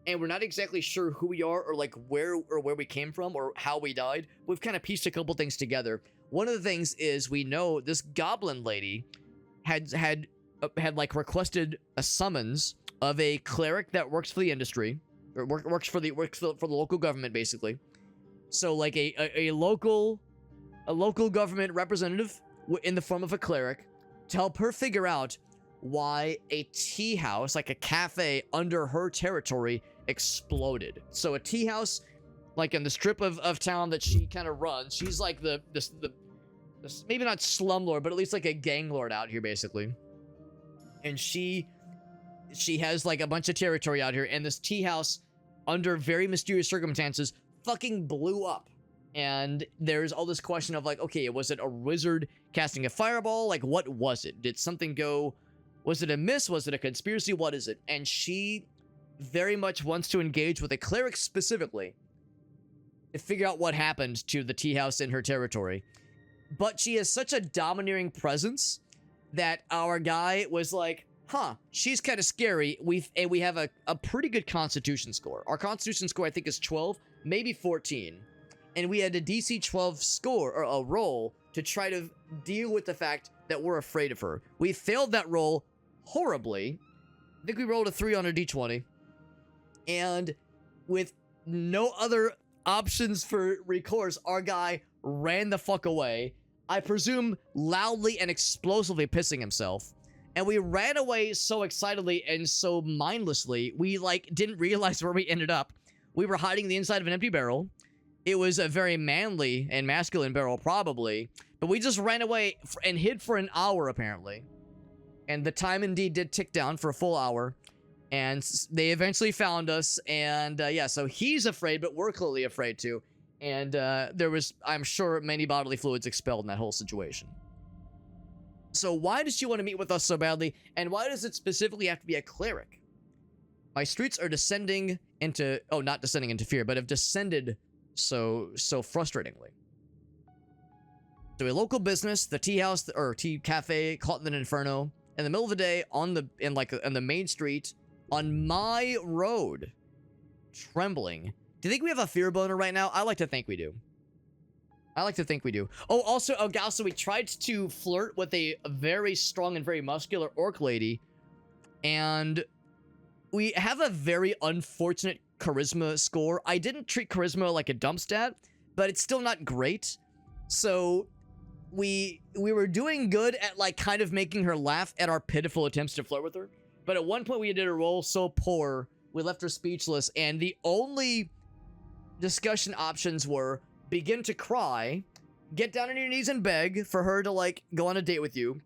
and we're not exactly sure who we are or like where we came from or how we died. We've kind of pieced a couple things together. One of the things is we know this goblin lady had like requested a summons of a cleric that works for the industry, or works for the local government, basically. So like a local government representative in the form of a cleric to help her figure out why a tea house, like a cafe under her territory, exploded. So a tea house, like in the strip of town that she kind of runs, she's like the maybe not slumlord, but at least like a gang lord out here, basically. And she has like a bunch of territory out here, and this tea house, under very mysterious circumstances, fucking blew up. And there's all this question of like, okay, was it a wizard casting a fireball? Like, what was it? Did something go? Was it a miss? Was it a conspiracy? What is it? And she very much wants to engage with a cleric specifically to figure out what happened to the tea house in her territory. But she has such a domineering presence that our guy was like, huh, she's kind of scary. We have a pretty good constitution score. Our constitution score, I think, is 12, maybe 14. And we had a DC 12 score, or a roll, to try to deal with the fact that we're afraid of her. We failed that roll horribly. I think we rolled a 3 on a D20. And with no other options for recourse, our guy ran the fuck away. I presume loudly and explosively pissing himself. And we ran away so excitedly and so mindlessly, we like didn't realize where we ended up. We were hiding the inside of an empty barrel. It was a very manly and masculine barrel, probably. But we just ran away and hid for an hour, apparently. And the time indeed did tick down for a full hour. And they eventually found us. And yeah, so he's afraid, but we're clearly afraid too. And there was, I'm sure, many bodily fluids expelled in that whole situation. So why does she want to meet with us so badly? And why does it specifically have to be a cleric? My streets are descending into, oh, not descending into fear, but have descended so frustratingly. So a local business, the tea house, or tea cafe, caught in an inferno, in the middle of the day, on the main street, on my road, trembling. Do you think we have a fear boner right now? I like to think we do. Oh, also, Elgaso, we tried to flirt with a very strong and very muscular orc lady, and we have a very unfortunate charisma score. I didn't treat charisma like a dump stat, but it's still not great. So we were doing good at like kind of making her laugh at our pitiful attempts to flirt with her. But at one point we did a roll so poor, we left her speechless, and the only discussion options were begin to cry, get down on your knees and beg for her to like go on a date with you,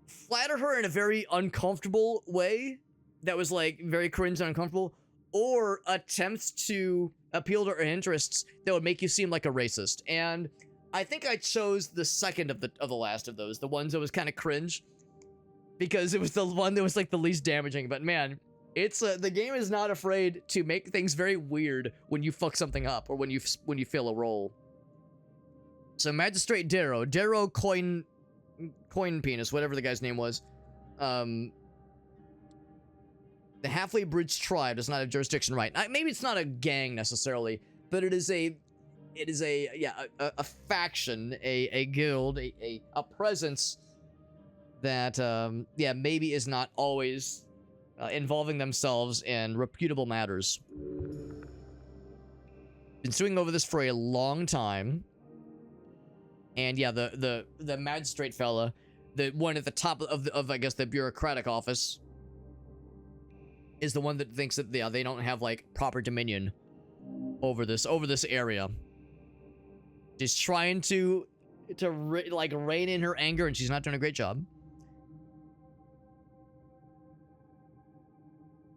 flatter her in a very uncomfortable way that was like very cringe and uncomfortable, or attempt to appeal to her interests that would make you seem like a racist. And I think I chose the second of the last of those, the ones that was kind of cringe, because it was the one that was like the least damaging. But man, It's the game is not afraid to make things very weird when you fuck something up or when you fail a roll. So Magistrate Darrow coin penis, whatever the guy's name was. The Halfway Bridge tribe does not have jurisdiction right. Maybe it's not a gang necessarily, but it is a faction, a guild, a presence that maybe is not always involving themselves in reputable matters. Been suing over this for a long time. And yeah, the magistrate fella, the one at the top of I guess the bureaucratic office, is the one that thinks that they don't have like proper dominion over this area. She's trying to like rein in her anger, and she's not doing a great job.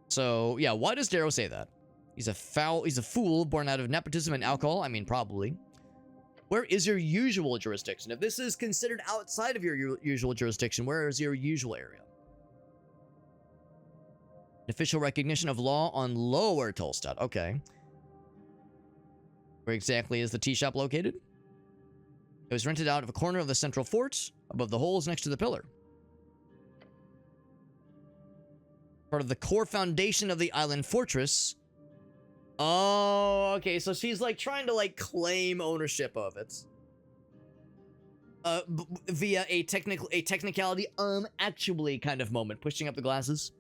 So yeah, why does Darrow say that? He's a fool born out of nepotism and alcohol. I mean, probably. Where is your usual jurisdiction? If this is considered outside of your usual jurisdiction, where is your usual area? Official recognition of law on Lower Tolstad. Okay. Where exactly is the tea shop located? It was rented out of a corner of the central fort, above the holes next to the pillar. Part of the core foundation of the island fortress. Oh, okay, so she's like trying to like claim ownership of it. Via a technicality, actually kind of moment, pushing up the glasses.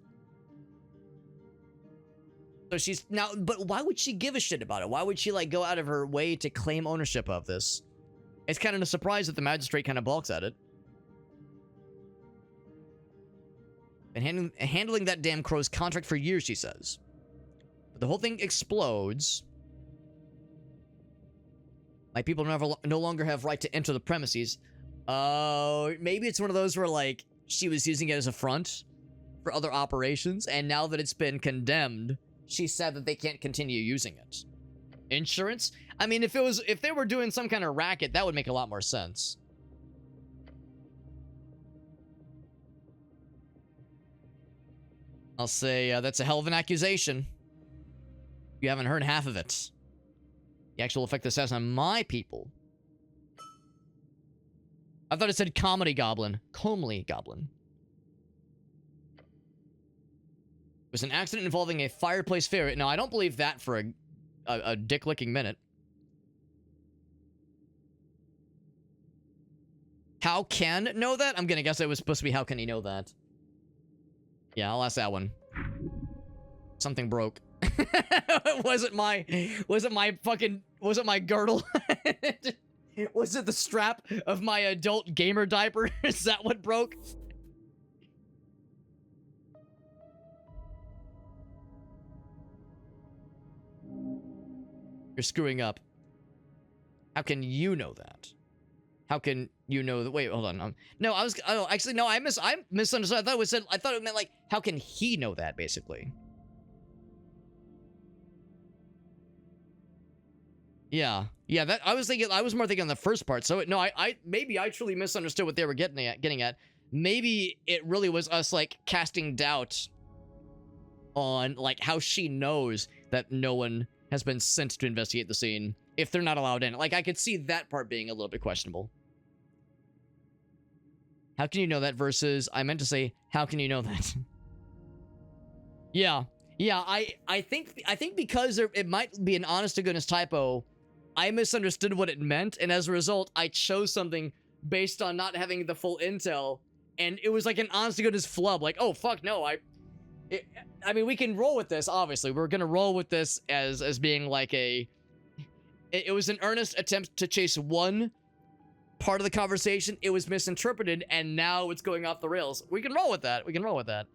So she's now, but why would she give a shit about it? Why would she like go out of her way to claim ownership of this? It's kind of a surprise that the magistrate kind of balks at it. Been handling that damn crow's contract for years, she says. But the whole thing explodes. My people no longer have right to enter the premises. Oh, maybe it's one of those where like she was using it as a front for other operations, and now that it's been condemned, she said that they can't continue using it. Insurance? I mean, if they were doing some kind of racket, that would make a lot more sense. I'll say that's a hell of an accusation. You haven't heard half of it. The actual effect this has on my people. I thought it said comedy goblin. Comely goblin. It was an accident involving a fireplace ferret. Now, I don't believe that for a dick-licking minute. How can know that? I'm gonna guess it was supposed to be how can he know that? Yeah, I'll ask that one. Something broke. Was it my girdle? Was it the strap of my adult gamer diaper? Is that what broke? You're screwing up. How can you know that? How can you know that? Wait, hold on. No, I misunderstood. I thought it meant like, how can he know that, basically? Yeah, that I was more thinking on the first part. So no, maybe I truly misunderstood what they were getting at. Maybe it really was us like casting doubt on like how she knows that no one has been sent to investigate the scene if they're not allowed in. Like I could see that part being a little bit questionable. How can you know that versus I meant to say how can you know that? Yeah, I think because it might be an honest to goodness typo. I misunderstood what it meant, and as a result, I chose something based on not having the full intel, and it was like an honest to goodness flub. Like, oh fuck no, I mean, we can roll with this. Obviously, we're gonna roll with this as being like it was an earnest attempt to chase one part of the conversation. It was misinterpreted, and now it's going off the rails. We can roll with that.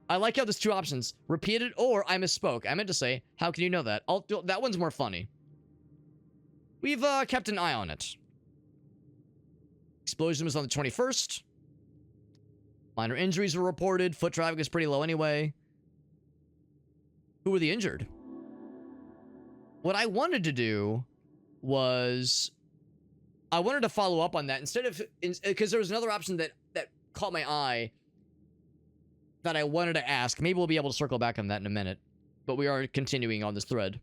I like how there's two options: repeat it or I misspoke. I meant to say, how can you know that? That one's more funny. We've kept an eye on it. Explosion was on the 21st. Minor injuries were reported. Foot traffic is pretty low anyway. Who were the injured? What I wanted to do was I wanted to follow up on that instead of because there was another option that caught my eye that I wanted to ask. Maybe we'll be able to circle back on that in a minute. But we are continuing on this thread.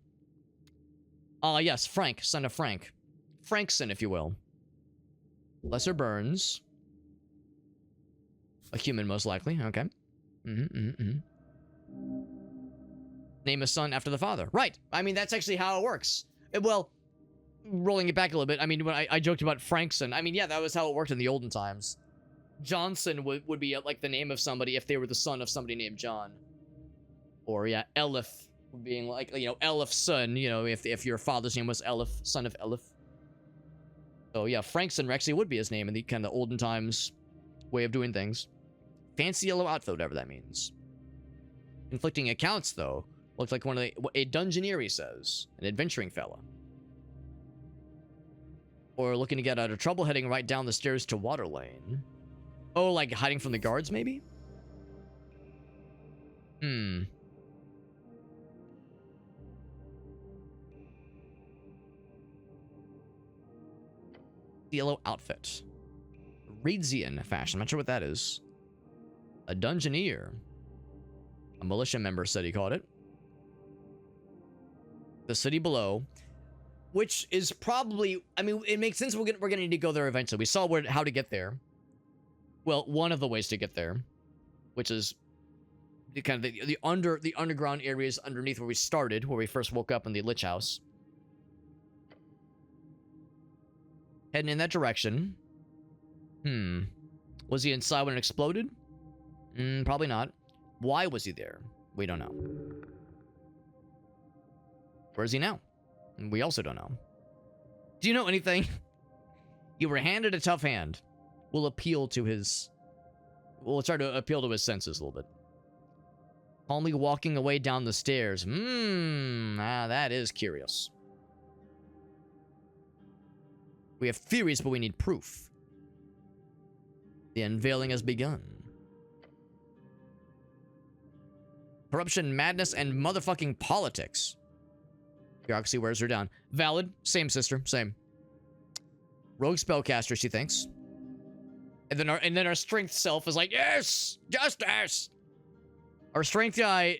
Yes, Frank, son of Frank. Frankson, if you will. Lesser Burns. A human, most likely. Okay. Name a son after the father. Right. I mean, that's actually how it works. Well, rolling it back a little bit, I mean, when I joked about Frankson, I mean, yeah, that was how it worked in the olden times. Johnson would be like the name of somebody if they were the son of somebody named John. Or, yeah, Elif being like, you know, Elif's son, you know, if your father's name was Elif, son of Elif. So, yeah, Frankson actually would be his name in the kind of olden times way of doing things. Fancy yellow outfit, whatever that means. Conflicting accounts, though. Looks like a dungeoneer, he says. An adventuring fella. Or looking to get out of trouble, heading right down the stairs to Water Lane. Oh, like hiding from the guards, maybe? Yellow outfit. Reedsian fashion. I'm not sure what that is. A dungeoneer. A militia member said he called it. The city below. Which is probably... I mean, it makes sense we're gonna need to go there eventually. We saw how to get there. Well, one of the ways to get there. Which is... the kind of the underground areas underneath where we started. Where we first woke up in the Lich House. Heading in that direction. Was he inside when it exploded? Probably not. Why was he there? We don't know. Where is he now? We also don't know. Do you know anything? You were handed a tough hand. We'll appeal to his... We'll try to appeal to his senses a little bit. Calmly walking away down the stairs. That is curious. We have theories, but we need proof. The unveiling has begun. Corruption, madness, and motherfucking politics. Bureaucracy wears her down. Valid. Same, sister. Same. Rogue spellcaster, she thinks. And then our strength self is like, yes! Justice! Our strength guy,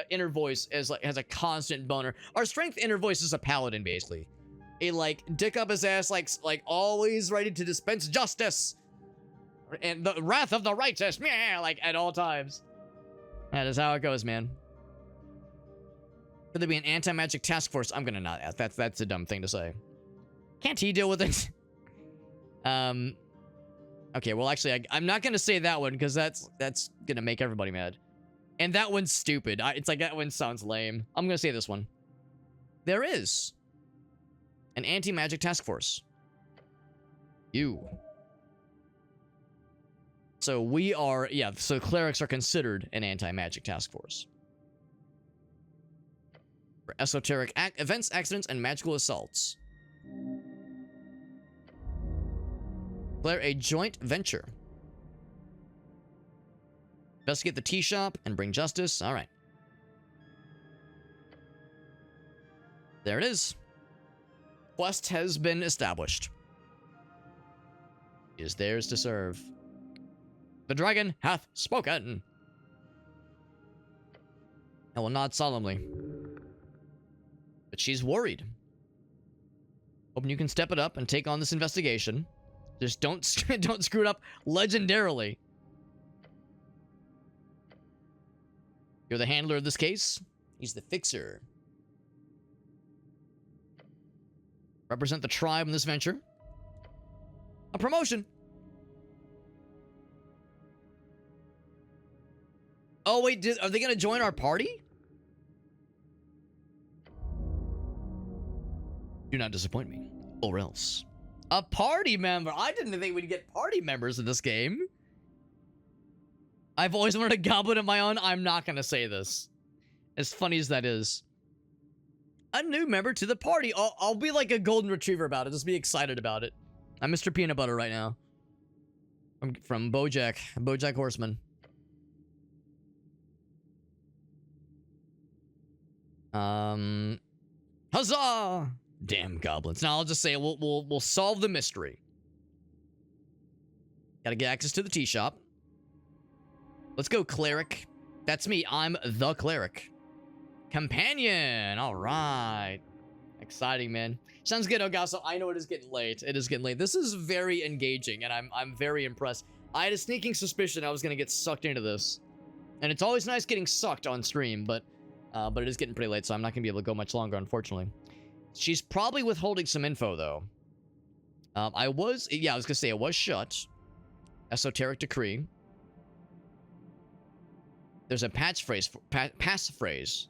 inner voice has a constant boner. Our strength inner voice is a paladin, basically. A, dick up his ass, always ready to dispense justice. And the wrath of the righteous, at all times. That is how it goes, man. Could there be an anti-magic task force? I'm gonna not ask. That's a dumb thing to say. Can't he deal with it? Okay, well, actually, I'm not gonna say that one, because that's gonna make everybody mad. And that one's stupid. It's like, that one sounds lame. I'm gonna say this one. There is an anti-magic task force. So we are, so clerics are considered an anti-magic task force. For esoteric events, accidents, and magical assaults. Declare a joint venture. Investigate the tea shop and bring justice. All right. There it is. Quest has been established. It is theirs to serve. The dragon hath spoken. I will nod solemnly. But she's worried. Hoping you can step it up and take on this investigation. Just don't screw it up legendarily. You're the handler of this case. He's the fixer. Represent the tribe in this venture. A promotion. Oh, wait, are they going to join our party? Do not disappoint me, or else. A party member? I didn't think we'd get party members in this game. I've always wanted a goblin of my own. I'm not going to say this. As funny as that is. A new member to the party. I'll be like a golden retriever about it. Just be excited about it. I'm Mr. Peanut Butter right now. From BoJack Horseman. Huzzah! Damn goblins. Now I'll just say we'll solve the mystery. Gotta get access to the tea shop. Let's go, cleric. That's me. I'm the cleric. Companion. All right. Exciting, man. Sounds good, Ogasso. I know it is getting late. It is getting late. This is very engaging, and I'm very impressed. I had a sneaking suspicion I was gonna get sucked into this, and it's always nice getting sucked on stream, but it is getting pretty late, so I'm not gonna be able to go much longer, unfortunately. She's probably withholding some info, though. I was gonna say it was shut. Esoteric decree. There's a passphrase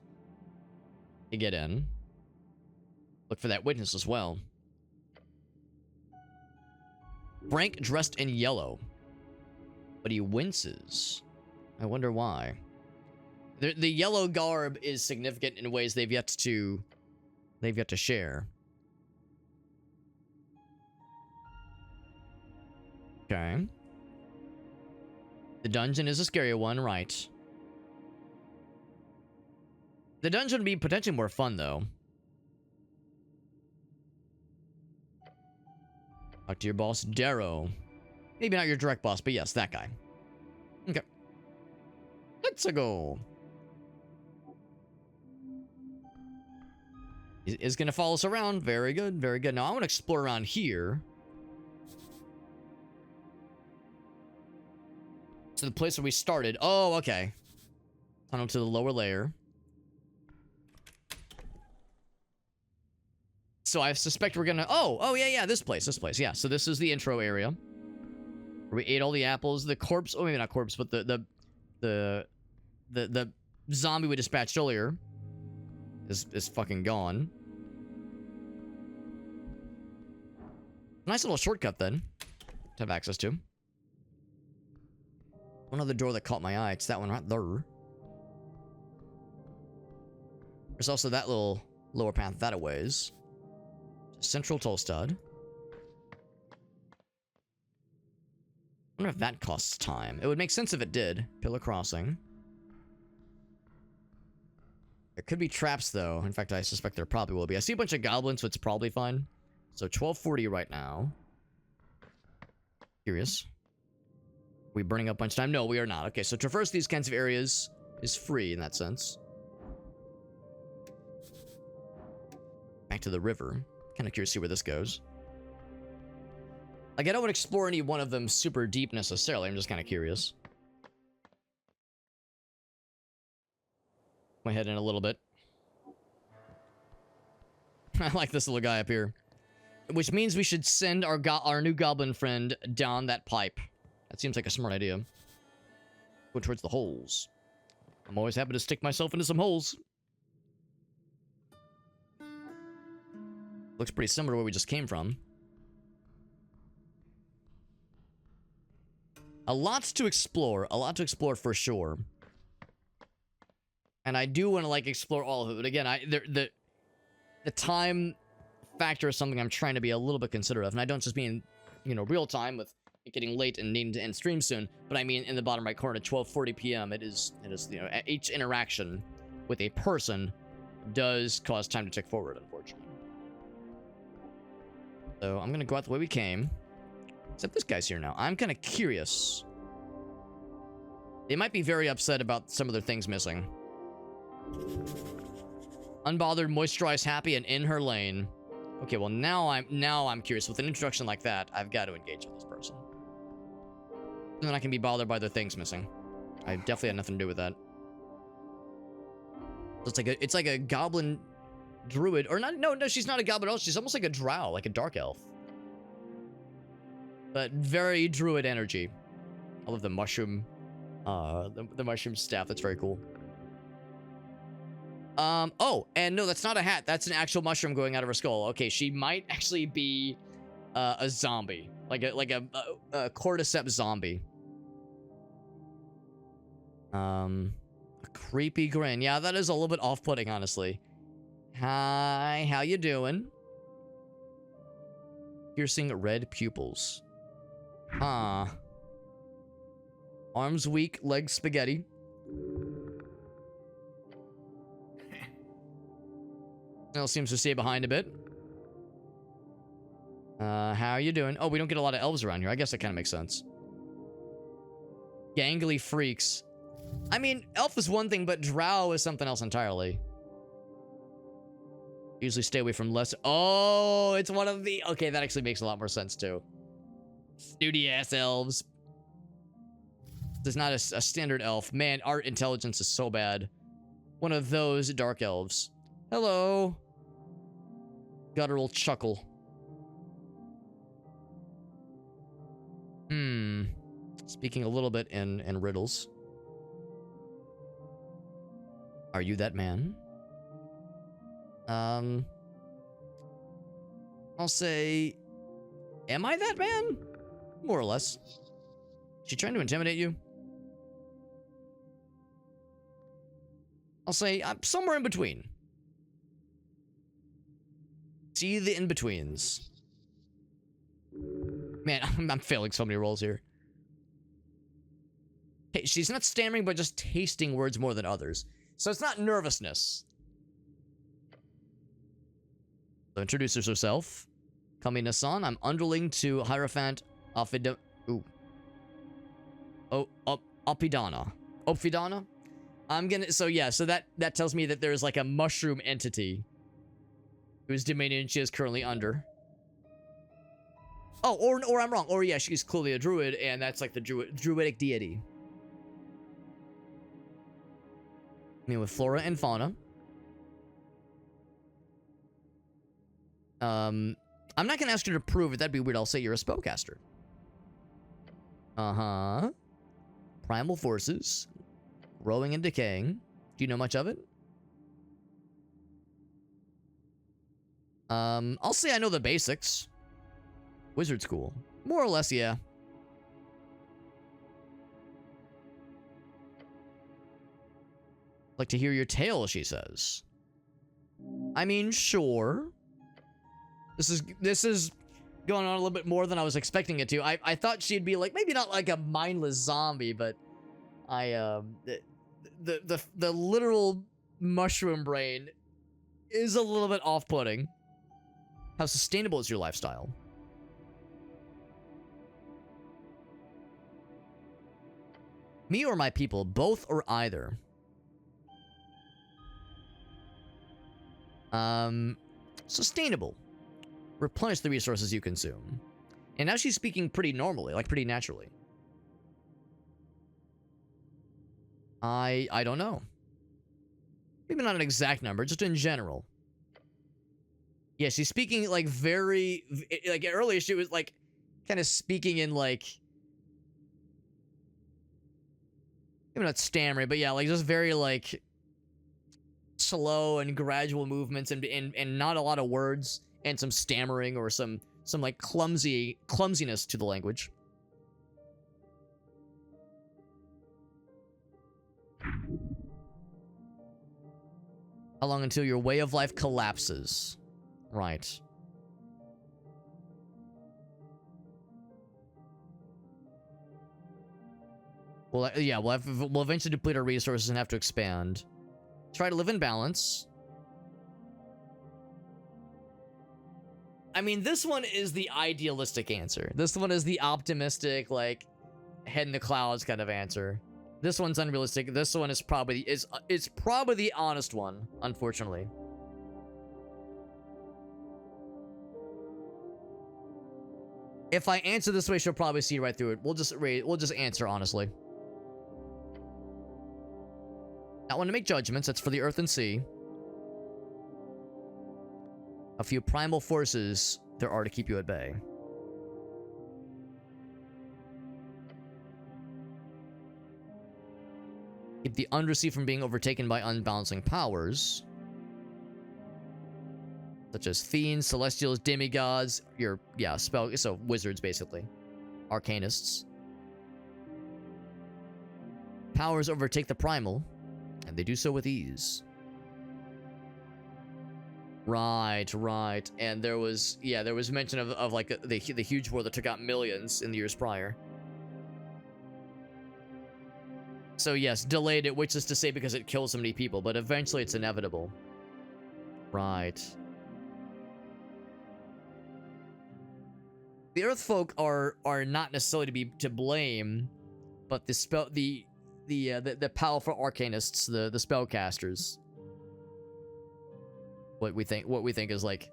to get in. Look for that witness as well. Frank dressed in yellow, but he winces. I wonder why. The yellow garb is significant in ways they've yet to share. Okay. The dungeon is a scary one, right? The dungeon would be potentially more fun, though. Talk to your boss, Darrow. Maybe not your direct boss, but yes, that guy. Okay. Let's go. He is going to follow us around. Very good, very good. Now, I want to explore around here. To the place where we started. Oh, okay. Tunnel to the lower layer. So I suspect we're gonna... Oh, yeah, this place. Yeah, so this is the intro area. Where we ate all the apples. The corpse... Oh, maybe not corpse, but the zombie we dispatched earlier is fucking gone. Nice little shortcut, then, to have access to. One other door that caught my eye. It's that one right there. There's also that little lower path that a ways. Central toll stud. I wonder if that costs time. It would make sense if it did. Pillar crossing. There could be traps, though. In fact, I suspect there probably will be. I see a bunch of goblins, so it's probably fine. So 1240 right now. Curious. We burning up a bunch of time? No, we are not. Okay, so traverse these kinds of areas is free in that sense. Back to the river. Kind of curious to see where this goes. Like, I don't want to explore any one of them super deep necessarily. I'm just kind of curious. My head in a little bit. I like this little guy up here. Which means we should send our new goblin friend down that pipe. That seems like a smart idea. Go towards the holes. I'm always happy to stick myself into some holes. Looks pretty similar to where we just came from. A lot to explore. A lot to explore for sure. And I do want to, like, explore all of it. But again, the time factor is something I'm trying to be a little bit considerate of. And I don't just mean, you know, real time with it getting late and needing to end stream soon. But I mean in the bottom right corner, 12:40 p.m. It is, you know, each interaction with a person does cause time to tick forward, unfortunately. So I'm going to go out the way we came. Except this guy's here now. I'm kind of curious. They might be very upset about some of their things missing. Unbothered, moisturized, happy, and in her lane. Okay, well now I'm curious. With an introduction like that, I've got to engage with this person. And then I can be bothered by their things missing. I definitely had nothing to do with that. It's like a goblin druid, or not? No, she's not a goblin at all. She's almost like a drow, like a dark elf. But very druid energy. I love the mushroom, the mushroom staff. That's very cool. Oh, and no, that's not a hat. That's an actual mushroom going out of her skull. Okay, she might actually be a zombie, like a cordyceps zombie. A creepy grin. Yeah, that is a little bit off-putting, honestly. Hi, how you doing? Piercing red pupils. Huh. Arms weak, legs spaghetti. Still seems to stay behind a bit. How are you doing? Oh, we don't get a lot of elves around here. I guess that kind of makes sense. Gangly freaks. I mean, elf is one thing, but drow is something else entirely. Usually stay away from less. Oh, it's one of the... Okay, that actually makes a lot more sense, too. Snooty ass elves. There's not a standard elf. Man, our intelligence is so bad. One of those dark elves. Hello. Guttural chuckle. Speaking a little bit in riddles. Are you that man? I'll say, am I that man? More or less. Is she trying to intimidate you? I'll say, I'm somewhere in between. See the in-betweens. Man, I'm failing so many rolls here. Hey, she's not stammering, but just tasting words more than others. So it's not nervousness. So introduces herself. Kamina-san, I'm underling to Hierophant Opidana. Opidana? I'm gonna... So yeah, so that tells me that there's like a mushroom entity whose dominion she is currently under. Oh, or I'm wrong. Or yeah, she's clearly a druid, and that's like the druidic deity. I mean, with flora and fauna. I'm not gonna ask you to prove it. That'd be weird. I'll say you're a spellcaster. Uh-huh. Primal forces. Growing and decaying. Do you know much of it? I'll say I know the basics. Wizard school. More or less, yeah. Like to hear your tale, she says. I mean, sure. This is going on a little bit more than I was expecting it to. I thought she'd be like, maybe not like a mindless zombie, but the literal mushroom brain is a little bit off-putting. How sustainable is your lifestyle? Me or my people, both or either. Sustainable. Replenish the resources you consume. And now she's speaking pretty normally, like pretty naturally. I don't know. Maybe not an exact number, just in general. Yeah, she's speaking like very... Like earlier she was like kind of speaking in like... Maybe not stammering, but yeah, like just very like... slow and gradual movements and not a lot of words and some stammering or some like clumsiness to the language. How long until your way of life collapses? Right. Well, yeah, we'll eventually deplete our resources and have to expand. Try to live in balance. I mean, this one is the idealistic answer. This one is the optimistic, like, head in the clouds kind of answer. This one's unrealistic. This one is probably it's probably the honest one, unfortunately. If I answer this way, she'll probably see right through it. We'll just answer honestly. Not one to make judgments. That's for the earth and sea. A few primal forces there are to keep you at bay. Keep the undersea from being overtaken by unbalancing powers. Such as fiends, celestials, demigods, so wizards basically. Arcanists. Powers overtake the primal, and they do so with ease. Right. And there was mention of like the huge war that took out millions in the years prior. So yes, delayed it, which is to say because it kills so many people, but eventually it's inevitable. Right. The Earth folk are not necessarily to blame, but the the powerful arcanists, the spellcasters. What we think is like.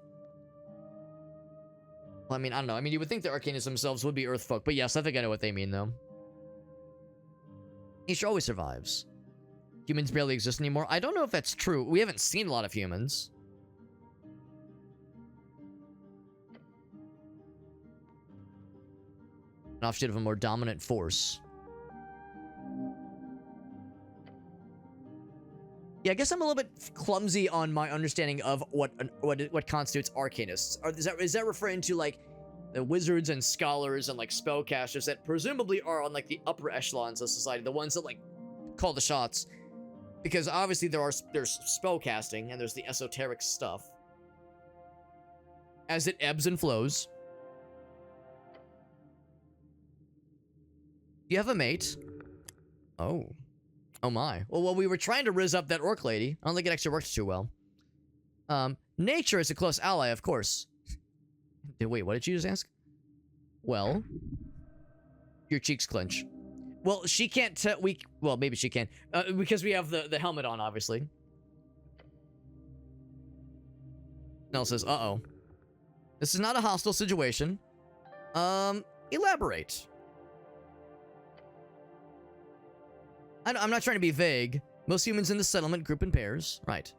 Well, I mean, I don't know. I mean, you would think the arcanists themselves would be earth folk, but yes, I think I know what they mean though. Nature always survives. Humans barely exist anymore. I don't know if that's true. We haven't seen a lot of humans. An offshoot of a more dominant force. Yeah, I guess I'm a little bit clumsy on my understanding of what constitutes arcanists. Is that referring to like the wizards and scholars and like spellcasters that presumably are on like the upper echelons of society, the ones that like call the shots? Because obviously there's spellcasting and there's the esoteric stuff as it ebbs and flows. Do you have a mate? Oh. Oh my. Well, we were trying to rizz up that orc lady. I don't think it actually worked too well. Nature is a close ally, of course. Wait, what did you just ask? Well, your cheeks clench. Well, she can't tell. Well, maybe she can. Because we have the helmet on, obviously. Nell says, uh-oh. This is not a hostile situation. Elaborate. I'm not trying to be vague. Most humans in the settlement group in pairs. Right.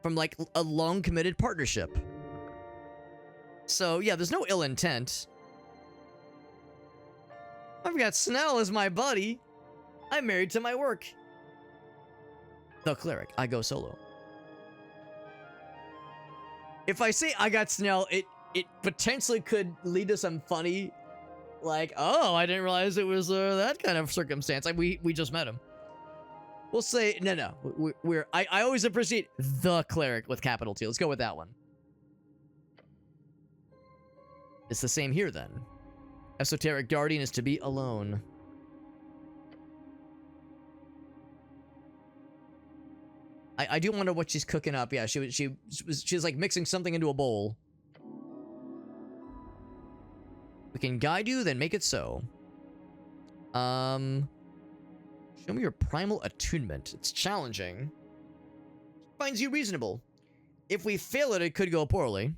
From, like, a long-committed partnership. So, yeah, there's no ill intent. I've got Snell as my buddy. I'm married to my work. The cleric. I go solo. If I say I got Snell, it potentially could lead to some funny... Like, oh, I didn't realize it was that kind of circumstance. Like, we just met him. We'll say, no. I always appreciate the cleric with capital T. Let's go with that one. It's the same here, then. Esoteric guardian is to be alone. I do wonder what she's cooking up. Yeah, she's like mixing something into a bowl. We can guide you, then make it so. Show me your primal attunement. It's challenging. Finds you reasonable. If we fail it could go poorly.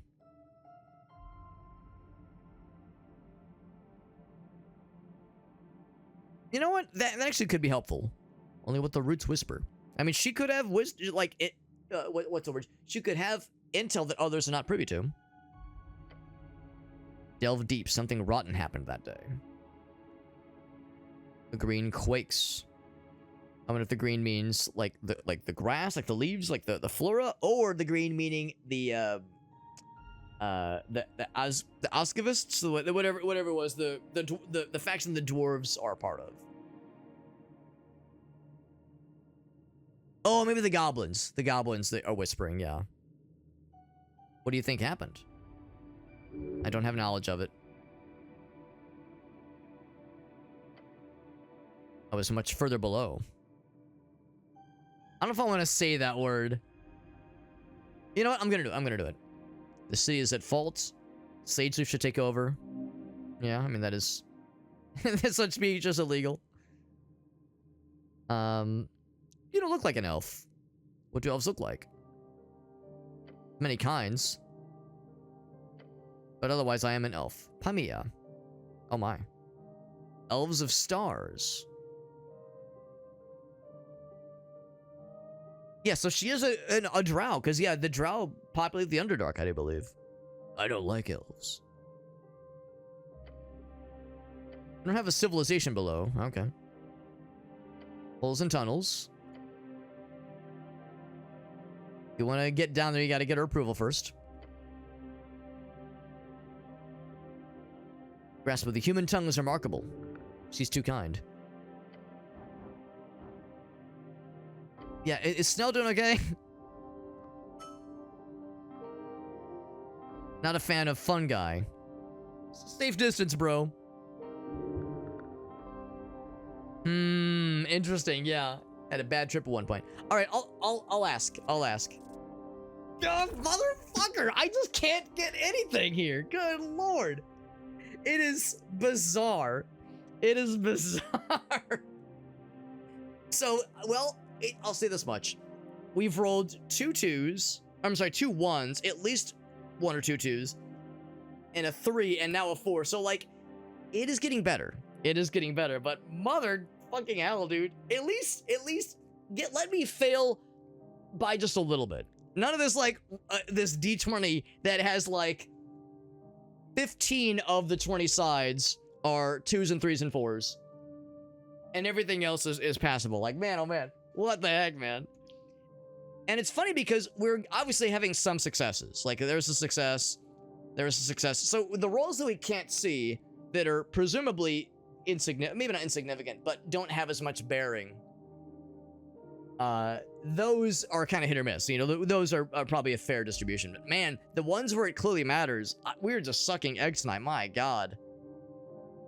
You know what? That actually could be helpful. Only what the roots whisper. I mean, she could have like it. What's the word? She could have intel that others are not privy to. Delve deep. Something rotten happened that day. The green quakes. I wonder if the green means like the grass, like the leaves, like the flora, or the green meaning the Oscavists, whatever it was, the faction the dwarves are part of. Oh, maybe the goblins. The goblins that are whispering. Yeah. What do you think happened? I don't have knowledge of it. I was much further below. I don't know if I want to say that word. You know what? I'm gonna do it. The city is at fault. Sage should take over. Yeah, I mean that is that's such being just illegal. You don't look like an elf. What do elves look like? Many kinds. But otherwise, I am an elf. Pamia. Oh my. Elves of stars. Yeah, so she is a drow, because, yeah, the drow populate the Underdark, I do believe. I don't like elves. I don't have a civilization below. Okay. Holes and tunnels. If you want to get down there, you got to get her approval first. Grasp of the human tongue is remarkable. She's too kind. Yeah, is Snell doing okay? Not a fan of fun guy. Safe distance, bro. Interesting, yeah. Had a bad trip at one point. Alright, I'll ask. I'll ask. Oh, motherfucker! I just can't get anything here. Good lord. It is bizarre It is bizarre. So, well, I'll say this much. We've rolled 2 2s. I'm sorry, 2 1s. At least 1 or 2 2s. And a 3, and now a 4. So, like, it is getting better. It is getting better. But mother fucking hell, dude. At least let me fail by just a little bit. None of this, like, this D20 that has, like, 15 of the 20 sides are 2s and 3s and 4s. And everything else is passable. Like, man, oh man. What the heck, man? And it's funny because we're obviously having some successes. Like, there's a success. There's a success. So the rolls that we can't see that are presumably insignificant, maybe not insignificant, but don't have as much bearing, those are kind of hit or miss. You know, those are probably a fair distribution. But man, the ones where it clearly matters, we're just sucking eggs tonight. My God.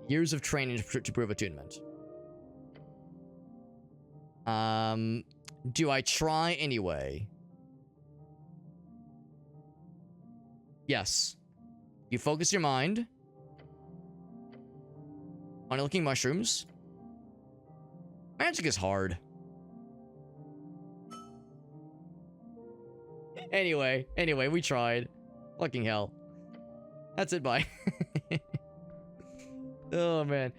Years of training to prove attunement. Do I try anyway? Yes. You focus your mind on looking mushrooms. Magic is hard. Anyway, we tried. Fucking hell. That's it, bye. Oh, man.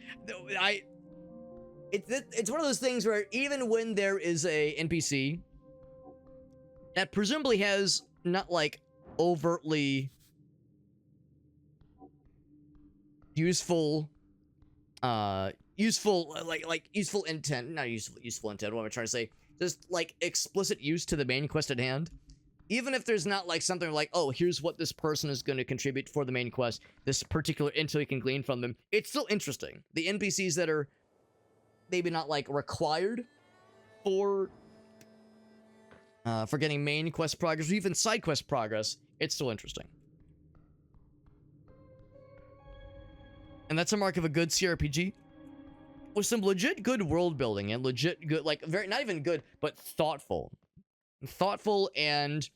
It's one of those things where even when there is a NPC that presumably has not, like, overtly useful intent, not useful intent, what am I trying to say? Just, like, explicit use to the main quest at hand. Even if there's not, like, something like, oh, here's what this person is going to contribute for the main quest, this particular intel you can glean from them, it's still interesting. The NPCs that are maybe not, like, required for getting main quest progress, or even side quest progress, it's still interesting. And that's a mark of a good CRPG with some legit good world building and legit good, like, very, not even good, but thoughtful and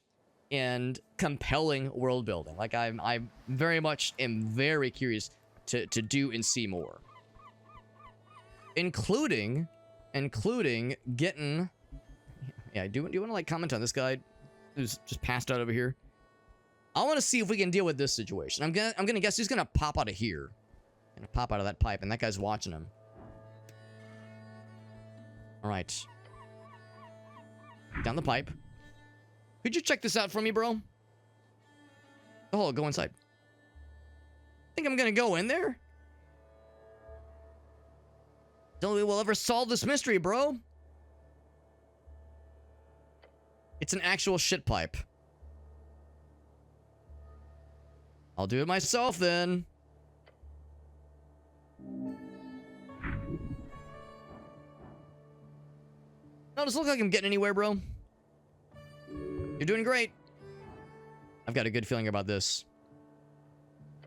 compelling world building. Like, I very much am very curious to do and see more, including getting. Yeah, do you want to, like, comment on this guy who's just passed out over here? I want to see if we can deal with this situation. I'm gonna guess he's gonna pop out of here, gonna pop out of that pipe, and that guy's watching him. All right. Down the pipe. Could you check this out for me, bro? Oh, go inside. Think I'm gonna go in there? Don't think we'll ever solve this mystery, bro. It's an actual shit pipe. I'll do it myself then. No, does it look like I'm getting anywhere, bro? You're doing great. I've got a good feeling about this.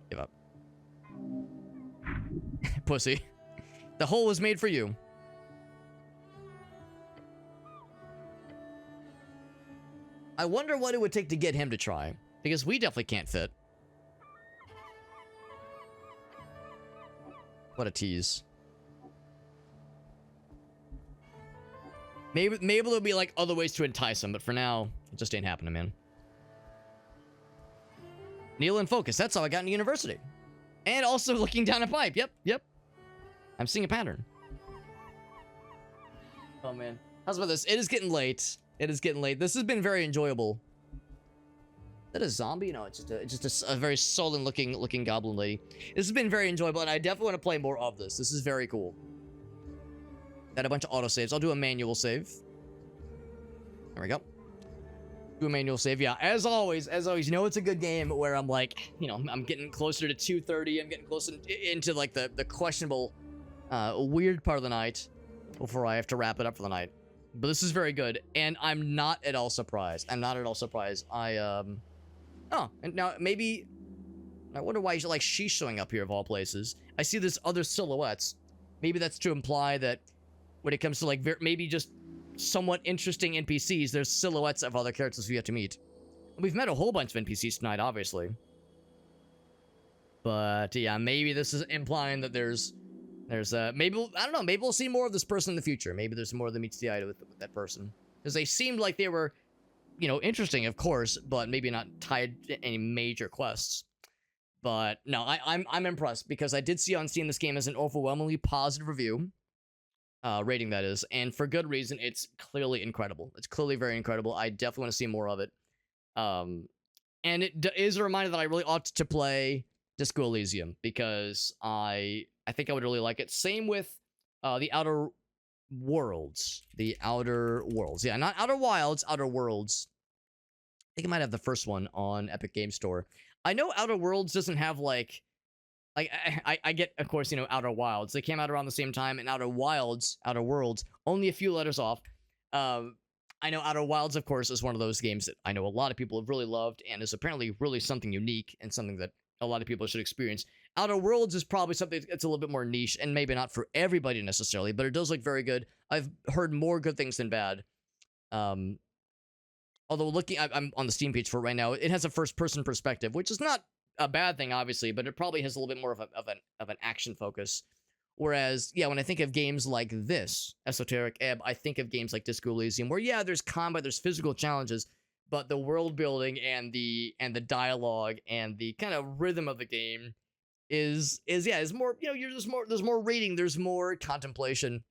Give up. Pussy. The hole was made for you. I wonder what it would take to get him to try, because we definitely can't fit. What a tease. Maybe there'll be, like, other ways to entice him, but for now, it just ain't happening, man. Kneel and focus. That's how I got into university. And also looking down a pipe. Yep. I'm seeing a pattern. Oh, man. How's about this? It is getting late. This has been very enjoyable. Is that a zombie? No, it's just a very sullen looking goblin lady. This has been very enjoyable, and I definitely want to play more of this. This is very cool. Got a bunch of autosaves. I'll do a manual save. There we go. Do a manual save. Yeah, as always, you know, it's a good game where I'm like, you know, I'm getting closer to 2:30. I'm getting closer into, like, the questionable, weird part of the night before I have to wrap it up for the night. But this is very good, and I'm not at all surprised. Oh, and now maybe... I wonder why, like, she's showing up here of all places. I see there's other silhouettes. Maybe that's to imply that when it comes to, like, maybe just somewhat interesting NPCs, there's silhouettes of other characters we have to meet. We've met a whole bunch of NPCs tonight, obviously. But, yeah, maybe this is implying that there's There's maybe I don't know. Maybe we'll see more of this person in the future. Maybe there's more that meets the eye with that person, because they seemed like they were, interesting, of course, but maybe not tied to any major quests. But no, I'm impressed, because I did see on Steam this game as an overwhelmingly positive review, rating that is, and for good reason. It's clearly incredible. It's clearly very incredible. I definitely want to see more of it. And it is a reminder that I really ought to play Disco Elysium, because I think I would really like it. Same with the Outer Worlds. The Outer Worlds. Yeah, not Outer Wilds, Outer Worlds. I think I might have the first one on Epic Game Store. I know Outer Worlds doesn't have like I get, of course, Outer Wilds. They came out around the same time, and Outer Wilds, Outer Worlds, only a few letters off. I know Outer Wilds, of course, is one of those games that I know a lot of people have really loved, and is apparently really something unique and something that a lot of people should experience. Outer Worlds is probably something that's a little bit more niche, and maybe not for everybody necessarily, but it does look very good. I've heard more good things than bad. Although I'm on the Steam page for it right now, it has a first-person perspective, which is not a bad thing, obviously, but it probably has a little bit more of an action focus. Whereas, yeah, when I think of games like this, Esoteric Ebb, I think of games like Disco Elysium, where, yeah, there's combat, there's physical challenges, but the world building and the dialogue and the kind of rhythm of the game is more, there's more reading, there's more contemplation.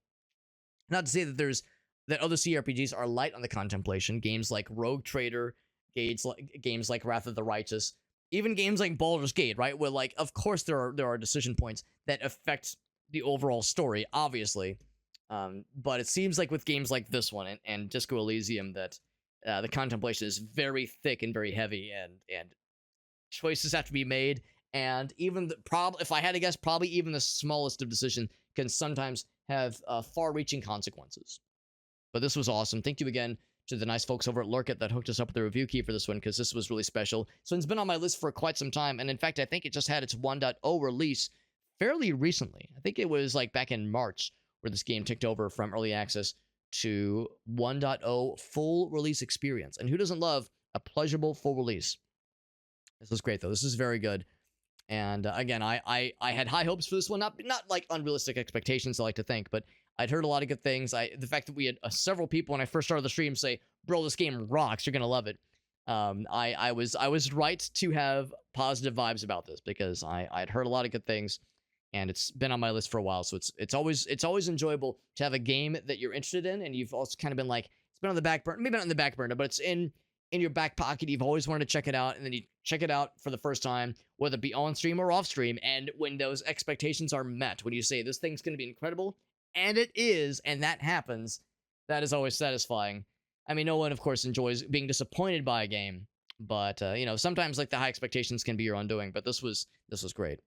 Not to say that other CRPGs are light on the contemplation. Games like Rogue Trader, games like Wrath of the Righteous, even games like Baldur's Gate, right? Where, like, of course there are decision points that affect the overall story, obviously. But it seems like with games like this one and Disco Elysium that the contemplation is very thick and very heavy, and choices have to be made. And even if I had to guess, probably even the smallest of decision can sometimes have far-reaching consequences. But this was awesome. Thank you again to the nice folks over at Lurkit that hooked us up with the review key for this one, because this was really special. So it's been on my list for quite some time, and in fact, I think it just had its 1.0 release fairly recently. I think it was like back in March where this game ticked over from early access to 1.0 full release experience. And who doesn't love a pleasurable full release? This was great, though. This is very good. And again, I had high hopes for this one. Not like unrealistic expectations, I like to think, but I'd heard a lot of good things. The fact that we had several people when I first started the stream say, "Bro, this game rocks. You're gonna love it." I was right to have positive vibes about this, because I'd heard a lot of good things, and it's been on my list for a while. So it's always enjoyable to have a game that you're interested in, and you've also kind of been like, it's been on the back burner, maybe not in the back burner, but it's in your back pocket. You've always wanted to check it out, and then you check it out for the first time, whether it be on stream or off stream, and when those expectations are met, when you say this thing's going to be incredible, and it is, and that happens, that is always satisfying. I mean, no one, of course, enjoys being disappointed by a game, but sometimes like the high expectations can be your undoing. But this was great.